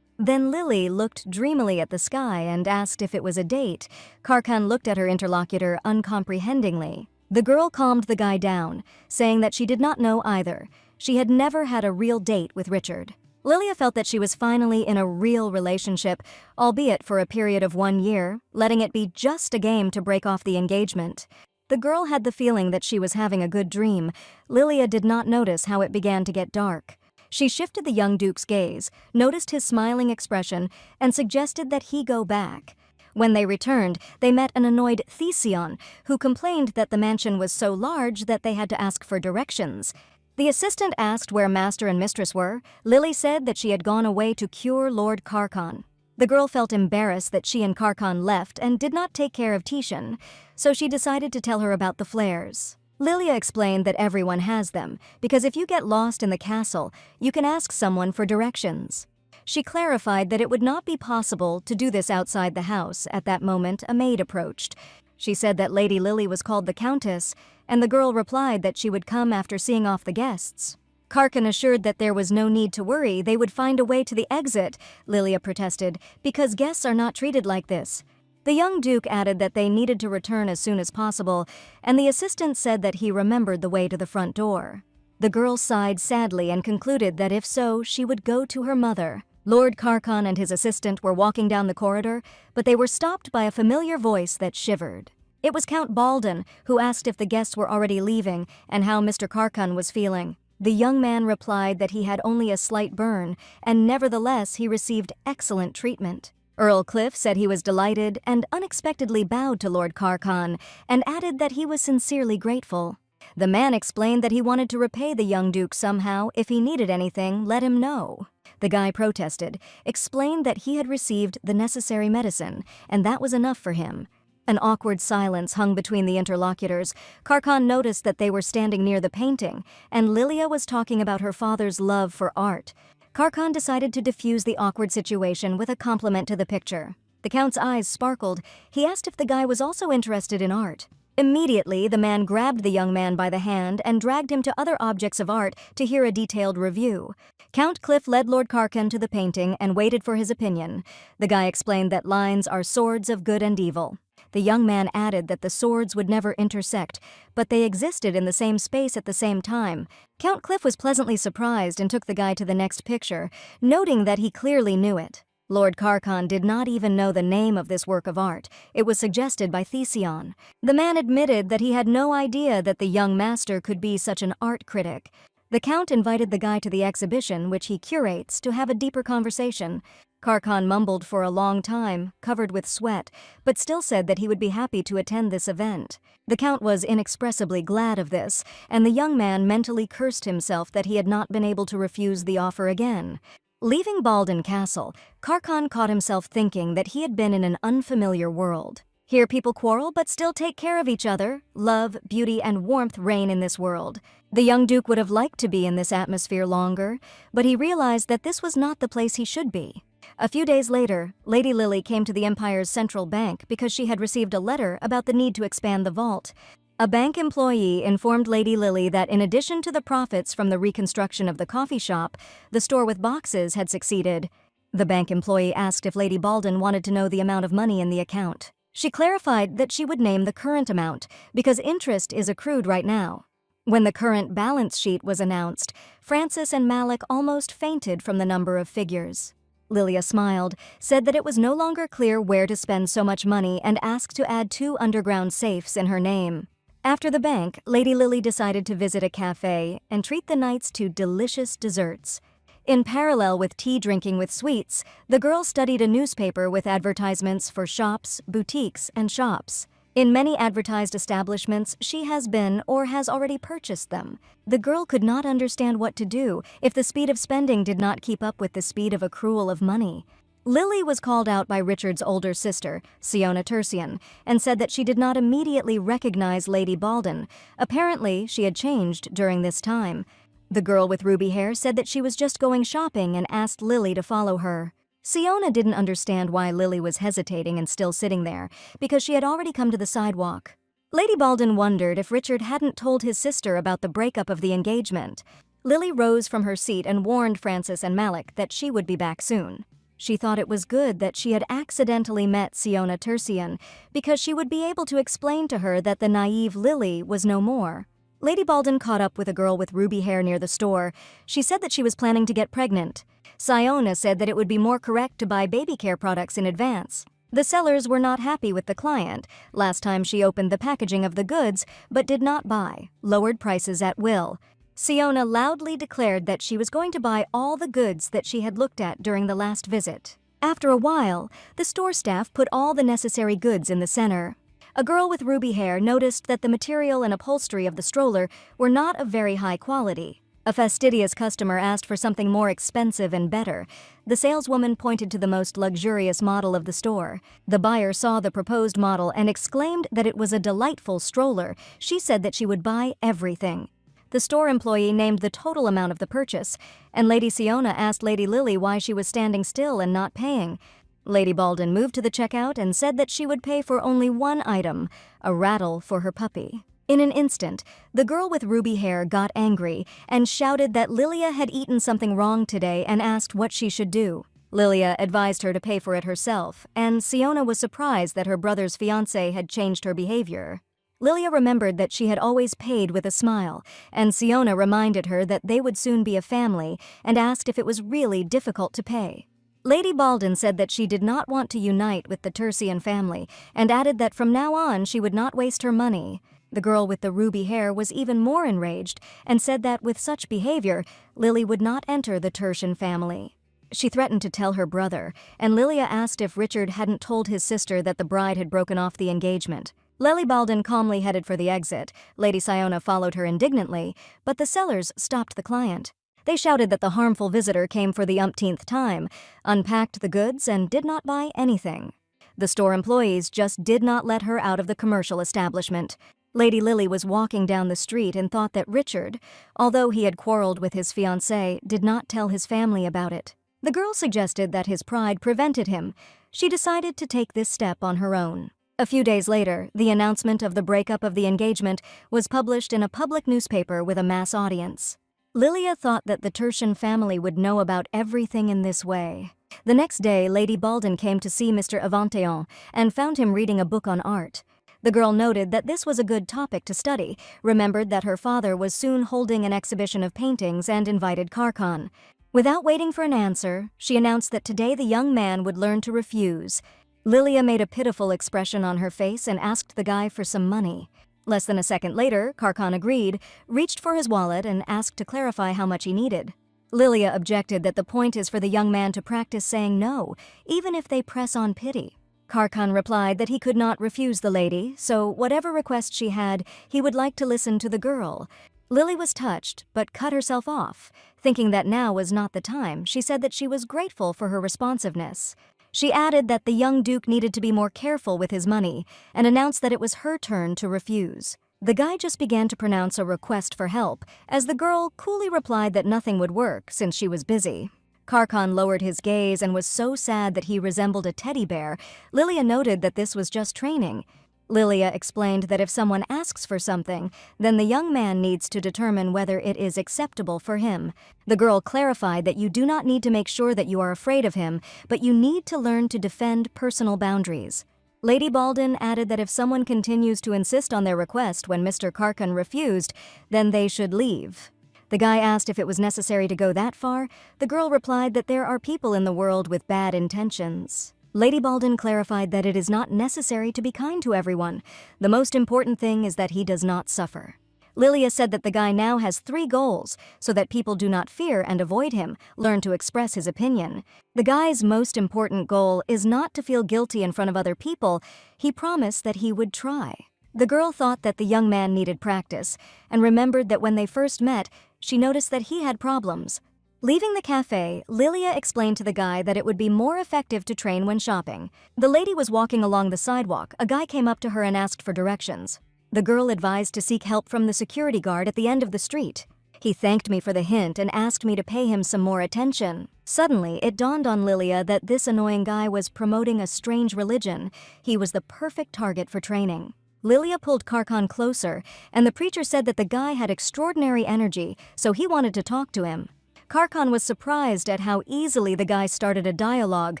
Then Lily looked dreamily at the sky and asked if it was a date. Karkan looked at her interlocutor uncomprehendingly. The girl calmed the guy down, saying that she did not know either. She had never had a real date with Richard. Lilia felt that she was finally in a real relationship, albeit for a period of 1 year, letting it be just a game to break off the engagement. The girl had the feeling that she was having a good dream. Lilia did not notice how it began to get dark. She shifted the young duke's gaze, noticed his smiling expression, and suggested that he go back. When they returned, they met an annoyed Thesion, who complained that the mansion was so large that they had to ask for directions. The assistant asked where master and mistress were. Lily said that she had gone away to cure Lord Karkan. The girl felt embarrassed that she and Karkan left and did not take care of Tishan, so she decided to tell her about the flares. Lilia explained that everyone has them, because if you get lost in the castle, you can ask someone for directions. She clarified that it would not be possible to do this outside the house. At that moment, a maid approached. She said that Lady Lily was called the Countess, and the girl replied that she would come after seeing off the guests. Karkan assured that there was no need to worry, they would find a way to the exit, Lilia protested, because guests are not treated like this. The young duke added that they needed to return as soon as possible, and the assistant said that he remembered the way to the front door. The girl sighed sadly and concluded that if so, she would go to her mother. Lord Karkan and his assistant were walking down the corridor, but they were stopped by a familiar voice that shivered. It was Count Balden, who asked if the guests were already leaving and how Mr. Karkan was feeling. The young man replied that he had only a slight burn, and nevertheless he received excellent treatment. Earl Cliff said he was delighted and unexpectedly bowed to Lord Karkan and added that he was sincerely grateful. The man explained that he wanted to repay the young duke somehow. If he needed anything, let him know. The guy protested, explained that he had received the necessary medicine, and that was enough for him. An awkward silence hung between the interlocutors. Karkan noticed that they were standing near the painting, and Lilia was talking about her father's love for art. Karkan decided to diffuse the awkward situation with a compliment to the picture. The Count's eyes sparkled. He asked if the guy was also interested in art. Immediately, the man grabbed the young man by the hand and dragged him to other objects of art to hear a detailed review. Count Cliff led Lord Karkan to the painting and waited for his opinion. The guy explained that lines are swords of good and evil. The young man added that the swords would never intersect, but they existed in the same space at the same time. Count Cliff was pleasantly surprised and took the guy to the next picture, noting that he clearly knew it. Lord Karkan did not even know the name of this work of art. It was suggested by Cheon. The man admitted that he had no idea that the young master could be such an art critic. The Count invited the guy to the exhibition, which he curates, to have a deeper conversation. Karkan mumbled for a long time, covered with sweat, but still said that he would be happy to attend this event. The Count was inexpressibly glad of this, and the young man mentally cursed himself that he had not been able to refuse the offer again. Leaving Balden Castle, Karkan caught himself thinking that he had been in an unfamiliar world. Here people quarrel but still take care of each other. Love, beauty, and warmth reign in this world. The young duke would have liked to be in this atmosphere longer, but he realized that this was not the place he should be. A few days later, Lady Lily came to the Empire's central bank because she had received a letter about the need to expand the vault. A bank employee informed Lady Lily that in addition to the profits from the reconstruction of the coffee shop, the store with boxes had succeeded. The bank employee asked if Lady Balden wanted to know the amount of money in the account. She clarified that she would name the current amount, because interest is accrued right now. When the current balance sheet was announced, Francis and Malik almost fainted from the number of figures. Lilia smiled, said that it was no longer clear where to spend so much money, and asked to add 2 underground safes in her name. After the bank, Lady Lily decided to visit a cafe and treat the nights to delicious desserts. In parallel with tea drinking with sweets, the girl studied a newspaper with advertisements for shops, boutiques, and shops. In many advertised establishments, she has been or has already purchased them. The girl could not understand what to do if the speed of spending did not keep up with the speed of accrual of money. Lily was called out by Richard's older sister, Siona Tercian, and said that she did not immediately recognize Lady Balden. Apparently, she had changed during this time. The girl with ruby hair said that she was just going shopping and asked Lily to follow her. Siona didn't understand why Lily was hesitating and still sitting there, because she had already come to the sidewalk. Lady Balden wondered if Richard hadn't told his sister about the breakup of the engagement. Lily rose from her seat and warned Francis and Malik that she would be back soon. She thought it was good that she had accidentally met Siona Tercian, because she would be able to explain to her that the naive Lily was no more. Lady Balden caught up with a girl with ruby hair near the store. She said that she was planning to get pregnant. Siona said that it would be more correct to buy baby care products in advance. The sellers were not happy with the client. Last time she opened the packaging of the goods, but did not buy, lowered prices at will. Siona loudly declared that she was going to buy all the goods that she had looked at during the last visit. After a while, the store staff put all the necessary goods in the center. A girl with ruby hair noticed that the material and upholstery of the stroller were not of very high quality. A fastidious customer asked for something more expensive and better. The saleswoman pointed to the most luxurious model of the store. The buyer saw the proposed model and exclaimed that it was a delightful stroller. She said that she would buy everything. The store employee named the total amount of the purchase, and Lady Siona asked Lady Lily why she was standing still and not paying. Lady Balden moved to the checkout and said that she would pay for only one item, a rattle for her puppy. In an instant, the girl with ruby hair got angry and shouted that Lilia had eaten something wrong today and asked what she should do. Lilia advised her to pay for it herself, and Siona was surprised that her brother's fiancé had changed her behavior. Lilia remembered that she had always paid with a smile, and Siona reminded her that they would soon be a family and asked if it was really difficult to pay. Lady Balden said that she did not want to unite with the Tercian family and added that from now on she would not waste her money. The girl with the ruby hair was even more enraged and said that with such behavior, Lily would not enter the Tercian family. She threatened to tell her brother, and Lilia asked if Richard hadn't told his sister that the bride had broken off the engagement. Lily Balden calmly headed for the exit. Lady Siona followed her indignantly, but the sellers stopped the client. They shouted that the harmful visitor came for the umpteenth time, unpacked the goods, and did not buy anything. The store employees just did not let her out of the commercial establishment. Lady Lily was walking down the street and thought that Richard, although he had quarreled with his fiancée, did not tell his family about it. The girl suggested that his pride prevented him. She decided to take this step on her own. A few days later, the announcement of the breakup of the engagement was published in a public newspaper with a mass audience. Lilia thought that the Tercian family would know about everything in this way. The next day, Lady Balden came to see Mr. Avanteon and found him reading a book on art. The girl noted that this was a good topic to study, remembered that her father was soon holding an exhibition of paintings, and invited Carcon. Without waiting for an answer, she announced that today the young man would learn to refuse. Lilia made a pitiful expression on her face and asked the guy for some money. Less than a second later, Carcon agreed, reached for his wallet, and asked to clarify how much he needed. Lilia objected that the point is for the young man to practice saying no, even if they press on pity. Carcon replied that he could not refuse the lady, so whatever request she had, he would like to listen to the girl. Lily was touched, but cut herself off. Thinking that now was not the time, she said that she was grateful for her responsiveness. She added that the young duke needed to be more careful with his money and announced that it was her turn to refuse. The guy just began to pronounce a request for help, as the girl coolly replied that nothing would work since she was busy. Carcon lowered his gaze and was so sad that he resembled a teddy bear. Lilia noted that this was just training. Lilia explained that if someone asks for something, then the young man needs to determine whether it is acceptable for him. The girl clarified that you do not need to make sure that you are afraid of him, but you need to learn to defend personal boundaries. Lady Balden added that if someone continues to insist on their request when Mr. Carcon refused, then they should leave. The guy asked if it was necessary to go that far. The girl replied that there are people in the world with bad intentions. Lady Balden clarified that it is not necessary to be kind to everyone. The most important thing is that he does not suffer. Lilia said that the guy now has 3 goals, so that people do not fear and avoid him, learn to express his opinion. The guy's most important goal is not to feel guilty in front of other people. He promised that he would try. The girl thought that the young man needed practice, and remembered that when they first met, she noticed that he had problems. Leaving the cafe, Lilia explained to the guy that it would be more effective to train when shopping. The lady was walking along the sidewalk. A guy came up to her and asked for directions. The girl advised to seek help from the security guard at the end of the street. He thanked me for the hint and asked me to pay him some more attention. Suddenly, it dawned on Lilia that this annoying guy was promoting a strange religion. He was the perfect target for training. Lilia pulled Carcon closer, and the preacher said that the guy had extraordinary energy, so he wanted to talk to him. Carcon was surprised at how easily the guy started a dialogue.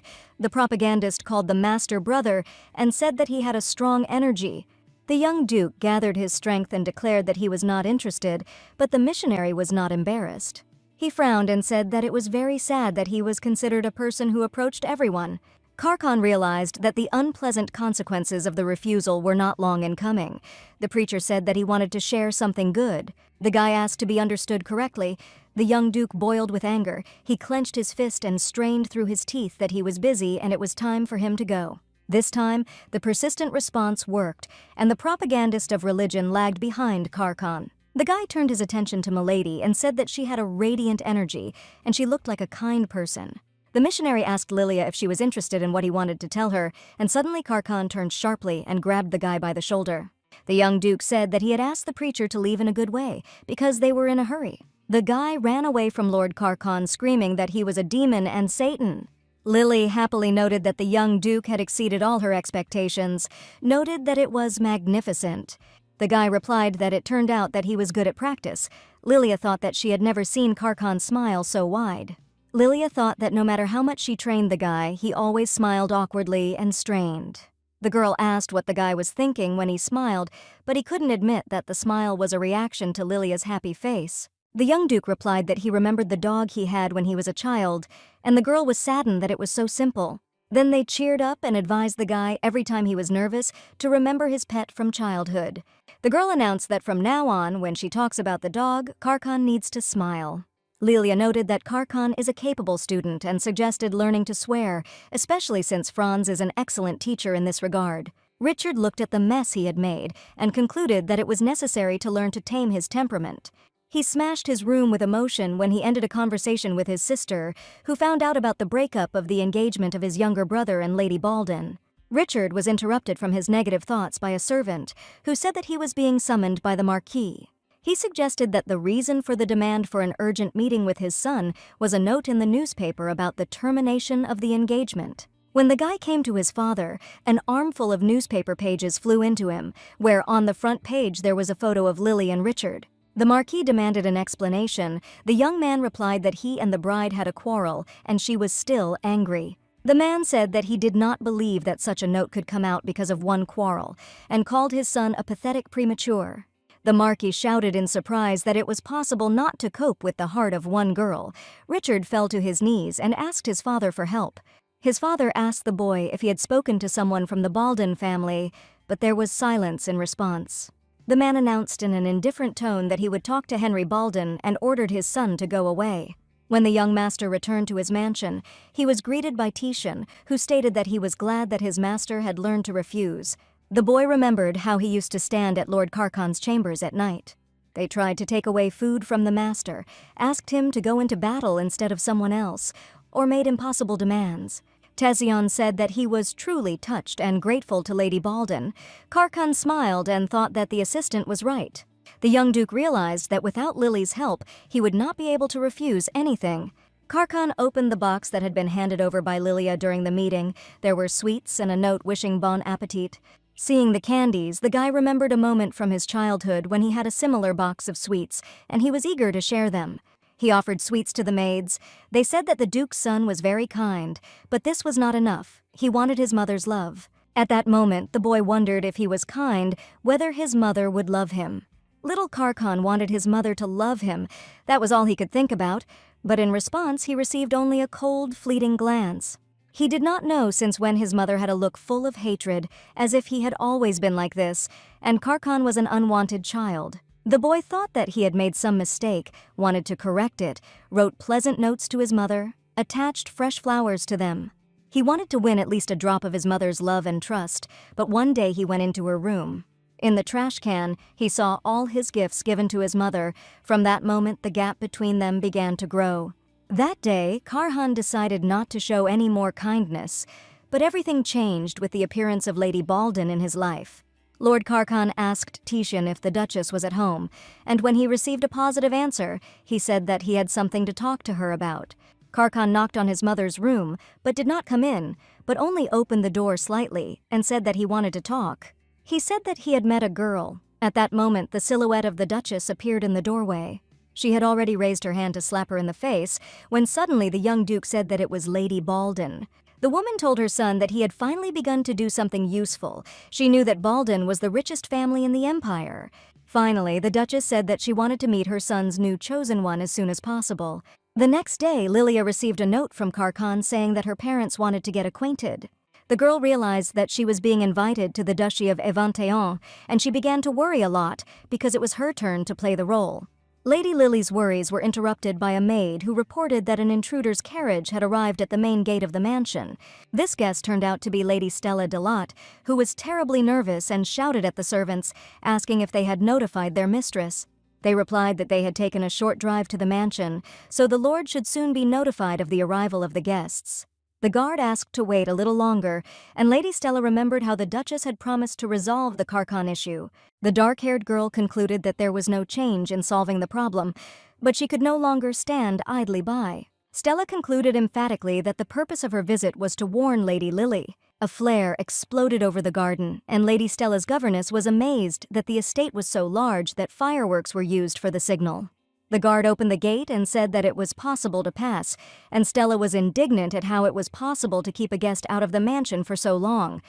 The propagandist called the master brother and said that he had a strong energy. The young duke gathered his strength and declared that he was not interested, but the missionary was not embarrassed. He frowned and said that it was very sad that he was considered a person who approached everyone. Carcon realized that the unpleasant consequences of the refusal were not long in coming. The preacher said that he wanted to share something good. The guy asked to be understood correctly. The young duke boiled with anger. He clenched his fist and strained through his teeth that he was busy and it was time for him to go. This time, the persistent response worked, and the propagandist of religion lagged behind Carcon. The guy turned his attention to Milady and said that she had a radiant energy, and she looked like a kind person. The missionary asked Lilia if she was interested in what he wanted to tell her, and suddenly Carcon turned sharply and grabbed the guy by the shoulder. The young duke said that he had asked the preacher to leave in a good way, because they were in a hurry. The guy ran away from Lord Carcon, screaming that he was a demon and Satan. Lily happily noted that the young duke had exceeded all her expectations, noted that it was magnificent. The guy replied that it turned out that he was good at practice. Lilia thought that she had never seen Carcon smile so wide. Lilia thought that no matter how much she trained the guy, he always smiled awkwardly and strained. The girl asked what the guy was thinking when he smiled, but he couldn't admit that the smile was a reaction to Lilia's happy face. The young duke replied that he remembered the dog he had when he was a child, and the girl was saddened that it was so simple. Then they cheered up and advised the guy every time he was nervous to remember his pet from childhood. The girl announced that from now on, when she talks about the dog, Karkan needs to smile. Lilia noted that Karkan is a capable student and suggested learning to swear, especially since Franz is an excellent teacher in this regard. Richard looked at the mess he had made and concluded that it was necessary to learn to tame his temperament. He smashed his room with emotion when he ended a conversation with his sister, who found out about the breakup of the engagement of his younger brother and Lady Baldwin. Richard was interrupted from his negative thoughts by a servant, who said that he was being summoned by the Marquis. He suggested that the reason for the demand for an urgent meeting with his son was a note in the newspaper about the termination of the engagement. When the guy came to his father, an armful of newspaper pages flew into him, where on the front page there was a photo of Lily and Richard. The Marquis demanded an explanation. The young man replied that he and the bride had a quarrel, and she was still angry. The man said that he did not believe that such a note could come out because of one quarrel, and called his son a pathetic premature. The Marquis shouted in surprise that it was possible not to cope with the heart of one girl. Richard fell to his knees and asked his father for help. His father asked the boy if he had spoken to someone from the Baldwin family, but there was silence in response. The man announced in an indifferent tone that he would talk to Henry Baldwin and ordered his son to go away. When the young master returned to his mansion, he was greeted by Cheon, who stated that he was glad that his master had learned to refuse. The boy remembered how he used to stand at Lord Karkan's chambers at night. They tried to take away food from the master, asked him to go into battle instead of someone else, or made impossible demands. Cheon said that he was truly touched and grateful to Lady Baldwin. Karkan smiled and thought that the assistant was right. The young duke realized that without Lily's help, he would not be able to refuse anything. Karkan opened the box that had been handed over by Lilia during the meeting. There were sweets and a note wishing bon appetit. Seeing the candies, the guy remembered a moment from his childhood when he had a similar box of sweets, and he was eager to share them. He offered sweets to the maids. They said that the duke's son was very kind, but this was not enough. He wanted his mother's love. At that moment, the boy wondered if he was kind, whether his mother would love him. Little Karkan wanted his mother to love him. That was all he could think about, but in response he received only a cold, fleeting glance. He did not know since when his mother had a look full of hatred, as if he had always been like this, and Karkan was an unwanted child. The boy thought that he had made some mistake, wanted to correct it, wrote pleasant notes to his mother, attached fresh flowers to them. He wanted to win at least a drop of his mother's love and trust, but one day he went into her room. In the trash can, he saw all his gifts given to his mother. From that moment, the gap between them began to grow. That day, Karhan decided not to show any more kindness, but everything changed with the appearance of Lady Baldwin in his life. Lord Karkan asked Cheon if the Duchess was at home, and when he received a positive answer, he said that he had something to talk to her about. Karkan knocked on his mother's room, but did not come in, but only opened the door slightly and said that he wanted to talk. He said that he had met a girl. At that moment, the silhouette of the Duchess appeared in the doorway. She had already raised her hand to slap her in the face, when suddenly the young duke said that it was Lady Baldwin. The woman told her son that he had finally begun to do something useful. She knew that Baldwin was the richest family in the empire. Finally, the Duchess said that she wanted to meet her son's new chosen one as soon as possible. The next day, Lilia received a note from Karkan saying that her parents wanted to get acquainted. The girl realized that she was being invited to the Duchy of Éventéon, and she began to worry a lot because it was her turn to play the role. Lady Lily's worries were interrupted by a maid who reported that an intruder's carriage had arrived at the main gate of the mansion. This guest turned out to be Lady Stella Delat, who was terribly nervous and shouted at the servants, asking if they had notified their mistress. They replied that they had taken a short drive to the mansion, so the lord should soon be notified of the arrival of the guests. The guard asked to wait a little longer, and Lady Stella remembered how the Duchess had promised to resolve the Karkan issue. The dark-haired girl concluded that there was no change in solving the problem, but she could no longer stand idly by. Stella concluded emphatically that the purpose of her visit was to warn Lady Lily. A flare exploded over the garden, and Lady Stella's governess was amazed that the estate was so large that fireworks were used for the signal. The guard opened the gate and said that it was possible to pass, and Stella was indignant at how it was possible to keep a guest out of the mansion for so long.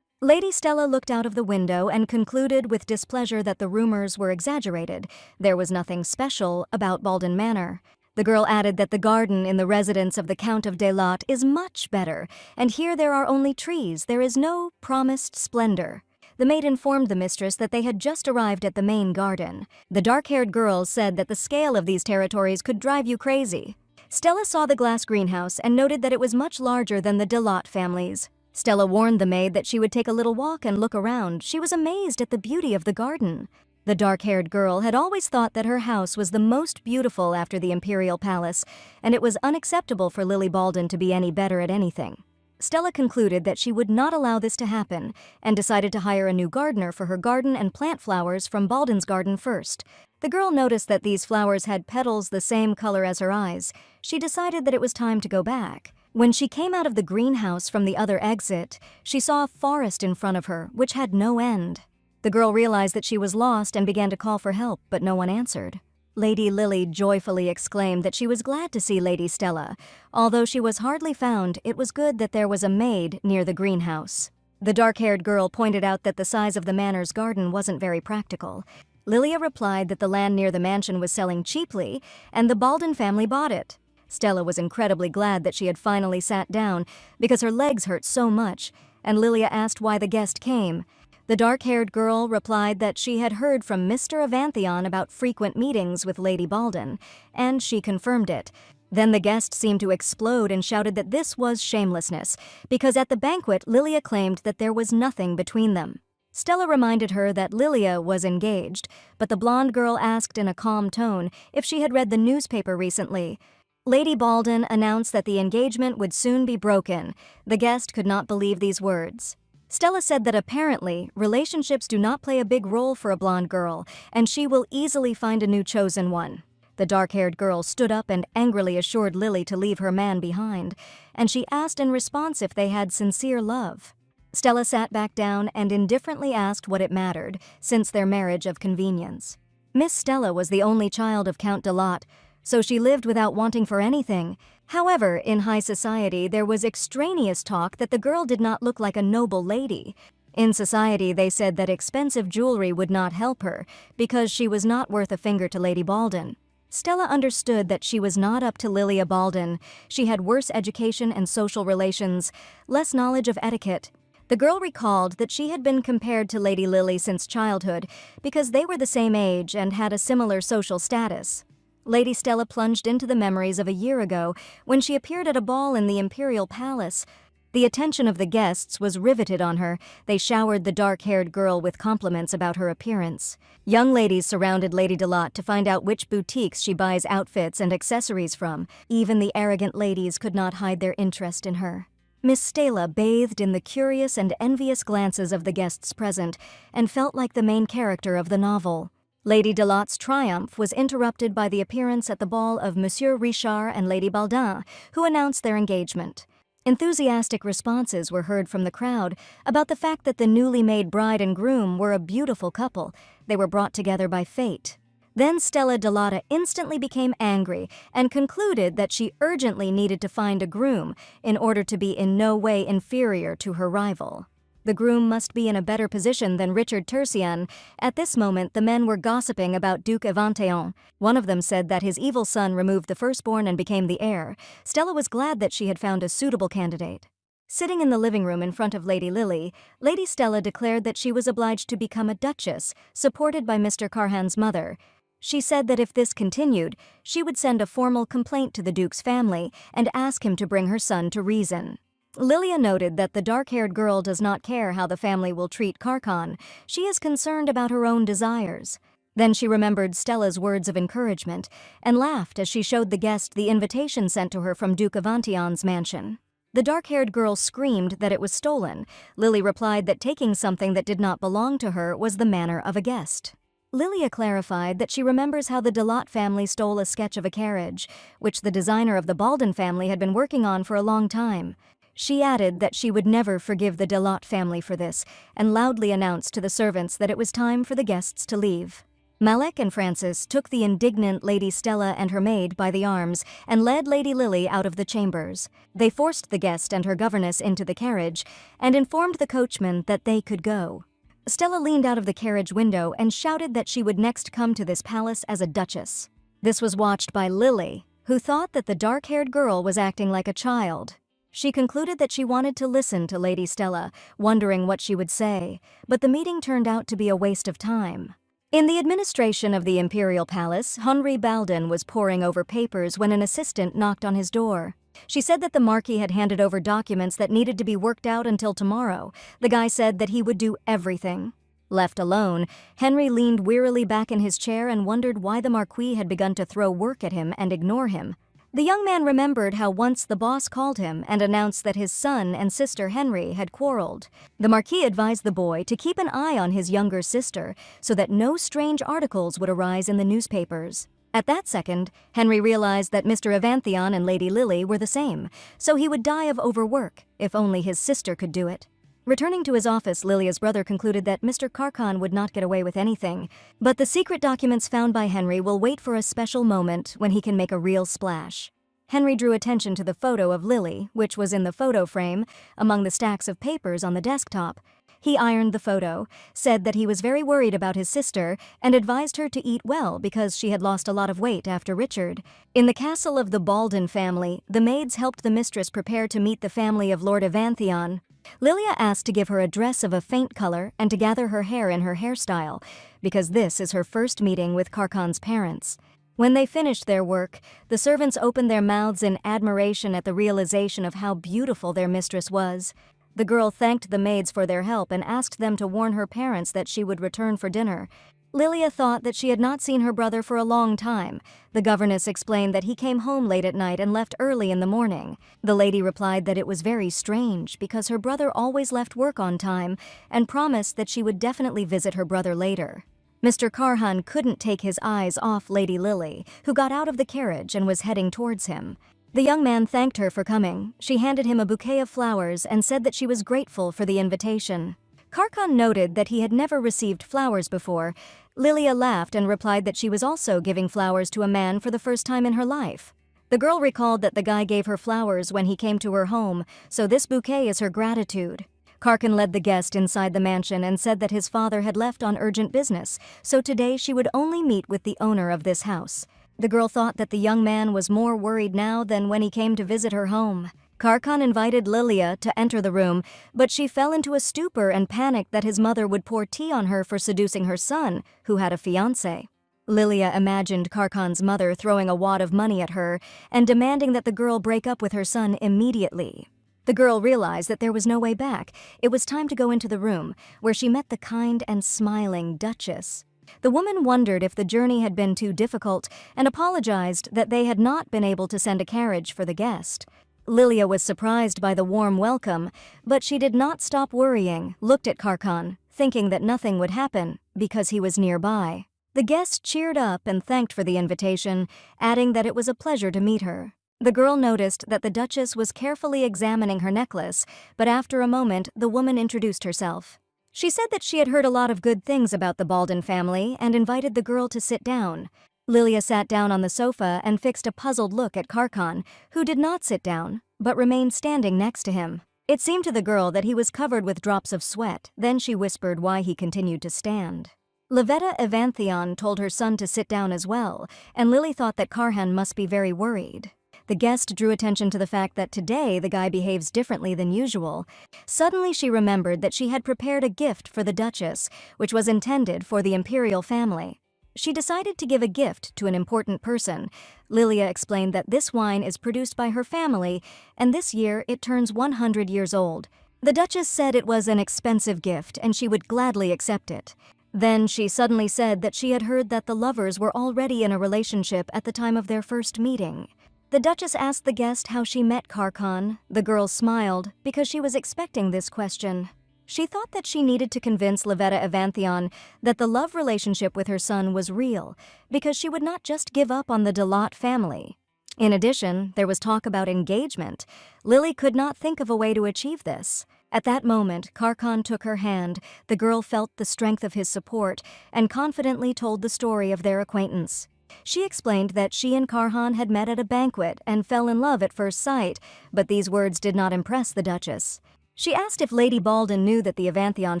Lady Stella looked out of the window and concluded with displeasure that the rumors were exaggerated. There was nothing special about Baldon Manor. The girl added that the garden in the residence of the Count of Delotte is much better, and here there are only trees, there is no promised splendor. The maid informed the mistress that they had just arrived at the main garden. The dark-haired girl said that the scale of these territories could drive you crazy. Stella saw the glass greenhouse and noted that it was much larger than the Delotte family's. Stella warned the maid that she would take a little walk and look around. She was amazed at the beauty of the garden. The dark-haired girl had always thought that her house was the most beautiful after the Imperial Palace, and it was unacceptable for Lily Baldon to be any better at anything. Stella concluded that she would not allow this to happen, and decided to hire a new gardener for her garden and plant flowers from Baldon's garden first. The girl noticed that these flowers had petals the same color as her eyes. She decided that it was time to go back. When she came out of the greenhouse from the other exit, she saw a forest in front of her, which had no end. The girl realized that she was lost and began to call for help, but no one answered. Lady Lily joyfully exclaimed that she was glad to see Lady Stella. Although she was hardly found, it was good that there was a maid near the greenhouse. The dark-haired girl pointed out that the size of the manor's garden wasn't very practical. Lilia replied that the land near the mansion was selling cheaply, and the Baldon family bought it. Stella was incredibly glad that she had finally sat down because her legs hurt so much, and Lilia asked why the guest came. The dark-haired girl replied that she had heard from Mr. Avanthion about frequent meetings with Lady Baldon, and she confirmed it. Then the guest seemed to explode and shouted that this was shamelessness, because at the banquet Lilia claimed that there was nothing between them. Stella reminded her that Lilia was engaged, but the blonde girl asked in a calm tone if she had read the newspaper recently. Lady Baldon announced that the engagement would soon be broken. The guest could not believe these words. Stella said that apparently, relationships do not play a big role for a blonde girl, and she will easily find a new chosen one. The dark-haired girl stood up and angrily assured Lily to leave her man behind, and she asked in response if they had sincere love. Stella sat back down and indifferently asked what it mattered, since their marriage of convenience. Miss Stella was the only child of Count Delotte, so she lived without wanting for anything. However, in high society, there was extraneous talk that the girl did not look like a noble lady. In society, they said that expensive jewelry would not help her, because she was not worth a finger to Lady Baldon. Stella understood that she was not up to Lilia Baldon. She had worse education and social relations, less knowledge of etiquette. The girl recalled that she had been compared to Lady Lily since childhood, because they were the same age and had a similar social status. Lady Stella plunged into the memories of a year ago when she appeared at a ball in the Imperial Palace. The attention of the guests was riveted on her. They showered the dark-haired girl with compliments about her appearance. Young ladies surrounded Lady Delotte to find out which boutiques she buys outfits and accessories from. Even the arrogant ladies could not hide their interest in her. Miss Stella bathed in the curious and envious glances of the guests present and felt like the main character of the novel. Lady Delotte's triumph was interrupted by the appearance at the ball of Monsieur Richard and Lady Baldin, who announced their engagement. Enthusiastic responses were heard from the crowd about the fact that the newly made bride and groom were a beautiful couple. They were brought together by fate. Then Stella Delotte instantly became angry and concluded that she urgently needed to find a groom in order to be in no way inferior to her rival. The groom must be in a better position than Richard Tercian. At this moment, the men were gossiping about Duke Avanthion. One of them said that his evil son removed the firstborn and became the heir. Stella was glad that she had found a suitable candidate. Sitting in the living room in front of Lady Lily, Lady Stella declared that she was obliged to become a duchess, supported by Mr. Carhan's mother. She said that if this continued, she would send a formal complaint to the Duke's family and ask him to bring her son to reason. Lilia noted that the dark-haired girl does not care how the family will treat Carhan. She is concerned about her own desires. Then she remembered Stella's words of encouragement and laughed as she showed the guest the invitation sent to her from Duke Avanthion's mansion. The dark-haired girl screamed that it was stolen. Lily replied that taking something that did not belong to her was the manner of a guest. Lilia clarified that she remembers how the Delotte family stole a sketch of a carriage, which the designer of the Baldon family had been working on for a long time. She added that she would never forgive the Delotte family for this, and loudly announced to the servants that it was time for the guests to leave. Malek and Francis took the indignant Lady Stella and her maid by the arms and led Lady Lily out of the chambers. They forced the guest and her governess into the carriage and informed the coachman that they could go. Stella leaned out of the carriage window and shouted that she would next come to this palace as a duchess. This was watched by Lily, who thought that the dark-haired girl was acting like a child. She concluded that she wanted to listen to Lady Stella, wondering what she would say, but the meeting turned out to be a waste of time. In the administration of the Imperial Palace, Henri Baldin was poring over papers when an assistant knocked on his door. She said that the Marquis had handed over documents that needed to be worked out until tomorrow. The guy said that he would do everything. Left alone, Henry leaned wearily back in his chair and wondered why the Marquis had begun to throw work at him and ignore him. The young man remembered how once the boss called him and announced that his son and sister Henry had quarreled. The Marquis advised the boy to keep an eye on his younger sister so that no strange articles would arise in the newspapers. At that second, Henry realized that Mr. Evanthion and Lady Lily were the same, so he would die of overwork if only his sister could do it. Returning to his office, Lilia's brother concluded that Mr. Carcon would not get away with anything, but the secret documents found by Henry will wait for a special moment when he can make a real splash. Henry drew attention to the photo of Lily, which was in the photo frame, among the stacks of papers on the desktop. He ironed the photo, said that he was very worried about his sister, and advised her to eat well because she had lost a lot of weight after Richard. In the castle of the Baldin family, the maids helped the mistress prepare to meet the family of Lord Evanthion. Lilia asked to give her a dress of a faint color and to gather her hair in her hairstyle, because this is her first meeting with Carcon's parents. When they finished their work, the servants opened their mouths in admiration at the realization of how beautiful their mistress was. The girl thanked the maids for their help and asked them to warn her parents that she would return for dinner. Lilia thought that she had not seen her brother for a long time. The governess explained that he came home late at night and left early in the morning. The lady replied that it was very strange because her brother always left work on time and promised that she would definitely visit her brother later. Mr. Carhan couldn't take his eyes off Lady Lily, who got out of the carriage and was heading towards him. The young man thanked her for coming. She handed him a bouquet of flowers and said that she was grateful for the invitation. Carcon noted that he had never received flowers before. Lilia laughed and replied that she was also giving flowers to a man for the first time in her life. The girl recalled that the guy gave her flowers when he came to her home, so this bouquet is her gratitude. Carcon led the guest inside the mansion and said that his father had left on urgent business, so today she would only meet with the owner of this house. The girl thought that the young man was more worried now than when he came to visit her home. Carcon invited Lilia to enter the room, but she fell into a stupor and panicked that his mother would pour tea on her for seducing her son, who had a fiancé. Lilia imagined Carcon's mother throwing a wad of money at her and demanding that the girl break up with her son immediately. The girl realized that there was no way back. It was time to go into the room, where she met the kind and smiling Duchess. The woman wondered if the journey had been too difficult and apologized that they had not been able to send a carriage for the guest. Lilia was surprised by the warm welcome, but she did not stop worrying, looked at Carcon, thinking that nothing would happen because he was nearby. The guest cheered up and thanked for the invitation, adding that it was a pleasure to meet her. The girl noticed that the Duchess was carefully examining her necklace, but after a moment, the woman introduced herself. She said that she had heard a lot of good things about the Baldin family and invited the girl to sit down. Lilia sat down on the sofa and fixed a puzzled look at Carcon, who did not sit down, but remained standing next to him. It seemed to the girl that he was covered with drops of sweat, then she whispered why he continued to stand. Livetta Evanthion told her son to sit down as well, and Lily thought that Carhan must be very worried. The guest drew attention to the fact that today the guy behaves differently than usual. Suddenly she remembered that she had prepared a gift for the Duchess, which was intended for the imperial family. She decided to give a gift to an important person. Lilia explained that this wine is produced by her family, and this year it turns 100 years old. The Duchess said it was an expensive gift and she would gladly accept it. Then she suddenly said that she had heard that the lovers were already in a relationship at the time of their first meeting. The Duchess asked the guest how she met Carcon. The girl smiled because she was expecting this question. She thought that she needed to convince Livetta Evanthion that the love relationship with her son was real, because she would not just give up on the Delot family. In addition, there was talk about engagement. Lily could not think of a way to achieve this. At that moment, Karkan took her hand, the girl felt the strength of his support, and confidently told the story of their acquaintance. She explained that she and Karhan had met at a banquet and fell in love at first sight, but these words did not impress the Duchess. She asked if Lady Baldin knew that the Evanthion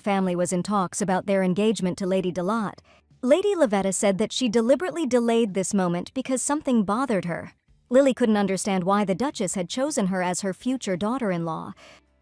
family was in talks about their engagement to Lady Delat. Lady Lavetta said that she deliberately delayed this moment because something bothered her. Lily couldn't understand why the Duchess had chosen her as her future daughter-in-law.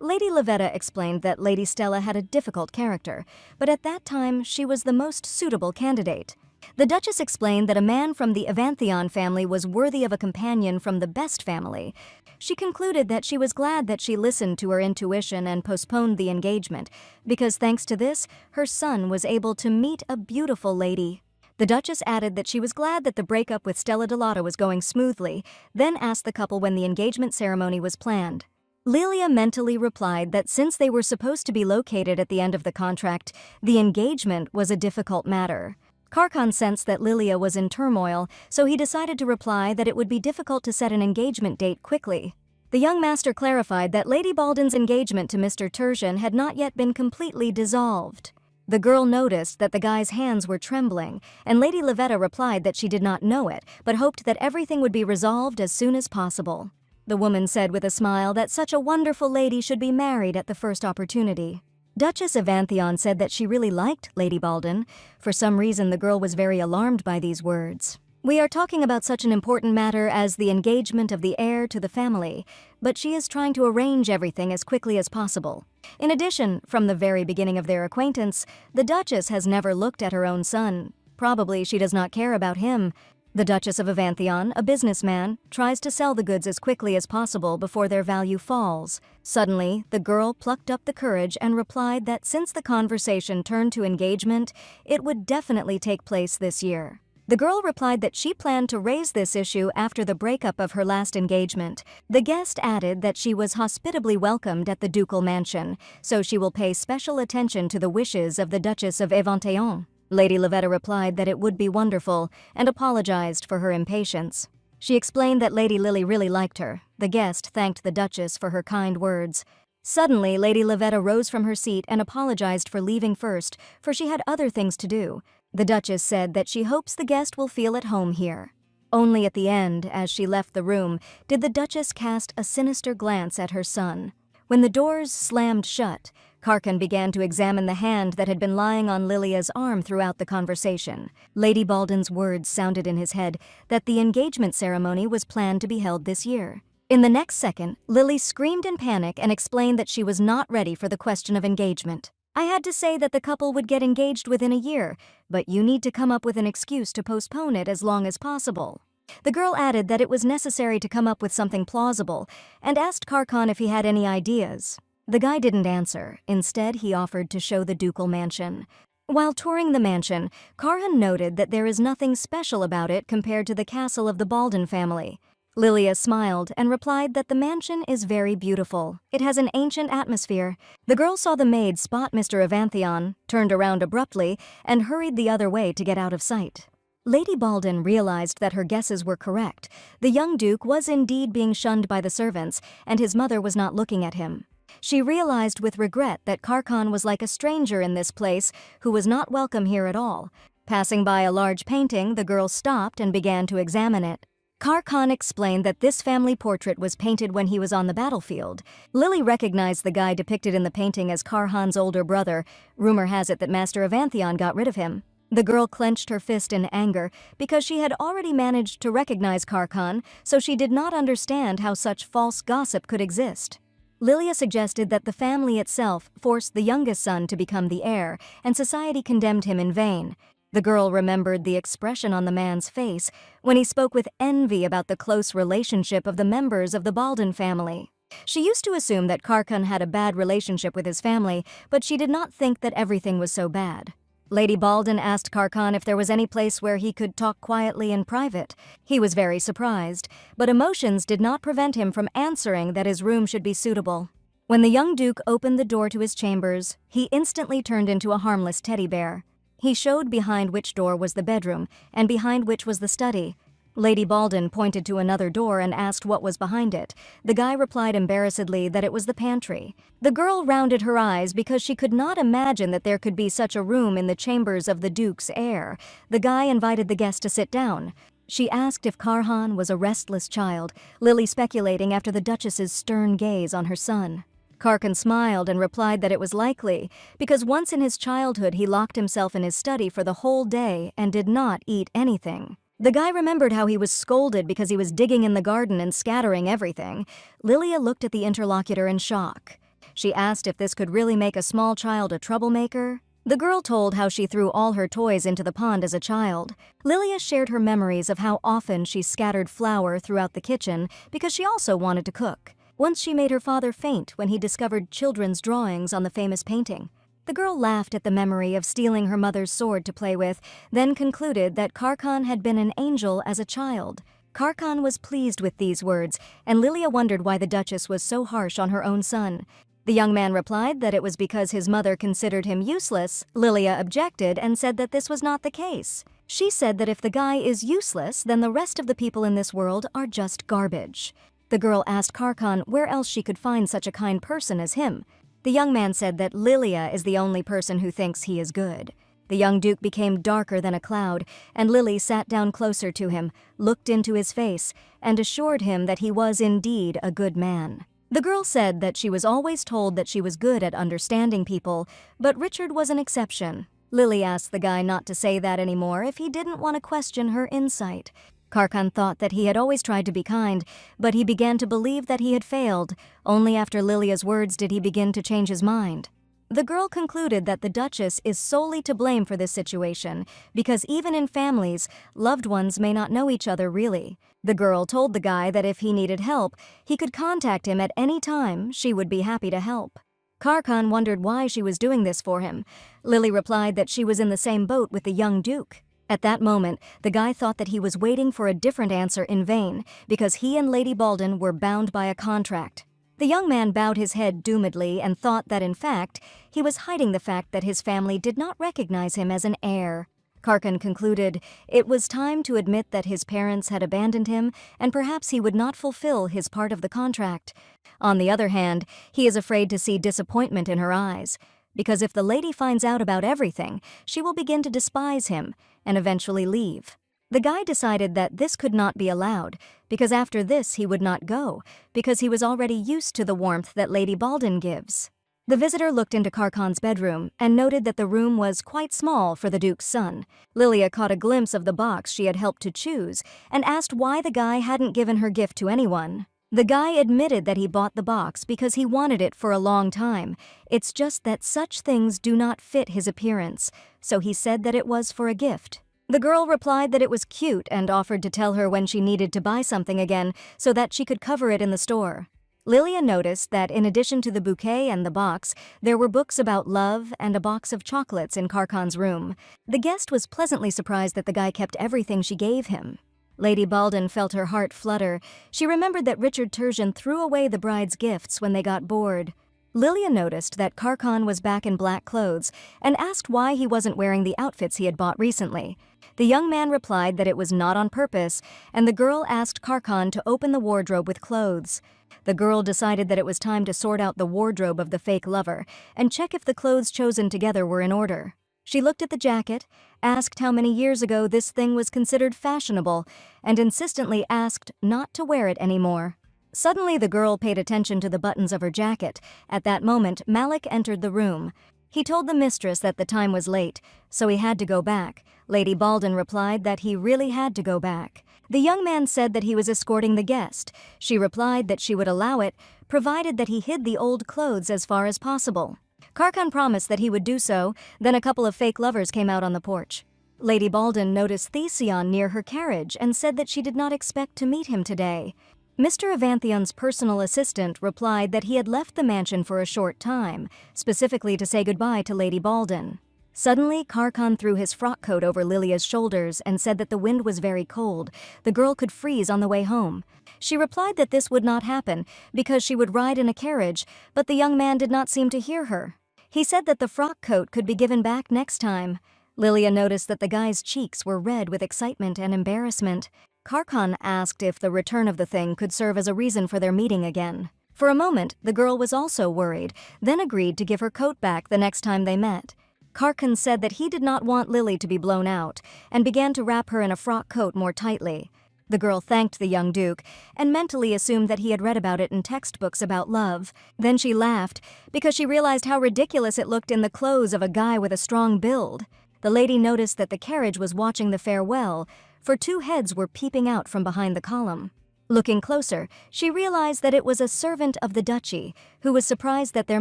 Lady Lavetta explained that Lady Stella had a difficult character, but at that time she was the most suitable candidate. The Duchess explained that a man from the Evanthion family was worthy of a companion from the best family. She concluded that she was glad that she listened to her intuition and postponed the engagement, because thanks to this, her son was able to meet a beautiful lady. The Duchess added that she was glad that the breakup with Stella Delotta was going smoothly, then asked the couple when the engagement ceremony was planned. Lilia mentally replied that since they were supposed to be located at the end of the contract, the engagement was a difficult matter. Karkan sensed that Lilia was in turmoil, so he decided to reply that it would be difficult to set an engagement date quickly. The young master clarified that Lady Baldin's engagement to Mr. Tertian had not yet been completely dissolved. The girl noticed that the guy's hands were trembling, and Lady Lavetta replied that she did not know it, but hoped that everything would be resolved as soon as possible. The woman said with a smile that such a wonderful lady should be married at the first opportunity. Duchess Evanthion said that she really liked Lady Baldin. For some reason, the girl was very alarmed by these words. We are talking about such an important matter as the engagement of the heir to the family, but she is trying to arrange everything as quickly as possible. In addition, from the very beginning of their acquaintance, the Duchess has never looked at her own son. Probably she does not care about him. The Duchess of Evanthion, a businessman, tries to sell the goods as quickly as possible before their value falls. Suddenly, the girl plucked up the courage and replied that since the conversation turned to engagement, it would definitely take place this year. The girl replied that she planned to raise this issue after the breakup of her last engagement. The guest added that she was hospitably welcomed at the ducal mansion, so she will pay special attention to the wishes of the Duchess of Evanthion. Lady Lavetta replied that it would be wonderful and apologized for her impatience. She explained that Lady Lily really liked her. The guest thanked the Duchess for her kind words. Suddenly, Lady Lavetta rose from her seat and apologized for leaving first, for she had other things to do. The Duchess said that she hopes the guest will feel at home here. Only at the end, as she left the room, did the Duchess cast a sinister glance at her son. When the doors slammed shut, Karkan began to examine the hand that had been lying on Lilia's arm throughout the conversation. Lady Baldin's words sounded in his head that the engagement ceremony was planned to be held this year. In the next second, Lily screamed in panic and explained that she was not ready for the question of engagement. I had to say that the couple would get engaged within a year, but you need to come up with an excuse to postpone it as long as possible. The girl added that it was necessary to come up with something plausible and asked Karkan if he had any ideas. The guy didn't answer. Instead, he offered to show the ducal mansion. While touring the mansion, Karhan noted that there is nothing special about it compared to the castle of the Baldin family. Lilia smiled and replied that the mansion is very beautiful. It has an ancient atmosphere. The girl saw the maid spot Mr. Evanthion, turned around abruptly, and hurried the other way to get out of sight. Lady Baldin realized that her guesses were correct. The young duke was indeed being shunned by the servants, and his mother was not looking at him. She realized with regret that Karkan was like a stranger in this place who was not welcome here at all. Passing by a large painting, the girl stopped and began to examine it. Karkan explained that this family portrait was painted when he was on the battlefield. Lily recognized the guy depicted in the painting as Karhan's older brother. Rumor has it that Master Evanthion got rid of him. The girl clenched her fist in anger because she had already managed to recognize Karkan, so she did not understand how such false gossip could exist. Lilia suggested that the family itself forced the youngest son to become the heir, and society condemned him in vain. The girl remembered the expression on the man's face when he spoke with envy about the close relationship of the members of the Baldin family. She used to assume that Karkan had a bad relationship with his family, but she did not think that everything was so bad. Lady Baldin asked Karkan if there was any place where he could talk quietly in private. He was very surprised, but emotions did not prevent him from answering that his room should be suitable. When the young duke opened the door to his chambers, he instantly turned into a harmless teddy bear. He showed behind which door was the bedroom, and behind which was the study. Lady Balden pointed to another door and asked what was behind it. The guy replied embarrassedly that it was the pantry. The girl rounded her eyes because she could not imagine that there could be such a room in the chambers of the Duke's heir. The guy invited the guest to sit down. She asked if Karhan was a restless child, Lily speculating after the Duchess's stern gaze on her son. Karkan smiled and replied that it was likely, because once in his childhood he locked himself in his study for the whole day and did not eat anything. The guy remembered how he was scolded because he was digging in the garden and scattering everything. Lilia looked at the interlocutor in shock. She asked if this could really make a small child a troublemaker. The girl told how she threw all her toys into the pond as a child. Lilia shared her memories of how often she scattered flour throughout the kitchen because she also wanted to cook. Once she made her father faint when he discovered children's drawings on the famous painting. The girl laughed at the memory of stealing her mother's sword to play with, then concluded that Karkan had been an angel as a child. Karkan was pleased with these words, and Lilia wondered why the Duchess was so harsh on her own son. The young man replied that it was because his mother considered him useless. Lilia objected and said that this was not the case. She said that if the guy is useless, then the rest of the people in this world are just garbage. The girl asked Karkan where else she could find such a kind person as him. The young man said that Lilia is the only person who thinks he is good. The young duke became darker than a cloud, and Lily sat down closer to him, looked into his face, and assured him that he was indeed a good man. The girl said that she was always told that she was good at understanding people, but Richard was an exception. Lily asked the guy not to say that anymore if he didn't want to question her insight. Karkan thought that he had always tried to be kind, but he began to believe that he had failed. Only after Lilia's words did he begin to change his mind. The girl concluded that the Duchess is solely to blame for this situation, because even in families, loved ones may not know each other really. The girl told the guy that if he needed help, he could contact him at any time. She would be happy to help. Karkan wondered why she was doing this for him. Lily replied that she was in the same boat with the young duke. At that moment, the guy thought that he was waiting for a different answer in vain, because he and Lady Balden were bound by a contract. The young man bowed his head doomedly and thought that, in fact, he was hiding the fact that his family did not recognize him as an heir. Karkan concluded it was time to admit that his parents had abandoned him and perhaps he would not fulfill his part of the contract. On the other hand, he is afraid to see disappointment in her eyes, because if the lady finds out about everything, she will begin to despise him and eventually leave. The guy decided that this could not be allowed, because after this he would not go, because he was already used to the warmth that Lady Balden gives. The visitor looked into Karkan's bedroom and noted that the room was quite small for the Duke's son. Lilia caught a glimpse of the box she had helped to choose and asked why the guy hadn't given her gift to anyone. The guy admitted that he bought the box because he wanted it for a long time. It's just that such things do not fit his appearance, so he said that it was for a gift. The girl replied that it was cute and offered to tell her when she needed to buy something again so that she could cover it in the store. Lilia noticed that in addition to the bouquet and the box, there were books about love and a box of chocolates in Karkan's room. The guest was pleasantly surprised that the guy kept everything she gave him. Lady Balden felt her heart flutter. She remembered that Richard Tertian threw away the bride's gifts when they got bored. Lilia noticed that Karkan was back in black clothes and asked why he wasn't wearing the outfits he had bought recently. The young man replied that it was not on purpose, and the girl asked Karkan to open the wardrobe with clothes. The girl decided that it was time to sort out the wardrobe of the fake lover and check if the clothes chosen together were in order. She looked at the jacket, asked how many years ago this thing was considered fashionable, and insistently asked not to wear it anymore. Suddenly, the girl paid attention to the buttons of her jacket. At that moment, Malik entered the room. He told the mistress that the time was late, so he had to go back. Lady Balden replied that he really had to go back. The young man said that he was escorting the guest. She replied that she would allow it, provided that he hid the old clothes as far as possible. Karkan promised that he would do so, then a couple of fake lovers came out on the porch. Lady Balden noticed Thesion near her carriage and said that she did not expect to meet him today. Mr. Avanthion's personal assistant replied that he had left the mansion for a short time, specifically to say goodbye to Lady Balden. Suddenly, Karkan threw his frock coat over Lilia's shoulders and said that the wind was very cold. The girl could freeze on the way home. She replied that this would not happen because she would ride in a carriage, but the young man did not seem to hear her. He said that the frock coat could be given back next time. Lilia noticed that the guy's cheeks were red with excitement and embarrassment. Karkan asked if the return of the thing could serve as a reason for their meeting again. For a moment, the girl was also worried, then agreed to give her coat back the next time they met. Karkan said that he did not want Lily to be blown out, and began to wrap her in a frock coat more tightly. The girl thanked the young duke, and mentally assumed that he had read about it in textbooks about love. Then she laughed, because she realized how ridiculous it looked in the clothes of a guy with a strong build. The lady noticed that the carriage was watching the farewell, for two heads were peeping out from behind the column. Looking closer, she realized that it was a servant of the duchy, who was surprised that their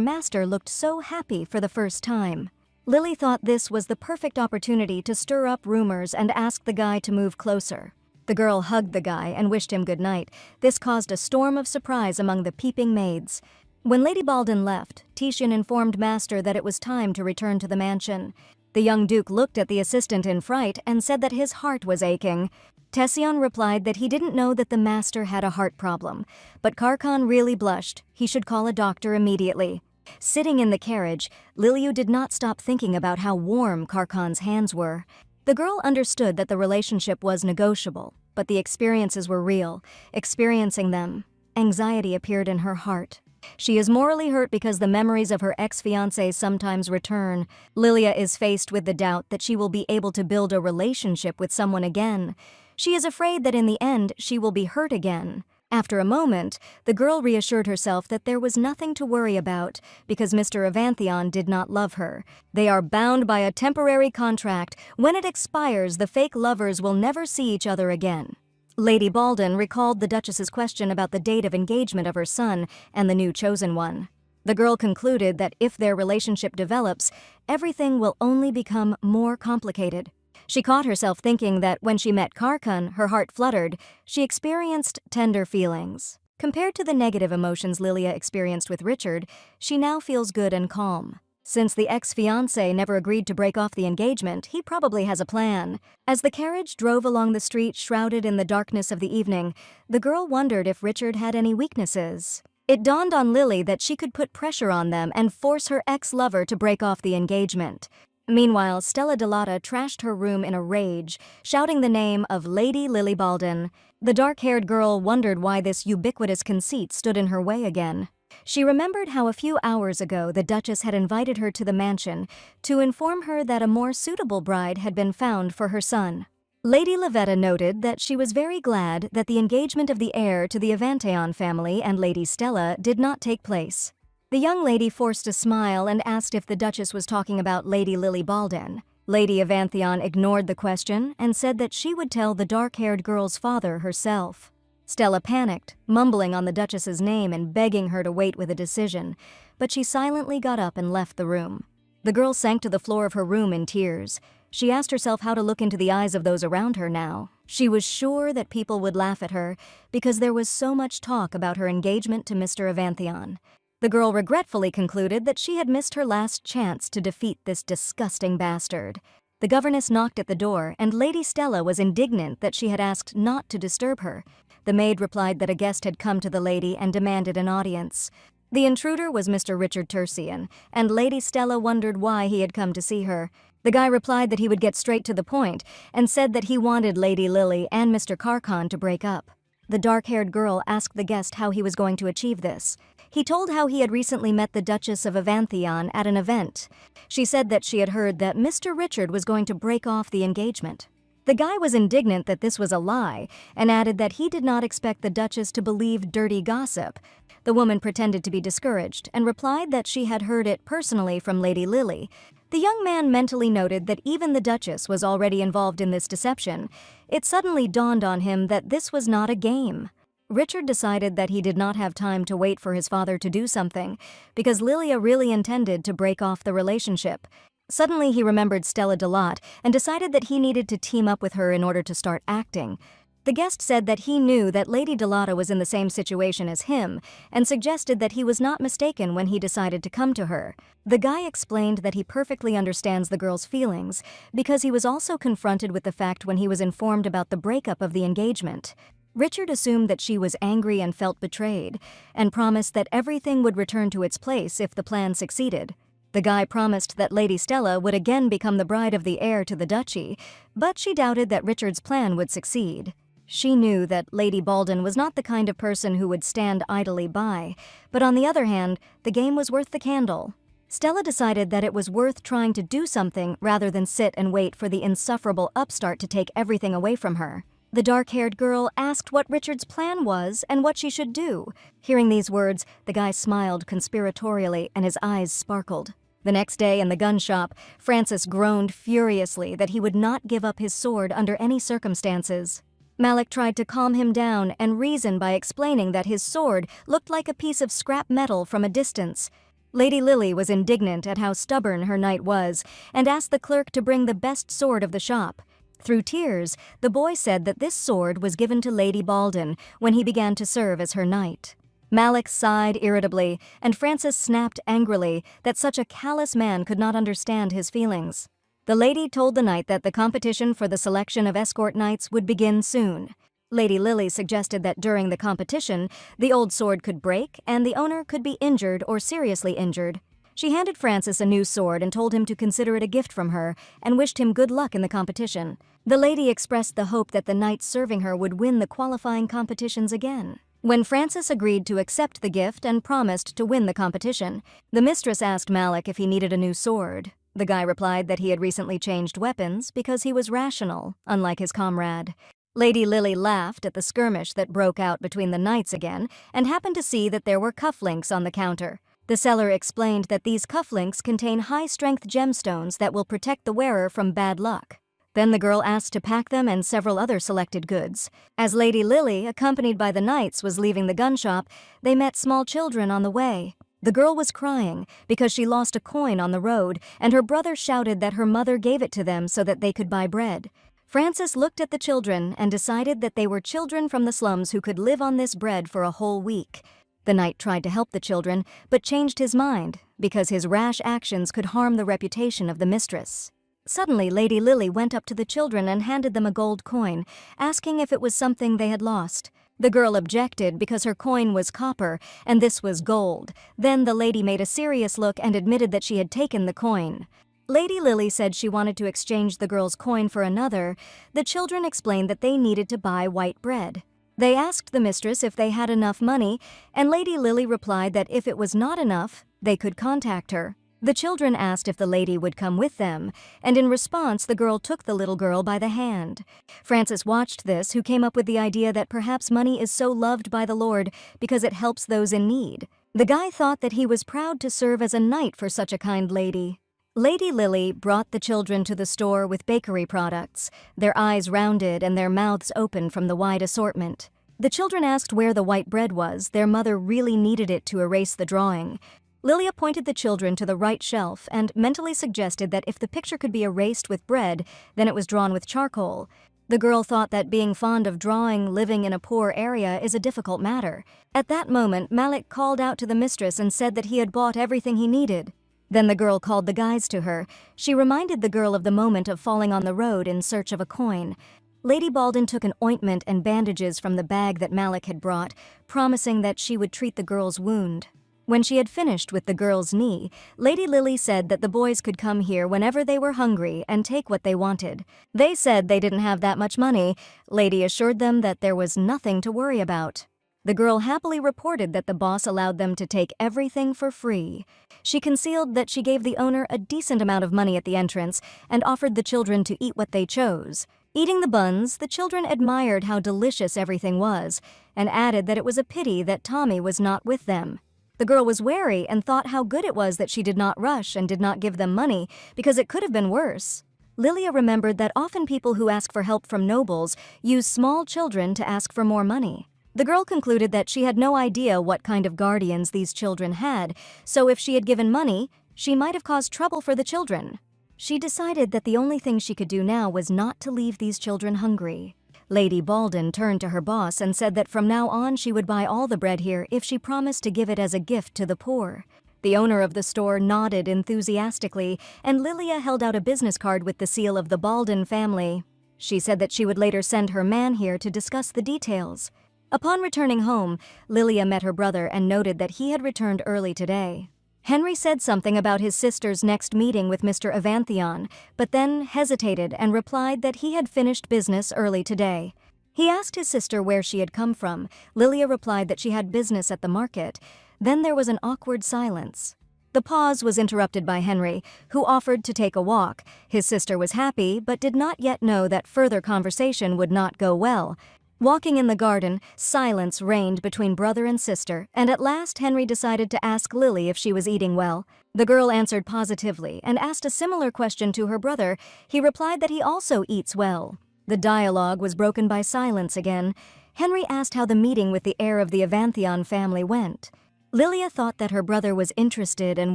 master looked so happy for the first time. Lily thought this was the perfect opportunity to stir up rumors and ask the guy to move closer. The girl hugged the guy and wished him good night. This caused a storm of surprise among the peeping maids. When Lady Baldin left, Cheon informed Master that it was time to return to the mansion. The young duke looked at the assistant in fright and said that his heart was aching. Cheon replied that he didn't know that the master had a heart problem, but Karkan really blushed. He should call a doctor immediately. Sitting in the carriage, Liliu did not stop thinking about how warm Karkan's hands were. The girl understood that the relationship was negotiable, but the experiences were real. Experiencing them, anxiety appeared in her heart. She is morally hurt because the memories of her ex-fiancé sometimes return. Lilia is faced with the doubt that she will be able to build a relationship with someone again. She is afraid that in the end she will be hurt again. After a moment, the girl reassured herself that there was nothing to worry about because Mr. Avanthion did not love her. They are bound by a temporary contract. When it expires, the fake lovers will never see each other again. Lady Baldin recalled the Duchess's question about the date of engagement of her son and the new chosen one. The girl concluded that if their relationship develops, everything will only become more complicated. She caught herself thinking that when she met Karkan, her heart fluttered. She experienced tender feelings. Compared to the negative emotions Lilia experienced with Richard, she now feels good and calm. Since the ex-fiancé never agreed to break off the engagement, he probably has a plan. As the carriage drove along the street shrouded in the darkness of the evening, the girl wondered if Richard had any weaknesses. It dawned on Lily that she could put pressure on them and force her ex-lover to break off the engagement. Meanwhile, Stella Delata trashed her room in a rage, shouting the name of Lady Lily Baldin. The dark-haired girl wondered why this ubiquitous conceit stood in her way again. She remembered how a few hours ago the Duchess had invited her to the mansion to inform her that a more suitable bride had been found for her son. Lady Lavetta noted that she was very glad that the engagement of the heir to the Avanthion family and Lady Stella did not take place. The young lady forced a smile and asked if the Duchess was talking about Lady Lily Baldin. Lady Avanthion ignored the question and said that she would tell the dark-haired girl's father herself. Stella panicked, mumbling on the Duchess's name and begging her to wait with a decision, but she silently got up and left the room. The girl sank to the floor of her room in tears. She asked herself how to look into the eyes of those around her now. She was sure that people would laugh at her because there was so much talk about her engagement to Mr. Avanthion. The girl regretfully concluded that she had missed her last chance to defeat this disgusting bastard. The governess knocked at the door, and Lady Stella was indignant that she had asked not to disturb her. The maid replied that a guest had come to the lady and demanded an audience. The intruder was Mr. Richard Tercian, and Lady Stella wondered why he had come to see her. The guy replied that he would get straight to the point, and said that he wanted Lady Lily and Mr. Karkan to break up. The dark-haired girl asked the guest how he was going to achieve this. He told how he had recently met the Duchess of Avanthion at an event. She said that she had heard that Mr. Richard was going to break off the engagement. The guy was indignant that this was a lie, and added that he did not expect the Duchess to believe dirty gossip. The woman pretended to be discouraged, and replied that she had heard it personally from Lady Lily. The young man mentally noted that even the Duchess was already involved in this deception. It suddenly dawned on him that this was not a game. Richard decided that he did not have time to wait for his father to do something, because Lilia really intended to break off the relationship. Suddenly he remembered Stella Delata and decided that he needed to team up with her in order to start acting. The guest said that he knew that Lady Delata was in the same situation as him, and suggested that he was not mistaken when he decided to come to her. The guy explained that he perfectly understands the girl's feelings, because he was also confronted with the fact when he was informed about the breakup of the engagement. Richard assumed that she was angry and felt betrayed, and promised that everything would return to its place if the plan succeeded. The guy promised that Lady Stella would again become the bride of the heir to the duchy, but she doubted that Richard's plan would succeed. She knew that Lady Balden was not the kind of person who would stand idly by, but on the other hand, the game was worth the candle. Stella decided that it was worth trying to do something rather than sit and wait for the insufferable upstart to take everything away from her. The dark-haired girl asked what Richard's plan was and what she should do. Hearing these words, the guy smiled conspiratorially and his eyes sparkled. The next day in the gun shop, Francis groaned furiously that he would not give up his sword under any circumstances. Malik tried to calm him down and reason by explaining that his sword looked like a piece of scrap metal from a distance. Lady Lily was indignant at how stubborn her knight was and asked the clerk to bring the best sword of the shop. Through tears, the boy said that this sword was given to Lady Balden when he began to serve as her knight. Malik sighed irritably, and Francis snapped angrily that such a callous man could not understand his feelings. The lady told the knight that the competition for the selection of escort knights would begin soon. Lady Lily suggested that during the competition, the old sword could break and the owner could be injured or seriously injured. She handed Francis a new sword and told him to consider it a gift from her and wished him good luck in the competition. The lady expressed the hope that the knights serving her would win the qualifying competitions again. When Francis agreed to accept the gift and promised to win the competition, the mistress asked Malik if he needed a new sword. The guy replied that he had recently changed weapons because he was rational, unlike his comrade. Lady Lily laughed at the skirmish that broke out between the knights again and happened to see that there were cufflinks on the counter. The seller explained that these cufflinks contain high-strength gemstones that will protect the wearer from bad luck. Then the girl asked to pack them and several other selected goods. As Lady Lily, accompanied by the knights, was leaving the gun shop, they met small children on the way. The girl was crying because she lost a coin on the road, and her brother shouted that her mother gave it to them so that they could buy bread. Francis looked at the children and decided that they were children from the slums who could live on this bread for a whole week. The knight tried to help the children, but changed his mind because his rash actions could harm the reputation of the mistress. Suddenly, Lady Lily went up to the children and handed them a gold coin, asking if it was something they had lost. The girl objected because her coin was copper and this was gold. Then the lady made a serious look and admitted that she had taken the coin. Lady Lily said she wanted to exchange the girl's coin for another. The children explained that they needed to buy white bread. They asked the mistress if they had enough money, and Lady Lily replied that if it was not enough, they could contact her. The children asked if the lady would come with them, and in response the girl took the little girl by the hand. Francis watched this, who came up with the idea that perhaps money is so loved by the Lord because it helps those in need. The guy thought that he was proud to serve as a knight for such a kind lady. Lady Lily brought the children to the store with bakery products, their eyes rounded and their mouths open from the wide assortment. The children asked where the white bread was. Their mother really needed it to erase the drawing. Lilia pointed the children to the right shelf and mentally suggested that if the picture could be erased with bread, then it was drawn with charcoal. The girl thought that being fond of drawing living in a poor area is a difficult matter. At that moment, Malik called out to the mistress and said that he had bought everything he needed. Then the girl called the guys to her. She reminded the girl of the moment of falling on the road in search of a coin. Lady Balden took an ointment and bandages from the bag that Malik had brought, promising that she would treat the girl's wound. When she had finished with the girl's knee, Lady Lily said that the boys could come here whenever they were hungry and take what they wanted. They said they didn't have that much money. Lady assured them that there was nothing to worry about. The girl happily reported that the boss allowed them to take everything for free. She concealed that she gave the owner a decent amount of money at the entrance and offered the children to eat what they chose. Eating the buns, the children admired how delicious everything was and added that it was a pity that Tommy was not with them. The girl was wary and thought how good it was that she did not rush and did not give them money because it could have been worse. Lilia remembered that often people who ask for help from nobles use small children to ask for more money. The girl concluded that she had no idea what kind of guardians these children had, so if she had given money, she might have caused trouble for the children. She decided that the only thing she could do now was not to leave these children hungry. Lady Balden turned to her boss and said that from now on she would buy all the bread here if she promised to give it as a gift to the poor. The owner of the store nodded enthusiastically, and Lilia held out a business card with the seal of the Balden family. She said that she would later send her man here to discuss the details. Upon returning home, Lilia met her brother and noted that he had returned early today. Henry said something about his sister's next meeting with Mr. Evanthion, but then hesitated and replied that he had finished business early today. He asked his sister where she had come from. Lilia replied that she had business at the market. Then there was an awkward silence. The pause was interrupted by Henry, who offered to take a walk. His sister was happy, but did not yet know that further conversation would not go well. Walking in the garden, silence reigned between brother and sister, and at last Henry decided to ask Lily if she was eating well. The girl answered positively and asked a similar question to her brother. He replied that he also eats well. The dialogue was broken by silence again. Henry asked how the meeting with the heir of the Evanthion family went. Lilia thought that her brother was interested and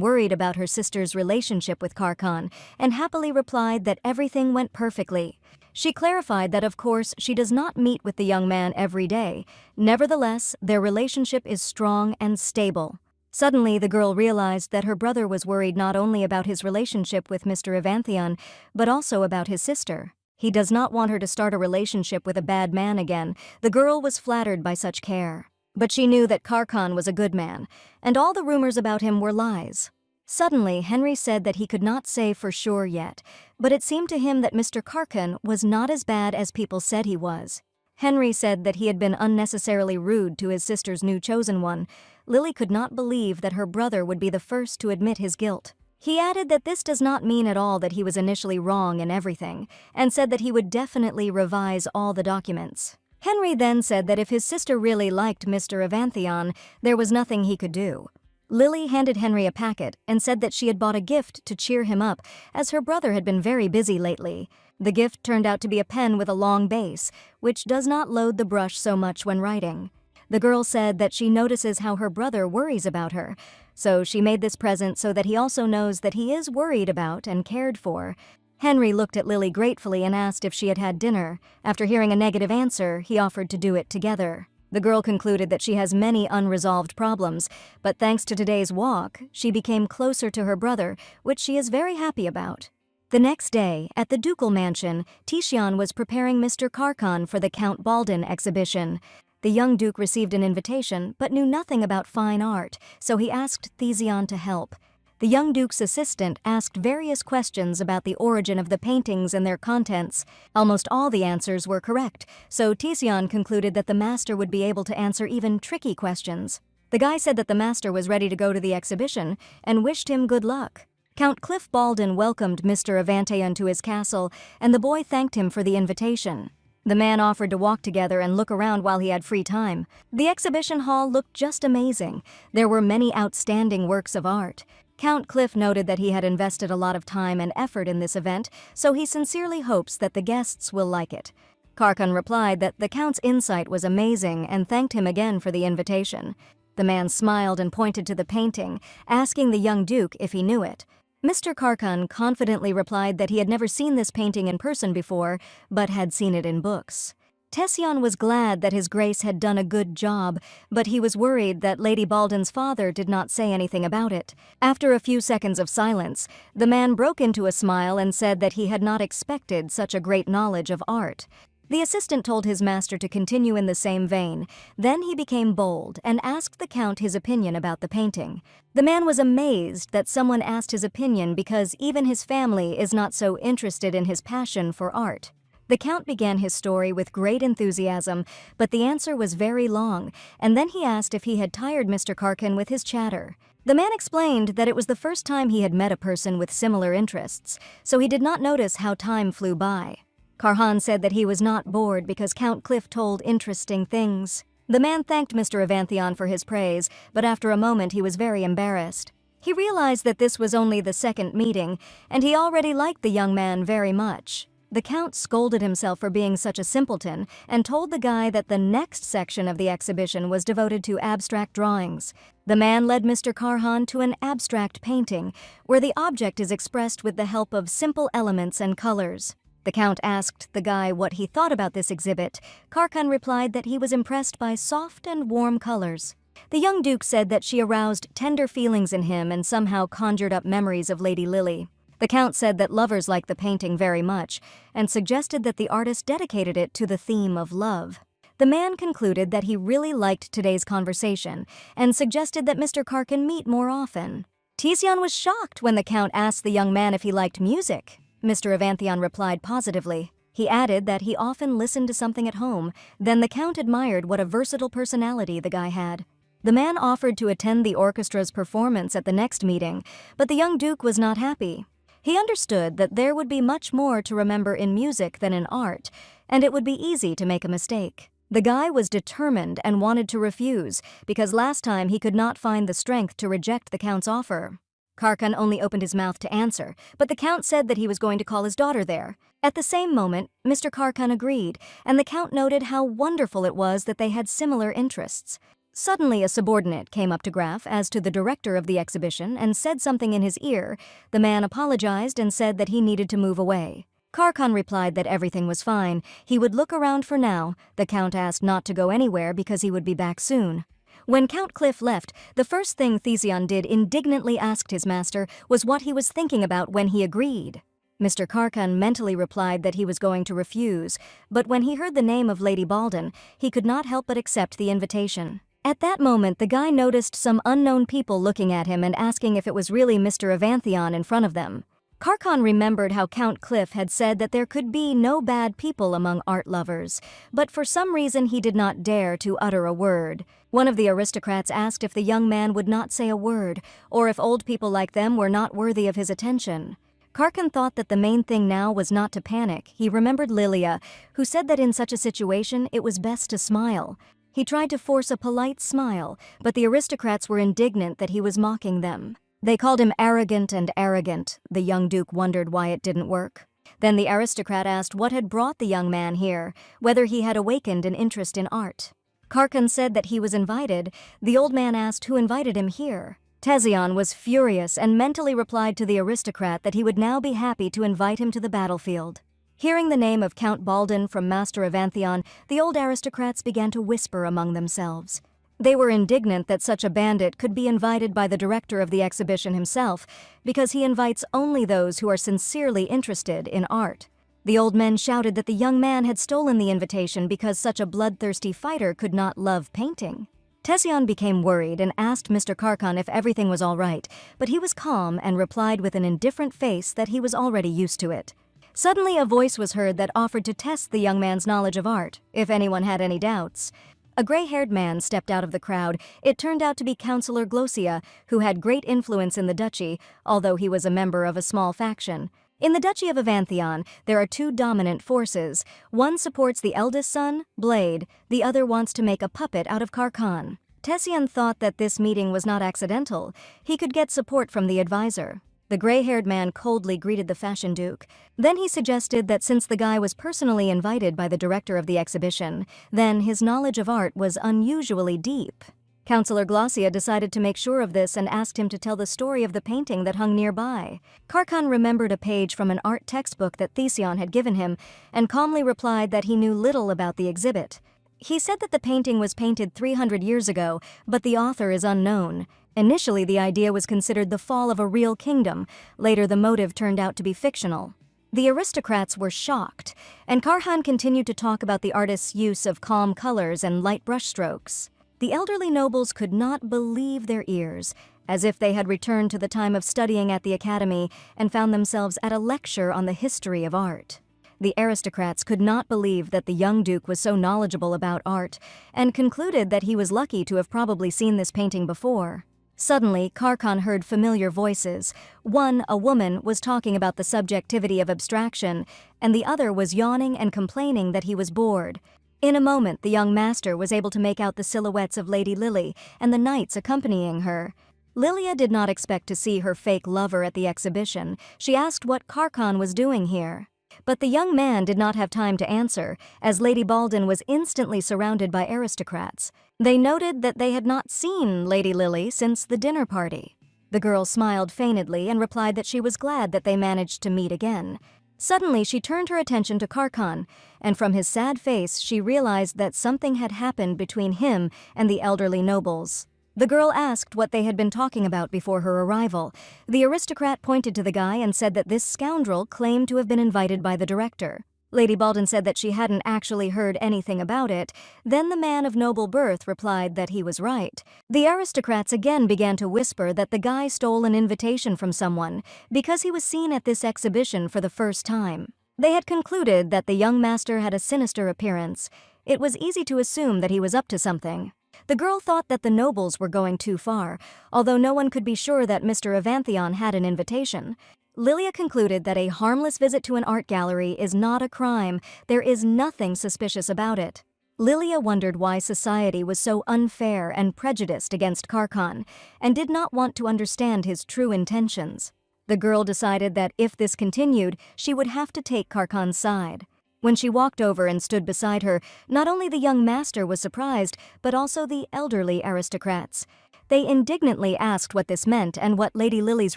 worried about her sister's relationship with Karkan, and happily replied that everything went perfectly. She clarified that of course she does not meet with the young man every day. Nevertheless, their relationship is strong and stable. Suddenly, the girl realized that her brother was worried not only about his relationship with Mr. Evanthion, but also about his sister. He does not want her to start a relationship with a bad man again. The girl was flattered by such care. But she knew that Karkan was a good man, and all the rumors about him were lies. Suddenly, Henry said that he could not say for sure yet, but it seemed to him that Mr. Karkan was not as bad as people said he was. Henry said that he had been unnecessarily rude to his sister's new chosen one. Lily could not believe that her brother would be the first to admit his guilt. He added that this does not mean at all that he was initially wrong in everything, and said that he would definitely revise all the documents. Henry then said that if his sister really liked Mr. Evanthion, there was nothing he could do. Lily handed Henry a packet and said that she had bought a gift to cheer him up, as her brother had been very busy lately. The gift turned out to be a pen with a long base, which does not load the brush so much when writing. The girl said that she notices how her brother worries about her, so she made this present so that he also knows that he is worried about and cared for. Henry looked at Lily gratefully and asked if she had had dinner. After hearing a negative answer, he offered to do it together. The girl concluded that she has many unresolved problems, but thanks to today's walk, she became closer to her brother, which she is very happy about. The next day, at the ducal mansion, Cheon was preparing Mr. Karkan for the Count Baldin exhibition. The young duke received an invitation, but knew nothing about fine art, so he asked Cheon to help. The young duke's assistant asked various questions about the origin of the paintings and their contents. Almost all the answers were correct, so Cheon concluded that the master would be able to answer even tricky questions. The guy said that the master was ready to go to the exhibition and wished him good luck. Count Cliff Baldin welcomed Mr. Evanthion to his castle, and the boy thanked him for the invitation. The man offered to walk together and look around while he had free time. The exhibition hall looked just amazing. There were many outstanding works of art. Count Cliff noted that he had invested a lot of time and effort in this event, so he sincerely hopes that the guests will like it. Karkan replied that the Count's insight was amazing and thanked him again for the invitation. The man smiled and pointed to the painting, asking the young duke if he knew it. Mr. Karkan confidently replied that he had never seen this painting in person before, but had seen it in books. Cheon was glad that his grace had done a good job, but he was worried that Lady Baldin's father did not say anything about it. After a few seconds of silence, the man broke into a smile and said that he had not expected such a great knowledge of art. The assistant told his master to continue in the same vein. Then he became bold and asked the Count his opinion about the painting. The man was amazed that someone asked his opinion because even his family is not so interested in his passion for art. The Count began his story with great enthusiasm, but the answer was very long, and then he asked if he had tired Mr. Karkan with his chatter. The man explained that it was the first time he had met a person with similar interests, so he did not notice how time flew by. Karhan said that he was not bored because Count Cliff told interesting things. The man thanked Mr. Evanthion for his praise, but after a moment he was very embarrassed. He realized that this was only the second meeting, and he already liked the young man very much. The Count scolded himself for being such a simpleton and told the guy that the next section of the exhibition was devoted to abstract drawings. The man led Mr. Karhan to an abstract painting, where the object is expressed with the help of simple elements and colors. The Count asked the guy what he thought about this exhibit. Karkan replied that he was impressed by soft and warm colors. The young duke said that she aroused tender feelings in him and somehow conjured up memories of Lady Lily. The Count said that lovers liked the painting very much and suggested that the artist dedicated it to the theme of love. The man concluded that he really liked today's conversation and suggested that Mr. Karkan meet more often. Cheon was shocked when the Count asked the young man if he liked music. Mr. Evanthion replied positively. He added that he often listened to something at home. Then the Count admired what a versatile personality the guy had. The man offered to attend the orchestra's performance at the next meeting, but the young Duke was not happy. He understood that there would be much more to remember in music than in art, and it would be easy to make a mistake. The guy was determined and wanted to refuse, because last time he could not find the strength to reject the Count's offer. Karkan only opened his mouth to answer, but the Count said that he was going to call his daughter there. At the same moment, Mr. Karkan agreed, and the Count noted how wonderful it was that they had similar interests. Suddenly a subordinate came up to Graf as to the director of the exhibition and said something in his ear. The man apologized and said that he needed to move away. Karkan replied that everything was fine. He would look around for now. The Count asked not to go anywhere because he would be back soon. When Count Cliff left, the first thing Thesion did indignantly asked his master was what he was thinking about when he agreed. Mr. Karkan mentally replied that he was going to refuse, but when he heard the name of Lady Balden, he could not help but accept the invitation. At that moment, the guy noticed some unknown people looking at him and asking if it was really Mr. Avanthion in front of them. Karkan remembered how Count Cliff had said that there could be no bad people among art lovers, but for some reason he did not dare to utter a word. One of the aristocrats asked if the young man would not say a word, or if old people like them were not worthy of his attention. Karkan thought that the main thing now was not to panic. He remembered Lilia, who said that in such a situation it was best to smile. He tried to force a polite smile, but the aristocrats were indignant that he was mocking them. They called him arrogant and arrogant. The young Duke wondered why it didn't work. Then the aristocrat asked what had brought the young man here, whether he had awakened an interest in art. Karkan said that he was invited. The old man asked who invited him here. Thesion was furious and mentally replied to the aristocrat that he would now be happy to invite him to the battlefield. Hearing the name of Count Balden from Master Avanthion, the old aristocrats began to whisper among themselves. They were indignant that such a bandit could be invited by the director of the exhibition himself, because he invites only those who are sincerely interested in art. The old men shouted that the young man had stolen the invitation because such a bloodthirsty fighter could not love painting. Thesion became worried and asked Mr. Karkan if everything was all right, but he was calm and replied with an indifferent face that he was already used to it. Suddenly a voice was heard that offered to test the young man's knowledge of art, if anyone had any doubts. A gray-haired man stepped out of the crowd. It turned out to be Councillor Glosia, who had great influence in the duchy, although he was a member of a small faction. In the Duchy of Avanthion, there are two dominant forces. One supports the eldest son, Blade, the other wants to make a puppet out of Karkan. Thesion thought that this meeting was not accidental. He could get support from the advisor. The gray-haired man coldly greeted the fashion duke. Then he suggested that since the guy was personally invited by the director of the exhibition, then his knowledge of art was unusually deep. Councillor Glosia decided to make sure of this and asked him to tell the story of the painting that hung nearby. Karkan remembered a page from an art textbook that Thesion had given him and calmly replied that he knew little about the exhibit. He said that the painting was painted 300 years ago, but the author is unknown. Initially, the idea was considered the fall of a real kingdom. Later, the motive turned out to be fictional. The aristocrats were shocked, and Karhan continued to talk about the artist's use of calm colors and light brushstrokes. The elderly nobles could not believe their ears, as if they had returned to the time of studying at the academy and found themselves at a lecture on the history of art. The aristocrats could not believe that the young duke was so knowledgeable about art, and concluded that he was lucky to have probably seen this painting before. Suddenly, Karkan heard familiar voices. One, a woman, was talking about the subjectivity of abstraction, and the other was yawning and complaining that he was bored. In a moment, the young master was able to make out the silhouettes of Lady Lily and the knights accompanying her. Lilia did not expect to see her fake lover at the exhibition. She asked what Karkan was doing here. But the young man did not have time to answer, as Lady Balden was instantly surrounded by aristocrats. They noted that they had not seen Lady Lily since the dinner party. The girl smiled feignedly and replied that she was glad that they managed to meet again. Suddenly, she turned her attention to Karkan, and from his sad face, she realized that something had happened between him and the elderly nobles. The girl asked what they had been talking about before her arrival. The aristocrat pointed to the guy and said that this scoundrel claimed to have been invited by the director. Lady Balden said that she hadn't actually heard anything about it. Then the man of noble birth replied that he was right. The aristocrats again began to whisper that the guy stole an invitation from someone because he was seen at this exhibition for the first time. They had concluded that the young master had a sinister appearance. It was easy to assume that he was up to something. The girl thought that the nobles were going too far, although no one could be sure that Mr. Avantheon had an invitation. Lilia concluded that a harmless visit to an art gallery is not a crime. There is nothing suspicious about it. Lilia wondered why society was so unfair and prejudiced against Karkan, and did not want to understand his true intentions. The girl decided that if this continued, she would have to take Karkan's side. When she walked over and stood beside her, not only the young master was surprised, but also the elderly aristocrats. They indignantly asked what this meant and what Lady Lily's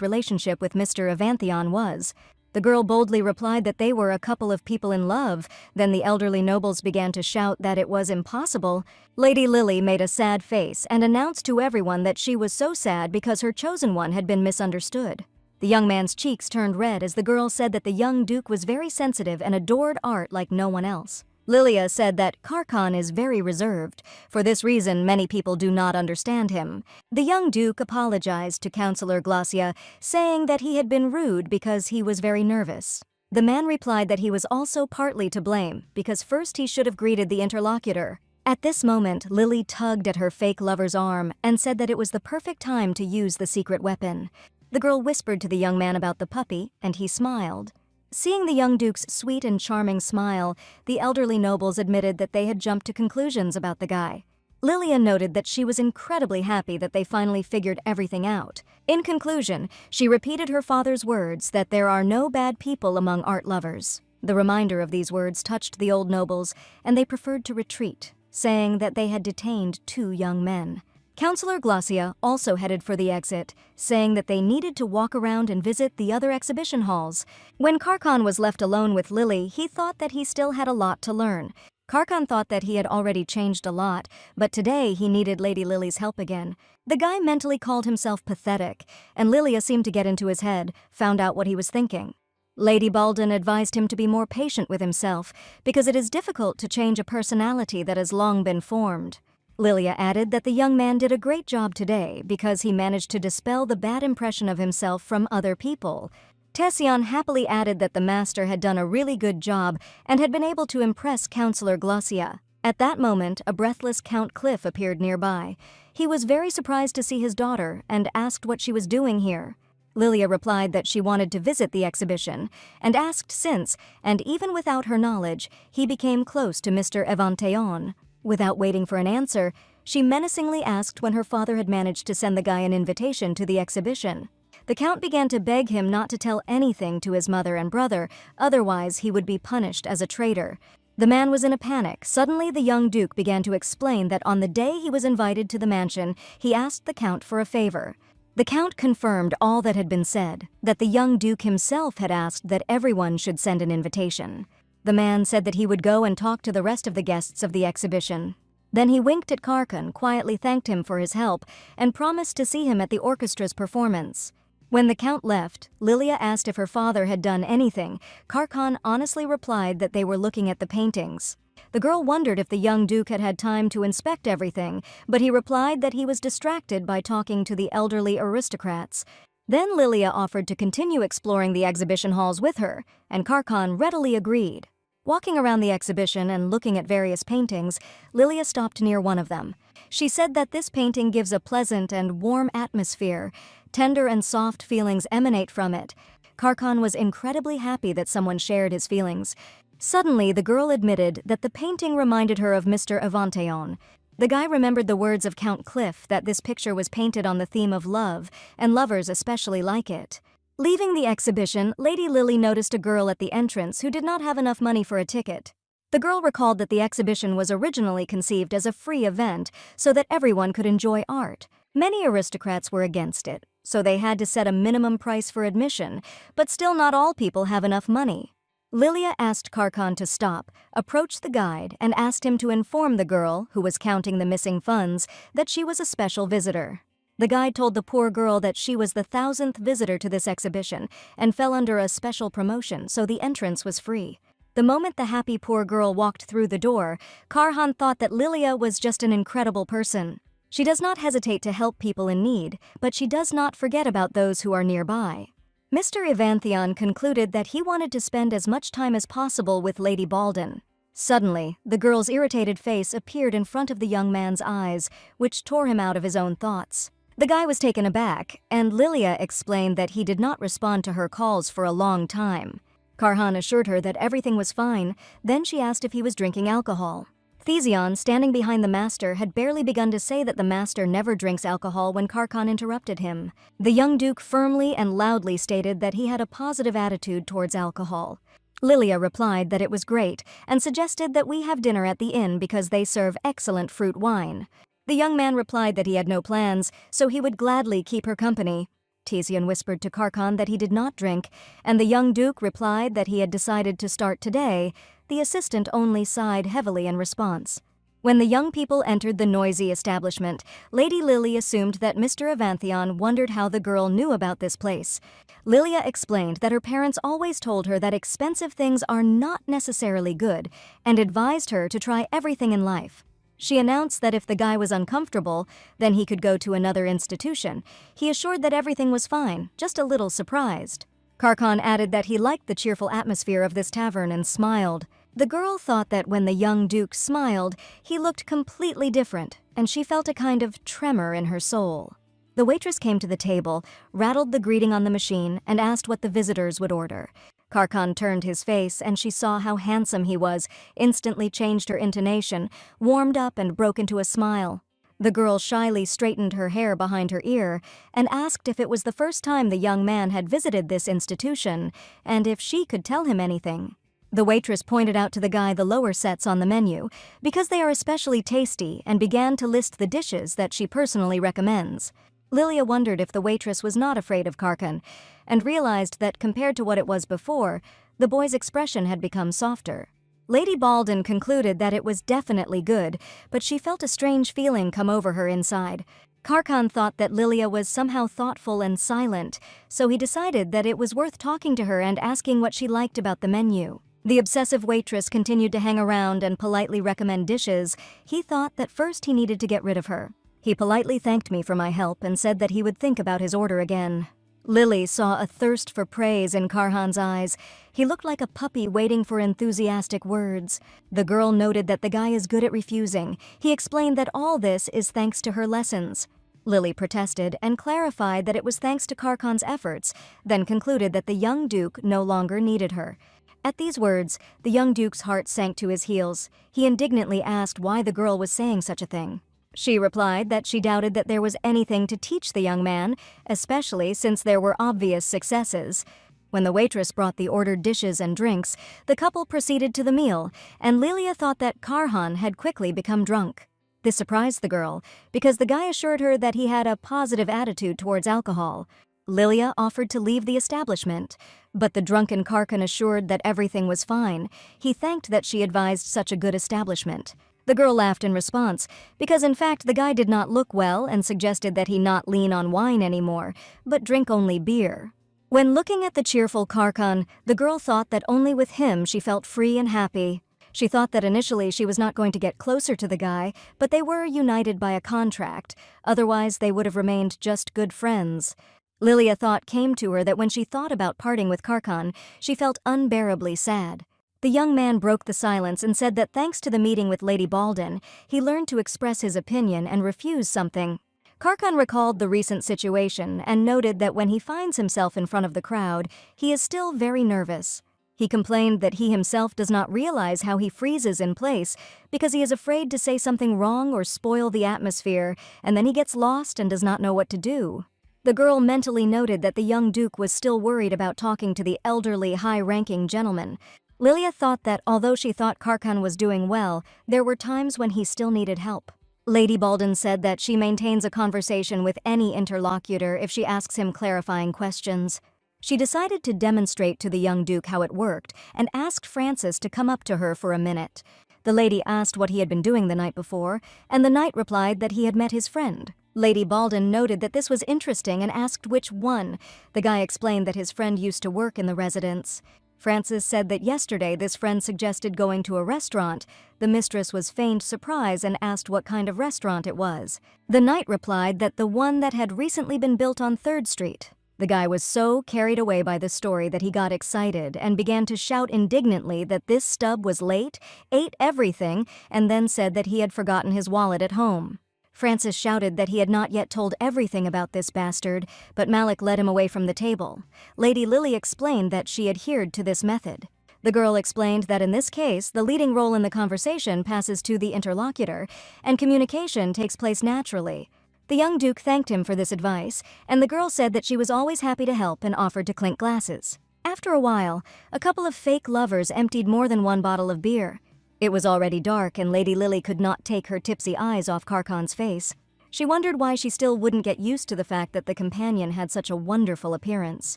relationship with Mr. Avantheon was. The girl boldly replied that they were a couple of people in love. Then the elderly nobles began to shout that it was impossible. Lady Lily made a sad face and announced to everyone that she was so sad because her chosen one had been misunderstood. The young man's cheeks turned red as the girl said that the young duke was very sensitive and adored art like no one else. Lilia said that Karkan is very reserved. For this reason, many people do not understand him. The young duke apologized to Counselor Glacia, saying that he had been rude because he was very nervous. The man replied that he was also partly to blame, because first he should have greeted the interlocutor. At this moment, Lily tugged at her fake lover's arm and said that it was the perfect time to use the secret weapon. The girl whispered to the young man about the puppy, and he smiled. Seeing the young duke's sweet and charming smile, the elderly nobles admitted that they had jumped to conclusions about the guy. Lilia noted that she was incredibly happy that they finally figured everything out. In conclusion, she repeated her father's words that there are no bad people among art lovers. The reminder of these words touched the old nobles, and they preferred to retreat, saying that they had detained 2 young men. Counselor Glacia also headed for the exit, saying that they needed to walk around and visit the other exhibition halls. When Karkan was left alone with Lily, he thought that he still had a lot to learn. Karkan thought that he had already changed a lot, but today he needed Lady Lily's help again. The guy mentally called himself pathetic, and Lilia seemed to get into his head, found out what he was thinking. Lady Baldwin advised him to be more patient with himself, because it is difficult to change a personality that has long been formed. Lilia added that the young man did a great job today because he managed to dispel the bad impression of himself from other people. Cheon happily added that the master had done a really good job and had been able to impress Counselor Glacia. At that moment, a breathless Count Cliff appeared nearby. He was very surprised to see his daughter and asked what she was doing here. Lilia replied that she wanted to visit the exhibition and asked since, and even without her knowledge, he became close to Mr. Avantheon. Without waiting for an answer, she menacingly asked when her father had managed to send the guy an invitation to the exhibition. The Count began to beg him not to tell anything to his mother and brother, otherwise he would be punished as a traitor. The man was in a panic. Suddenly the young duke began to explain that on the day he was invited to the mansion, he asked the Count for a favor. The Count confirmed all that had been said, that the young duke himself had asked that everyone should send an invitation. The man said that he would go and talk to the rest of the guests of the exhibition. Then he winked at Karkan, quietly thanked him for his help, and promised to see him at the orchestra's performance. When the Count left, Lilia asked if her father had done anything. Karkan honestly replied that they were looking at the paintings. The girl wondered if the young duke had had time to inspect everything, but he replied that he was distracted by talking to the elderly aristocrats. Then Lilia offered to continue exploring the exhibition halls with her, and Karkan readily agreed. Walking around the exhibition and looking at various paintings, Lilia stopped near one of them. She said that this painting gives a pleasant and warm atmosphere. Tender and soft feelings emanate from it. Karkan was incredibly happy that someone shared his feelings. Suddenly, the girl admitted that the painting reminded her of Mr. Avantheon. The guy remembered the words of Count Cliff that this picture was painted on the theme of love, and lovers especially like it. Leaving the exhibition, Lady Lily noticed a girl at the entrance who did not have enough money for a ticket. The girl recalled that the exhibition was originally conceived as a free event so that everyone could enjoy art. Many aristocrats were against it, so they had to set a minimum price for admission, but still not all people have enough money. Lilia asked Karkan to stop, approached the guide, and asked him to inform the girl, who was counting the missing funds, that she was a special visitor. The guide told the poor girl that she was the 1,000th visitor to this exhibition and fell under a special promotion, so the entrance was free. The moment the happy poor girl walked through the door, Karhan thought that Lilia was just an incredible person. She does not hesitate to help people in need, but she does not forget about those who are nearby. Mr. Evanthion concluded that he wanted to spend as much time as possible with Lady Balden. Suddenly, the girl's irritated face appeared in front of the young man's eyes, which tore him out of his own thoughts. The guy was taken aback, and Lilia explained that he did not respond to her calls for a long time. Karhan assured her that everything was fine, then she asked if he was drinking alcohol. Thesion, standing behind the master, had barely begun to say that the master never drinks alcohol when Karkan interrupted him. The young duke firmly and loudly stated that he had a positive attitude towards alcohol. Lilia replied that it was great and suggested that we have dinner at the inn because they serve excellent fruit wine. The young man replied that he had no plans, so he would gladly keep her company. Thesion whispered to Karkan that he did not drink, and the young duke replied that he had decided to start today. The assistant only sighed heavily in response. When the young people entered the noisy establishment, Lady Lily assumed that Mr. Evanthion wondered how the girl knew about this place. Lilia explained that her parents always told her that expensive things are not necessarily good, and advised her to try everything in life. She announced that if the guy was uncomfortable, then he could go to another institution. He assured that everything was fine, just a little surprised. Karkan added that he liked the cheerful atmosphere of this tavern and smiled. The girl thought that when the young duke smiled, he looked completely different, and she felt a kind of tremor in her soul. The waitress came to the table, rattled the greeting on the machine, and asked what the visitors would order. Karkan turned his face, and she saw how handsome he was, instantly changed her intonation, warmed up and broke into a smile. The girl shyly straightened her hair behind her ear and asked if it was the first time the young man had visited this institution, and if she could tell him anything. The waitress pointed out to the guy the lower sets on the menu, because they are especially tasty, and began to list the dishes that she personally recommends. Lilia wondered if the waitress was not afraid of Karkan, and realized that compared to what it was before, the boy's expression had become softer. Lady Balden concluded that it was definitely good, but she felt a strange feeling come over her inside. Karkan thought that Lilia was somehow thoughtful and silent, so he decided that it was worth talking to her and asking what she liked about the menu. The obsessive waitress continued to hang around and politely recommend dishes. He thought that first he needed to get rid of her. He politely thanked me for my help and said that he would think about his order again. Lily saw a thirst for praise in Karhan's eyes. He looked like a puppy waiting for enthusiastic words. The girl noted that the guy is good at refusing. He explained that all this is thanks to her lessons. Lily protested and clarified that it was thanks to Karkan's efforts, then concluded that the young duke no longer needed her. At these words, the young duke's heart sank to his heels. He indignantly asked why the girl was saying such a thing. She replied that she doubted that there was anything to teach the young man, especially since there were obvious successes. When the waitress brought the ordered dishes and drinks, the couple proceeded to the meal, and Lilia thought that Karhan had quickly become drunk. This surprised the girl, because the guy assured her that he had a positive attitude towards alcohol. Lilia offered to leave the establishment, but the drunken Karkan assured that everything was fine. He thanked that she advised such a good establishment. The girl laughed in response, because in fact the guy did not look well and suggested that he not lean on wine anymore, but drink only beer. When looking at the cheerful Karkan, the girl thought that only with him she felt free and happy. She thought that initially she was not going to get closer to the guy, but they were united by a contract, otherwise they would have remained just good friends. Lilia thought came to her that when she thought about parting with Karkan, she felt unbearably sad. The young man broke the silence and said that thanks to the meeting with Lady Balden, he learned to express his opinion and refuse something. Karkan recalled the recent situation and noted that when he finds himself in front of the crowd, he is still very nervous. He complained that he himself does not realize how he freezes in place because he is afraid to say something wrong or spoil the atmosphere, and then he gets lost and does not know what to do. The girl mentally noted that the young duke was still worried about talking to the elderly, high-ranking gentleman. Lilia thought that although she thought Karkan was doing well, there were times when he still needed help. Lady Balden said that she maintains a conversation with any interlocutor if she asks him clarifying questions. She decided to demonstrate to the young duke how it worked and asked Francis to come up to her for a minute. The lady asked what he had been doing the night before, and the knight replied that he had met his friend. Lady Balden noted that this was interesting and asked which one. The guy explained that his friend used to work in the residence. Francis said that yesterday this friend suggested going to a restaurant. The mistress was feigned surprise and asked what kind of restaurant it was. The knight replied that the one that had recently been built on 3rd Street. The guy was so carried away by the story that he got excited and began to shout indignantly that this stub was late, ate everything, and then said that he had forgotten his wallet at home. Francis shouted that he had not yet told everything about this bastard, but Malik led him away from the table. Lady Lily explained that she adhered to this method. The girl explained that in this case, the leading role in the conversation passes to the interlocutor, and communication takes place naturally. The young Duke thanked him for this advice, and the girl said that she was always happy to help and offered to clink glasses. After a while, a couple of fake lovers emptied more than one bottle of beer. It was already dark, and Lady Lily could not take her tipsy eyes off Karkan's face. She wondered why she still wouldn't get used to the fact that the companion had such a wonderful appearance.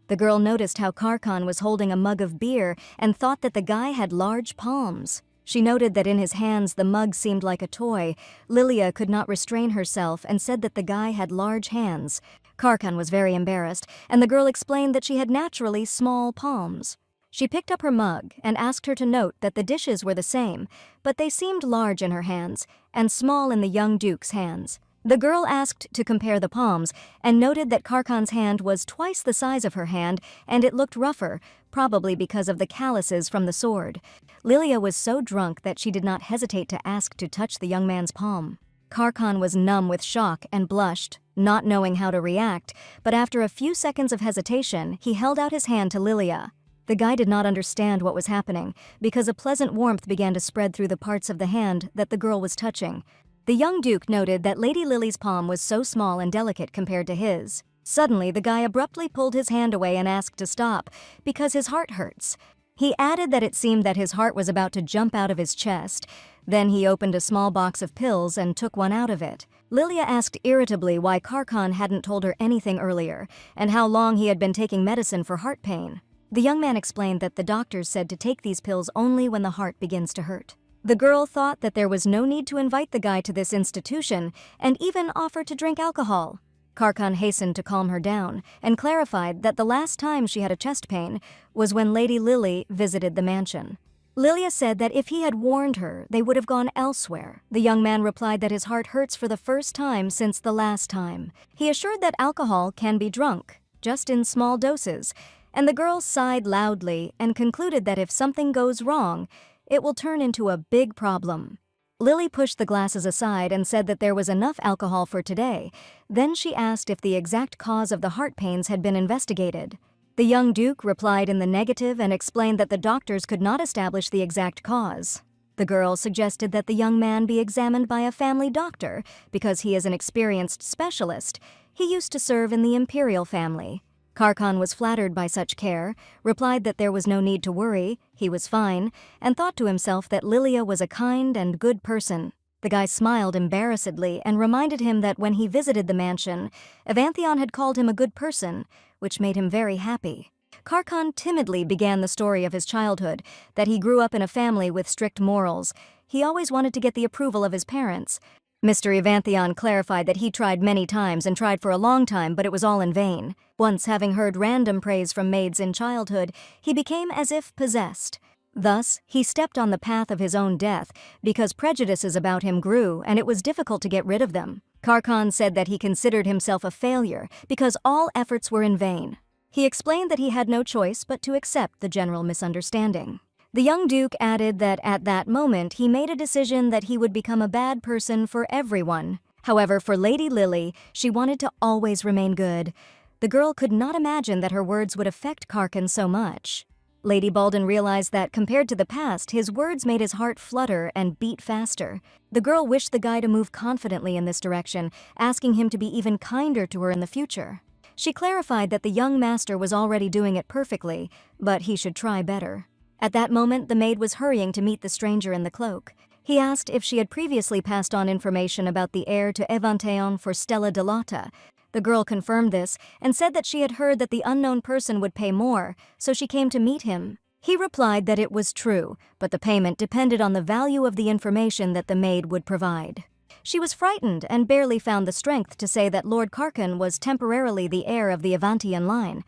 The girl noticed how Karkan was holding a mug of beer and thought that the guy had large palms. She noted that in his hands the mug seemed like a toy. Lilia could not restrain herself and said that the guy had large hands. Karkan was very embarrassed, and the girl explained that she had naturally small palms. She picked up her mug and asked her to note that the dishes were the same, but they seemed large in her hands and small in the young Duke's hands. The girl asked to compare the palms and noted that Karkan's hand was twice the size of her hand and it looked rougher, probably because of the calluses from the sword. Lilia was so drunk that she did not hesitate to ask to touch the young man's palm. Karkan was numb with shock and blushed, not knowing how to react, but after a few seconds of hesitation, he held out his hand to Lilia. The guy did not understand what was happening because a pleasant warmth began to spread through the parts of the hand that the girl was touching. The young Duke noted that Lady Lily's palm was so small and delicate compared to his. Suddenly, the guy abruptly pulled his hand away and asked to stop, because his heart hurts. He added that it seemed that his heart was about to jump out of his chest. Then he opened a small box of pills and took one out of it. Lilia asked irritably why Karkan hadn't told her anything earlier, and how long he had been taking medicine for heart pain. The young man explained that the doctors said to take these pills only when the heart begins to hurt. The girl thought that there was no need to invite the guy to this institution and even offered to drink alcohol. Karkan hastened to calm her down and clarified that the last time she had a chest pain was when Lady Lily visited the mansion. Lilia said that if he had warned her, they would have gone elsewhere. The young man replied that his heart hurts for the first time since the last time. He assured that alcohol can be drunk, just in small doses, and the girl sighed loudly and concluded that if something goes wrong, it will turn into a big problem. Lily pushed the glasses aside and said that there was enough alcohol for today. Then she asked if the exact cause of the heart pains had been investigated. The young Duke replied in the negative and explained that the doctors could not establish the exact cause. The girl suggested that the young man be examined by a family doctor because he is an experienced specialist. He used to serve in the imperial family. Karkan was flattered by such care, replied that there was no need to worry, he was fine, and thought to himself that Lilia was a kind and good person. The guy smiled embarrassedly and reminded him that when he visited the mansion, Evantheon had called him a good person, which made him very happy. Karkan timidly began the story of his childhood, that he grew up in a family with strict morals. He always wanted to get the approval of his parents. Mr. Evantheon clarified that he tried many times and tried for a long time, but it was all in vain. Once having heard random praise from maids in childhood, he became as if possessed. Thus, he stepped on the path of his own death because prejudices about him grew and it was difficult to get rid of them. Karkan said that he considered himself a failure because all efforts were in vain. He explained that he had no choice but to accept the general misunderstanding. The young Duke added that at that moment he made a decision that he would become a bad person for everyone. However, for Lady Lily, she wanted to always remain good. The girl could not imagine that her words would affect Karkan so much. Lady Baldwin realized that compared to the past, his words made his heart flutter and beat faster. The girl wished the guy to move confidently in this direction, asking him to be even kinder to her in the future. She clarified that the young master was already doing it perfectly, but he should try better. At that moment, the maid was hurrying to meet the stranger in the cloak. He asked if she had previously passed on information about the heir to Evantheon for Stella Delata. The girl confirmed this and said that she had heard that the unknown person would pay more, so she came to meet him. He replied that it was true, but the payment depended on the value of the information that the maid would provide. She was frightened and barely found the strength to say that Lord Karkan was temporarily the heir of the Evantheon line.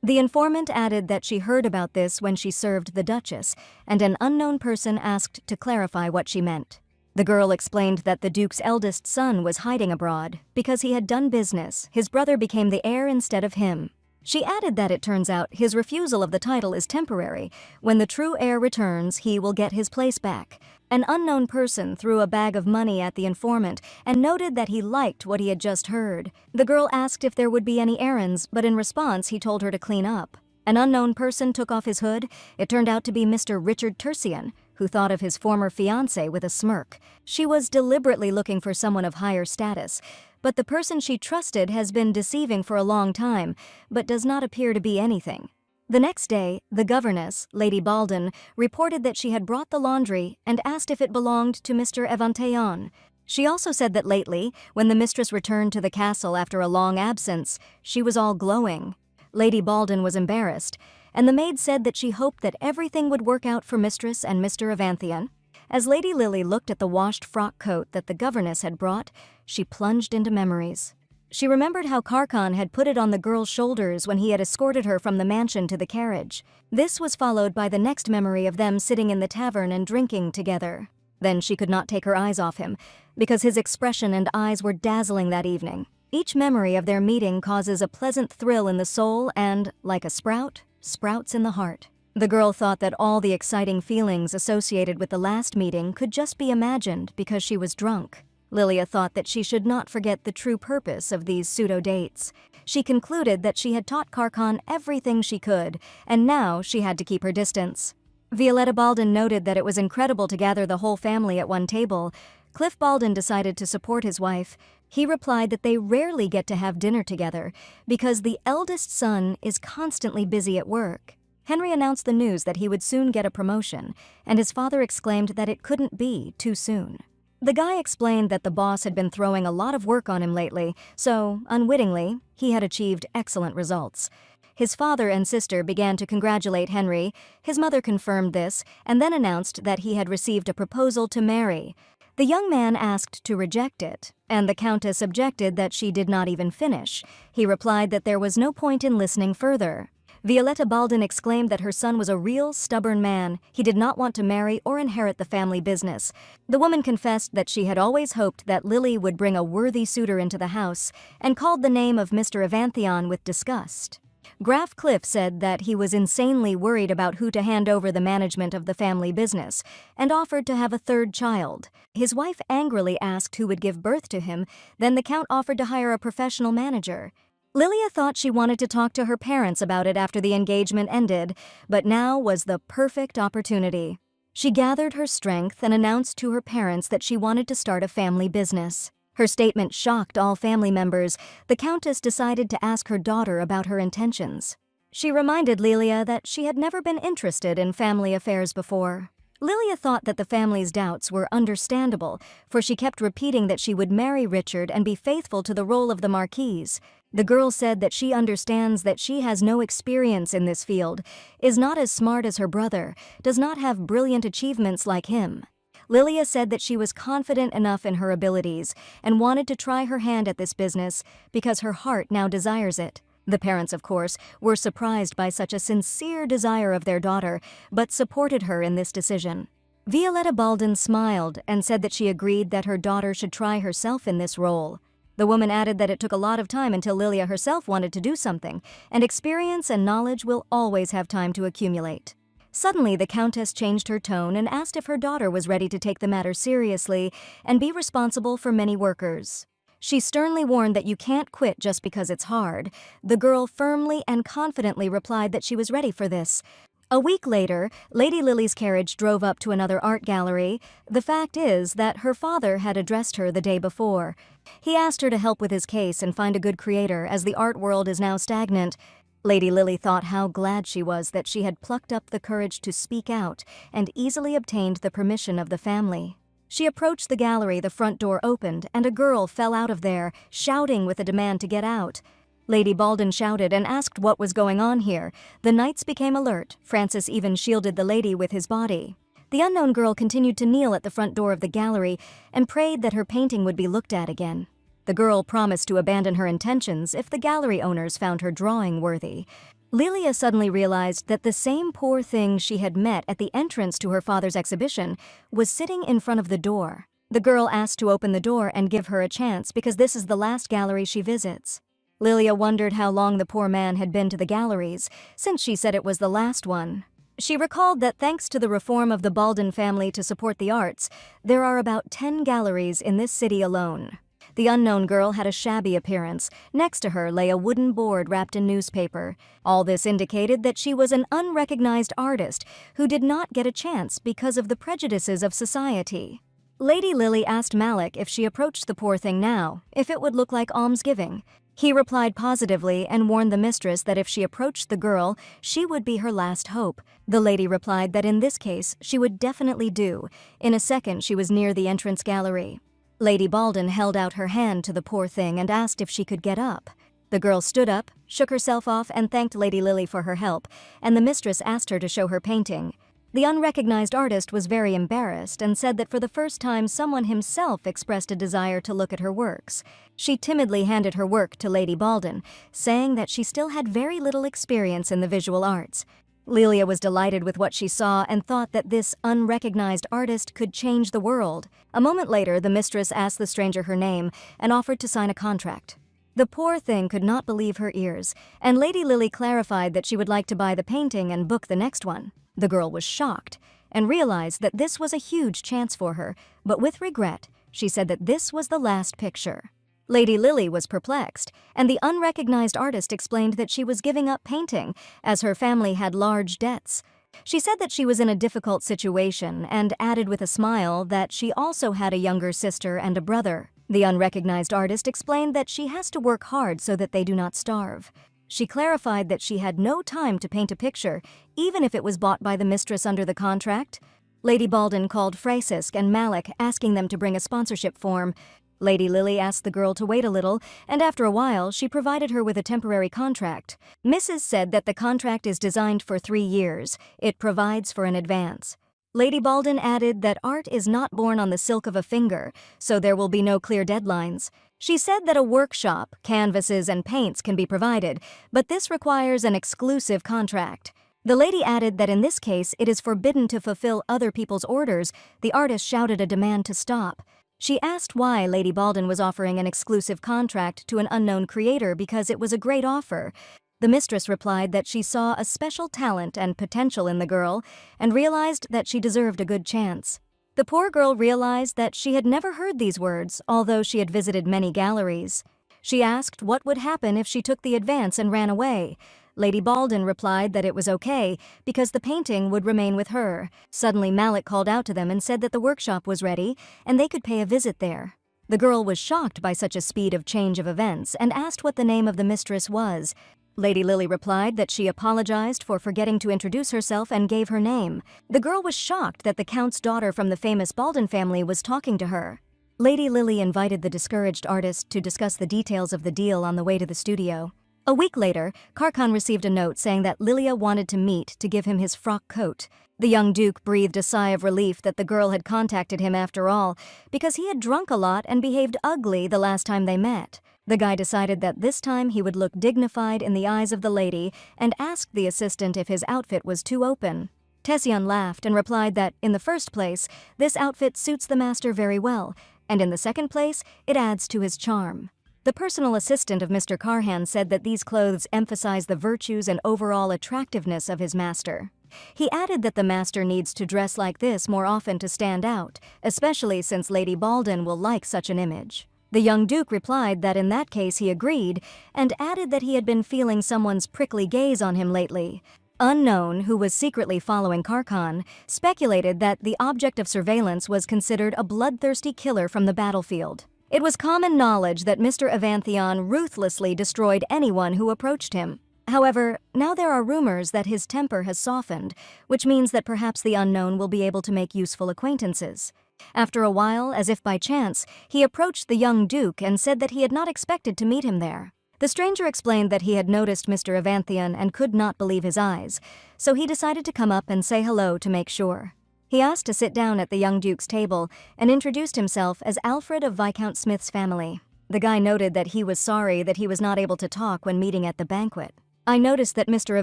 The informant added that she heard about this when she served the Duchess, and an unknown person asked to clarify what she meant. The girl explained that the Duke's eldest son was hiding abroad. Because he had done business, his brother became the heir instead of him. She added that it turns out his refusal of the title is temporary. When the true heir returns, he will get his place back. An unknown person threw a bag of money at the informant and noted that he liked what he had just heard. The girl asked if there would be any errands, but in response he told her to clean up. An unknown person took off his hood. It turned out to be Mr. Richard Tercian, who thought of his former fiancé with a smirk. She was deliberately looking for someone of higher status, but the person she trusted has been deceiving for a long time, but does not appear to be anything. The next day, the governess, Lady Balden, reported that she had brought the laundry and asked if it belonged to Mr. Evanteon. She also said that lately, when the mistress returned to the castle after a long absence, she was all glowing. Lady Balden was embarrassed, and the maid said that she hoped that everything would work out for Mistress and Mr. Evantheon. As Lady Lily looked at the washed frock coat that the governess had brought, she plunged into memories. She remembered how Karkan had put it on the girl's shoulders when he had escorted her from the mansion to the carriage. This was followed by the next memory of them sitting in the tavern and drinking together. Then she could not take her eyes off him, because his expression and eyes were dazzling that evening. Each memory of their meeting causes a pleasant thrill in the soul and, like a sprout, sprouts in the heart. The girl thought that all the exciting feelings associated with the last meeting could just be imagined because she was drunk. Lilia thought that she should not forget the true purpose of these pseudo-dates. She concluded that she had taught Karkan everything she could, and now she had to keep her distance. Violetta Balden noted that it was incredible to gather the whole family at one table. Cliff Balden decided to support his wife. He replied that they rarely get to have dinner together because the eldest son is constantly busy at work. Henry announced the news that he would soon get a promotion, and his father exclaimed that it couldn't be too soon. The guy explained that the boss had been throwing a lot of work on him lately, so, unwittingly, he had achieved excellent results. His father and sister began to congratulate Henry. His mother confirmed this, and then announced that he had received a proposal to marry. The young man asked to reject it, and the Countess objected that she did not even finish. He replied that there was no point in listening further. Violetta Balden exclaimed that her son was a real stubborn man. He did not want to marry or inherit the family business. The woman confessed that she had always hoped that Lily would bring a worthy suitor into the house, and called the name of Mr. Evantheon with disgust. Graf Cliff said that he was insanely worried about who to hand over the management of the family business, and offered to have a third child. His wife angrily asked who would give birth to him, then the Count offered to hire a professional manager. Lilia thought she wanted to talk to her parents about it after the engagement ended, but now was the perfect opportunity. She gathered her strength and announced to her parents that she wanted to start a family business. Her statement shocked all family members. The Countess decided to ask her daughter about her intentions. She reminded Lilia that she had never been interested in family affairs before. Lilia thought that the family's doubts were understandable, for she kept repeating that she would marry Richard and be faithful to the role of the Marquise. The girl said that she understands that she has no experience in this field, is not as smart as her brother, does not have brilliant achievements like him. Lilia said that she was confident enough in her abilities and wanted to try her hand at this business because her heart now desires it. The parents, of course, were surprised by such a sincere desire of their daughter, but supported her in this decision. Violetta Balden smiled and said that she agreed that her daughter should try herself in this role. The woman added that it took a lot of time until Lilia herself wanted to do something, and experience and knowledge will always have time to accumulate. Suddenly, the Countess changed her tone and asked if her daughter was ready to take the matter seriously and be responsible for many workers. She sternly warned that you can't quit just because it's hard. The girl firmly and confidently replied that she was ready for this. A week later, Lady Lily's carriage drove up to another art gallery. The fact is that her father had addressed her the day before. He asked her to help with his case and find a good creator, as the art world is now stagnant. Lady Lily thought how glad she was that she had plucked up the courage to speak out and easily obtained the permission of the family. She approached the gallery, the front door opened, and a girl fell out of there, shouting with a demand to get out. Lady Balden shouted and asked what was going on here. The knights became alert. Francis even shielded the lady with his body. The unknown girl continued to kneel at the front door of the gallery and prayed that her painting would be looked at again. The girl promised to abandon her intentions if the gallery owners found her drawing worthy. Lilia suddenly realized that the same poor thing she had met at the entrance to her father's exhibition was sitting in front of the door. The girl asked to open the door and give her a chance because this is the last gallery she visits. Lilia wondered how long the poor man had been to the galleries, since she said it was the last one. She recalled that thanks to the reform of the Baldwin family to support the arts, there are about 10 galleries in this city alone. The unknown girl had a shabby appearance. Next to her lay a wooden board wrapped in newspaper. All this indicated that she was an unrecognized artist who did not get a chance because of the prejudices of society. Lady Lily asked Malik if she approached the poor thing now, if it would look like almsgiving. He replied positively and warned the mistress that if she approached the girl, she would be her last hope. The lady replied that in this case, she would definitely do. In a second, she was near the entrance gallery. Lady Baldwin held out her hand to the poor thing and asked if she could get up. The girl stood up, shook herself off, and thanked Lady Lily for her help, and the mistress asked her to show her painting. The unrecognized artist was very embarrassed and said that for the first time someone himself expressed a desire to look at her works. She timidly handed her work to Lady Baldwin, saying that she still had very little experience in the visual arts. Lilia was delighted with what she saw and thought that this unrecognized artist could change the world. A moment later, the mistress asked the stranger her name and offered to sign a contract. The poor thing could not believe her ears, and Lady Lily clarified that she would like to buy the painting and book the next one. The girl was shocked and realized that this was a huge chance for her, but with regret, she said that this was the last picture. Lady Lily was perplexed, and the unrecognized artist explained that she was giving up painting as her family had large debts. She said that she was in a difficult situation and added with a smile that she also had a younger sister and a brother. The unrecognized artist explained that she has to work hard so that they do not starve. She clarified that she had no time to paint a picture, even if it was bought by the mistress under the contract. Lady Baldwin called Francisc and Malik, asking them to bring a sponsorship form. Lady Lily asked the girl to wait a little, and after a while, she provided her with a temporary contract. Mrs. said that the contract is designed for 3 years. It provides for an advance. Lady Baldwin added that art is not born on the silk of a finger, so there will be no clear deadlines. She said that a workshop, canvases, and paints can be provided, but this requires an exclusive contract. The lady added that in this case, it is forbidden to fulfill other people's orders. The artist shouted a demand to stop. She asked why Lady Baldwin was offering an exclusive contract to an unknown creator because it was a great offer. The mistress replied that she saw a special talent and potential in the girl and realized that she deserved a good chance. The poor girl realized that she had never heard these words, although she had visited many galleries. She asked what would happen if she took the advance and ran away. Lady Baldwin replied that it was okay because the painting would remain with her. Suddenly Malik called out to them and said that the workshop was ready and they could pay a visit there. The girl was shocked by such a speed of change of events and asked what the name of the mistress was. Lady Lily replied that she apologized for forgetting to introduce herself and gave her name. The girl was shocked that the Count's daughter from the famous Baldwin family was talking to her. Lady Lily invited the discouraged artist to discuss the details of the deal on the way to the studio. A week later, Karkan received a note saying that Lilia wanted to meet to give him his frock coat. The young duke breathed a sigh of relief that the girl had contacted him after all, because he had drunk a lot and behaved ugly the last time they met. The guy decided that this time he would look dignified in the eyes of the lady and asked the assistant if his outfit was too open. Cheon laughed and replied that, in the first place, this outfit suits the master very well, and in the second place, it adds to his charm. The personal assistant of Mr. Karhan said that these clothes emphasize the virtues and overall attractiveness of his master. He added that the master needs to dress like this more often to stand out, especially since Lady Baldwin will like such an image. The young duke replied that in that case he agreed, and added that he had been feeling someone's prickly gaze on him lately. Unknown, who was secretly following Karkan, speculated that the object of surveillance was considered a bloodthirsty killer from the battlefield. It was common knowledge that Mr. Avanthion ruthlessly destroyed anyone who approached him. However, now there are rumors that his temper has softened, which means that perhaps the unknown will be able to make useful acquaintances. After a while, as if by chance, he approached the young duke and said that he had not expected to meet him there. The stranger explained that he had noticed Mr. Avanthion and could not believe his eyes, so he decided to come up and say hello to make sure. He asked to sit down at the young duke's table and introduced himself as Alfred of Viscount Smith's family. The guy noted that he was sorry that he was not able to talk when meeting at the banquet. I noticed that Mr.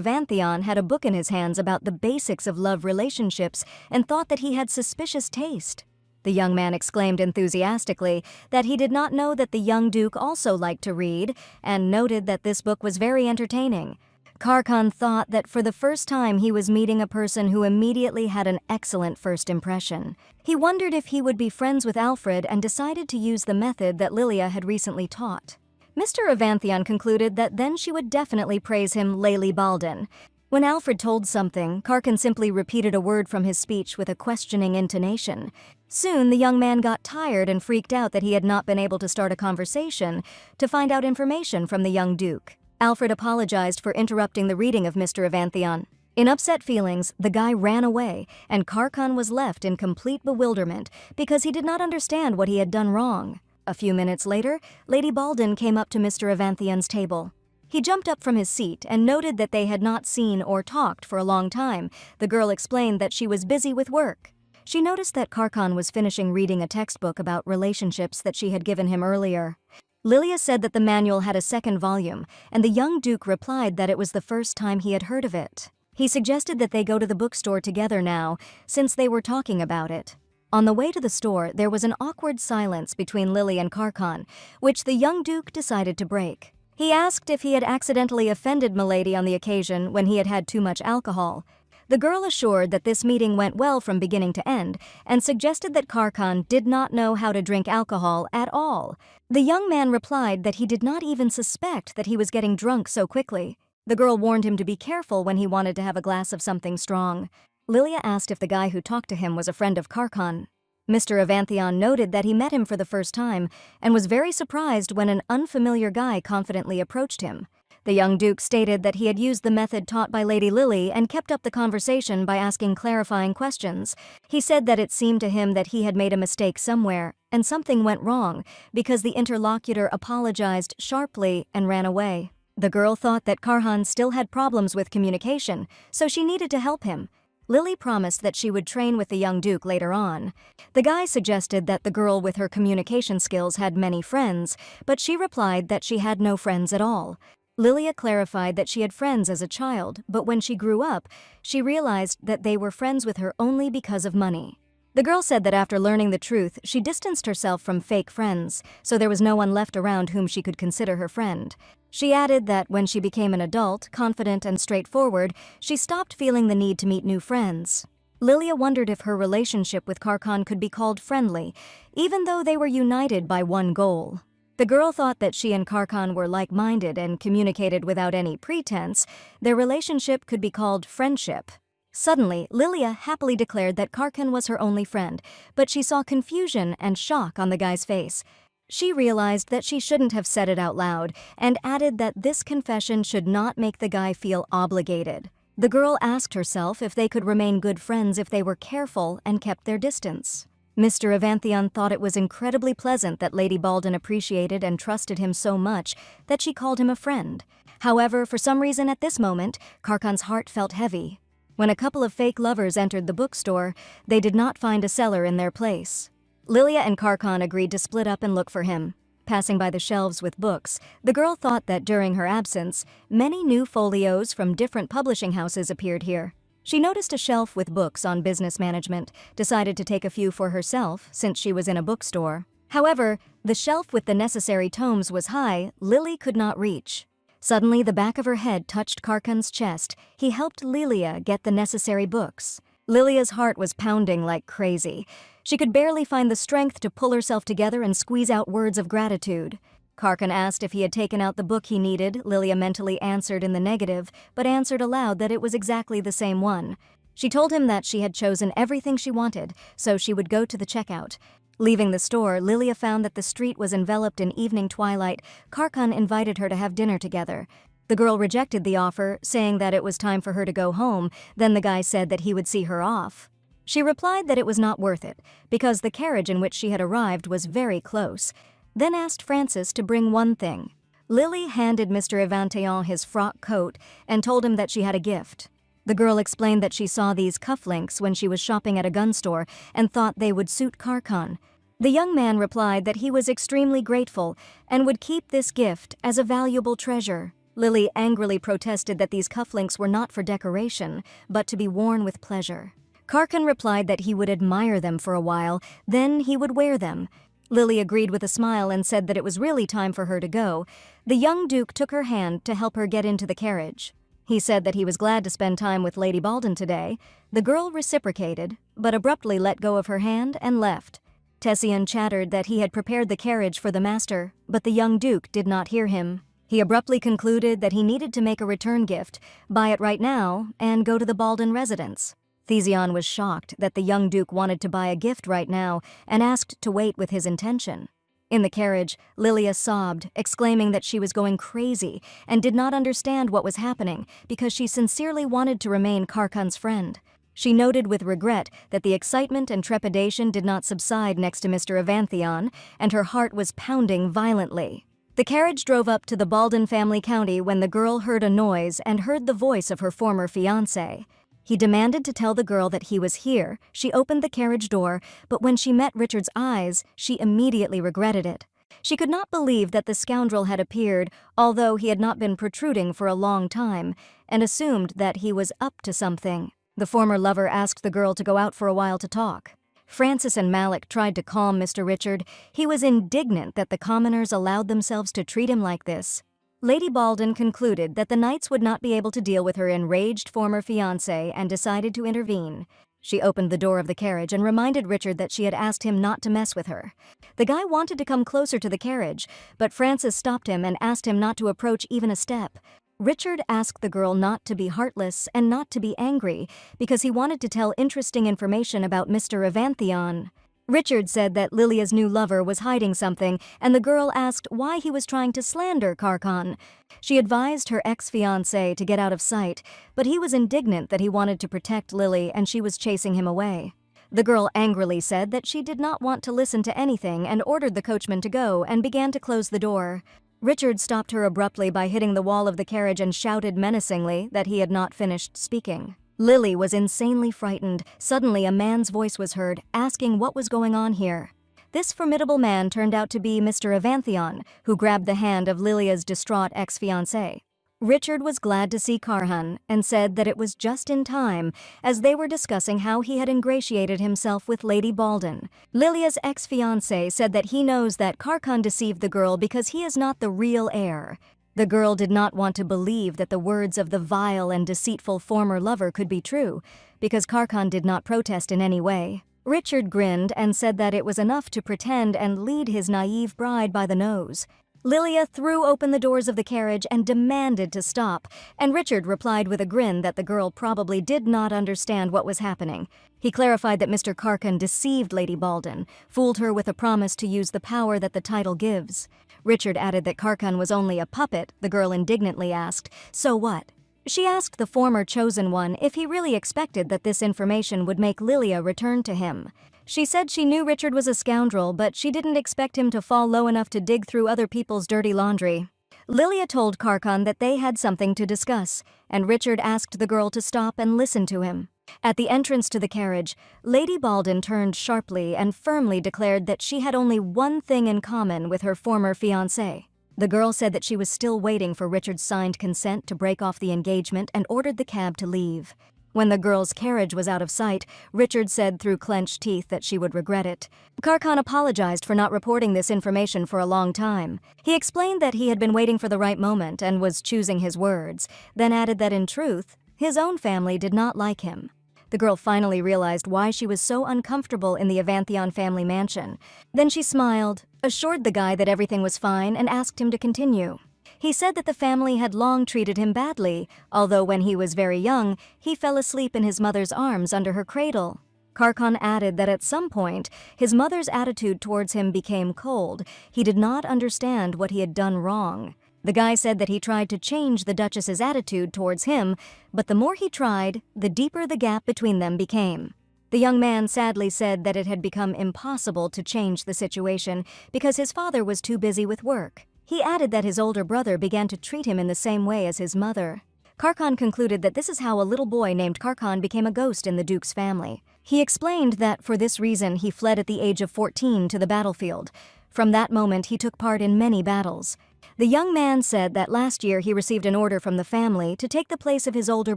Avanthion had a book in his hands about the basics of love relationships and thought that he had suspicious taste. The young man exclaimed enthusiastically that he did not know that the young duke also liked to read, and noted that this book was very entertaining. Karkan thought that for the first time he was meeting a person who immediately had an excellent first impression. He wondered if he would be friends with Alfred and decided to use the method that Lilia had recently taught. Mr. Evanthion concluded that then she would definitely praise him Lady Balden. When Alfred told something, Karkan simply repeated a word from his speech with a questioning intonation. Soon, the young man got tired and freaked out that he had not been able to start a conversation to find out information from the young duke. Alfred apologized for interrupting the reading of Mr. Evanthion. In upset feelings, the guy ran away, and Karkan was left in complete bewilderment because he did not understand what he had done wrong. A few minutes later, Lady Balden came up to Mr. Evanthion's table. He jumped up from his seat and noted that they had not seen or talked for a long time. The girl explained that she was busy with work. She noticed that Karkan was finishing reading a textbook about relationships that she had given him earlier. Lilia said that the manual had a second volume, and the young duke replied that it was the first time he had heard of it. He suggested that they go to the bookstore together now, since they were talking about it. On the way to the store, there was an awkward silence between Lily and Karkan, which the young duke decided to break. He asked if he had accidentally offended Milady on the occasion when he had had too much alcohol. The girl assured that this meeting went well from beginning to end, and suggested that Karkan did not know how to drink alcohol at all. The young man replied that he did not even suspect that he was getting drunk so quickly. The girl warned him to be careful when he wanted to have a glass of something strong. Lilia asked if the guy who talked to him was a friend of Karkan. Mr. Evanthion noted that he met him for the first time and was very surprised when an unfamiliar guy confidently approached him. The young duke stated that he had used the method taught by Lady Lily and kept up the conversation by asking clarifying questions. He said that it seemed to him that he had made a mistake somewhere and something went wrong because the interlocutor apologized sharply and ran away. The girl thought that Karhan still had problems with communication, so she needed to help him. Lily promised that she would train with the young duke later on. The guy suggested that the girl with her communication skills had many friends, but she replied that she had no friends at all. Lilia clarified that she had friends as a child, but when she grew up, she realized that they were friends with her only because of money. The girl said that after learning the truth, she distanced herself from fake friends, so there was no one left around whom she could consider her friend. She added that when she became an adult, confident and straightforward, she stopped feeling the need to meet new friends. Lilia wondered if her relationship with Karkan could be called friendly, even though they were united by one goal. The girl thought that she and Karkan were like-minded and communicated without any pretense. Their relationship could be called friendship. Suddenly, Lilia happily declared that Karkan was her only friend, but she saw confusion and shock on the guy's face. She realized that she shouldn't have said it out loud, and added that this confession should not make the guy feel obligated. The girl asked herself if they could remain good friends if they were careful and kept their distance. Mr. Evanthion thought it was incredibly pleasant that Lady Balden appreciated and trusted him so much that she called him a friend. However, for some reason at this moment, Karkan's heart felt heavy. When a couple of fake lovers entered the bookstore, they did not find a seller in their place. Lilia and Karkan agreed to split up and look for him. Passing by the shelves with books, the girl thought that during her absence, many new folios from different publishing houses appeared here. She noticed a shelf with books on business management, decided to take a few for herself since she was in a bookstore. However, the shelf with the necessary tomes was high, Lily could not reach. Suddenly, the back of her head touched Karkan's chest. He helped Lilia get the necessary books. Lilia's heart was pounding like crazy. She could barely find the strength to pull herself together and squeeze out words of gratitude. Karkan asked if he had taken out the book he needed. Lilia mentally answered in the negative, but answered aloud that it was exactly the same one. She told him that she had chosen everything she wanted, so she would go to the checkout. Leaving the store, Lilia found that the street was enveloped in evening twilight. Karkan invited her to have dinner together. The girl rejected the offer, saying that it was time for her to go home. Then the guy said that he would see her off. She replied that it was not worth it, because the carriage in which she had arrived was very close, then asked Francis to bring one thing. Lily handed Mr. Evanthion his frock coat and told him that she had a gift. The girl explained that she saw these cufflinks when she was shopping at a gun store and thought they would suit Karkan. The young man replied that he was extremely grateful and would keep this gift as a valuable treasure. Lily angrily protested that these cufflinks were not for decoration, but to be worn with pleasure. Karkan replied that he would admire them for a while, then he would wear them. Lily agreed with a smile and said that it was really time for her to go. The young duke took her hand to help her get into the carriage. He said that he was glad to spend time with Lady Balden today. The girl reciprocated, but abruptly let go of her hand and left. Cheon chattered that he had prepared the carriage for the master, but the young duke did not hear him. He abruptly concluded that he needed to make a return gift, buy it right now, and go to the Balden residence. Cheon was shocked that the young duke wanted to buy a gift right now and asked to wait with his intention. In the carriage, Lilia sobbed, exclaiming that she was going crazy and did not understand what was happening because she sincerely wanted to remain Karkan's friend. She noted with regret that the excitement and trepidation did not subside next to Mr. Evanthion, and her heart was pounding violently. The carriage drove up to the Balden family county when the girl heard a noise and heard the voice of her former fiancé. He demanded to tell the girl that he was here. She opened the carriage door, but when she met Richard's eyes, she immediately regretted it. She could not believe that the scoundrel had appeared, although he had not been protruding for a long time, and assumed that he was up to something. The former lover asked the girl to go out for a while to talk. Francis and Malik tried to calm Mr. Richard. He was indignant that the commoners allowed themselves to treat him like this. Lady Balden concluded that the knights would not be able to deal with her enraged former fiancé and decided to intervene. She opened the door of the carriage and reminded Richard that she had asked him not to mess with her. The guy wanted to come closer to the carriage, but Francis stopped him and asked him not to approach even a step. Richard asked the girl not to be heartless and not to be angry because he wanted to tell interesting information about Mr. Evanthion. Richard said that Lilia's new lover was hiding something, and the girl asked why he was trying to slander Karkan. She advised her ex-fiancé to get out of sight, but he was indignant that he wanted to protect Lily and she was chasing him away. The girl angrily said that she did not want to listen to anything and ordered the coachman to go and began to close the door. Richard stopped her abruptly by hitting the wall of the carriage and shouted menacingly that he had not finished speaking. Lily was insanely frightened. Suddenly, a man's voice was heard, asking what was going on here. This formidable man turned out to be Mr. Evanthion, who grabbed the hand of Lilia's distraught ex-fiancé. Richard was glad to see Karhan and said that it was just in time, as they were discussing how he had ingratiated himself with Lady Balden. Lilia's ex-fiancé said that he knows that Karkan deceived the girl because he is not the real heir. The girl did not want to believe that the words of the vile and deceitful former lover could be true, because Karkan did not protest in any way. Richard grinned and said that it was enough to pretend and lead his naive bride by the nose. Lilia threw open the doors of the carriage and demanded to stop, and Richard replied with a grin that the girl probably did not understand what was happening. He clarified that Mr. Karkan deceived Lady Balden, fooled her with a promise to use the power that the title gives. Richard added that Karkan was only a puppet. The girl indignantly asked, "So what?" She asked the former chosen one if he really expected that this information would make Lilia return to him. She said she knew Richard was a scoundrel, but she didn't expect him to fall low enough to dig through other people's dirty laundry. Lilia told Karkan that they had something to discuss, and Richard asked the girl to stop and listen to him. At the entrance to the carriage, Lady Balden turned sharply and firmly declared that she had only one thing in common with her former fiancé. The girl said that she was still waiting for Richard's signed consent to break off the engagement and ordered the cab to leave. When the girl's carriage was out of sight, Richard said through clenched teeth that she would regret it. Karkan apologized for not reporting this information for a long time. He explained that he had been waiting for the right moment and was choosing his words, then added that in truth, his own family did not like him. The girl finally realized why she was so uncomfortable in the Evanthion family mansion. Then she smiled, assured the guy that everything was fine, and asked him to continue. He said that the family had long treated him badly, although when he was very young, he fell asleep in his mother's arms under her cradle. Karkan added that at some point, his mother's attitude towards him became cold. He did not understand what he had done wrong. The guy said that he tried to change the Duchess's attitude towards him, but the more he tried, the deeper the gap between them became. The young man sadly said that it had become impossible to change the situation because his father was too busy with work. He added that his older brother began to treat him in the same way as his mother. Karkan concluded that this is how a little boy named Karkan became a ghost in the Duke's family. He explained that for this reason he fled at the age of 14 to the battlefield. From that moment he took part in many battles. The young man said that last year he received an order from the family to take the place of his older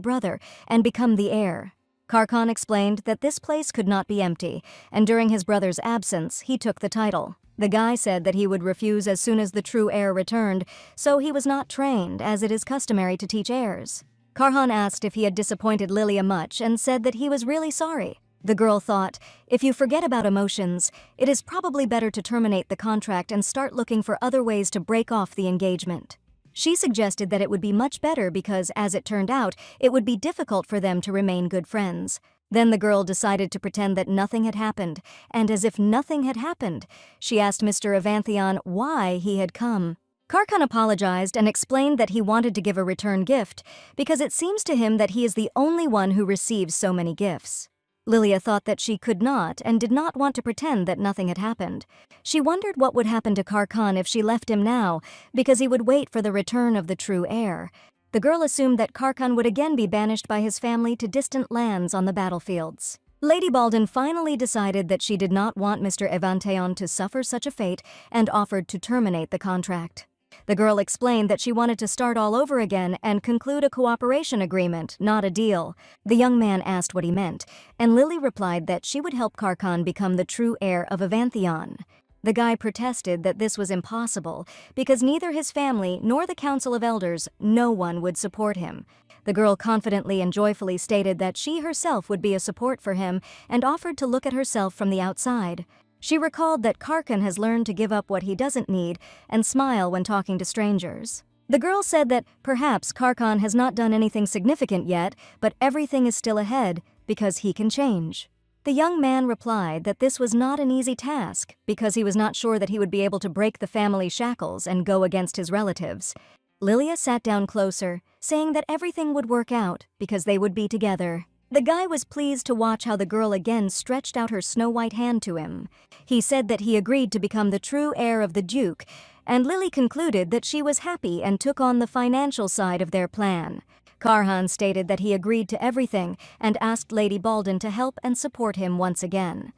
brother and become the heir. Karkan explained that this place could not be empty, and during his brother's absence, he took the title. The guy said that he would refuse as soon as the true heir returned, so he was not trained, as it is customary to teach heirs. Karhan asked if he had disappointed Lilia much and said that he was really sorry. The girl thought, if you forget about emotions, it is probably better to terminate the contract and start looking for other ways to break off the engagement. She suggested that it would be much better because, as it turned out, it would be difficult for them to remain good friends. Then the girl decided to pretend that nothing had happened, and as if nothing had happened, she asked Mr. Evanthion why he had come. Karkan apologized and explained that he wanted to give a return gift because it seems to him that he is the only one who receives so many gifts. Lilia thought that she could not and did not want to pretend that nothing had happened. She wondered what would happen to Karkan if she left him now, because he would wait for the return of the true heir. The girl assumed that Karkan would again be banished by his family to distant lands on the battlefields. Lady Balden finally decided that she did not want Mr. Evanthion to suffer such a fate and offered to terminate the contract. The girl explained that she wanted to start all over again and conclude a cooperation agreement, not a deal. The young man asked what he meant, and Lily replied that she would help Karkan become the true heir of Evanthion. The guy protested that this was impossible because neither his family nor the Council of Elders, no one would support him. The girl confidently and joyfully stated that she herself would be a support for him and offered to look at herself from the outside. She recalled that Karkan has learned to give up what he doesn't need and smile when talking to strangers. The girl said that perhaps Karkan has not done anything significant yet, but everything is still ahead because he can change. The young man replied that this was not an easy task because he was not sure that he would be able to break the family shackles and go against his relatives. Lilia sat down closer, saying that everything would work out because they would be together. The guy was pleased to watch how the girl again stretched out her snow-white hand to him. He said that he agreed to become the true heir of the Duke, and Lily concluded that she was happy and took on the financial side of their plan. Karhan stated that he agreed to everything and asked Lady Balden to help and support him once again.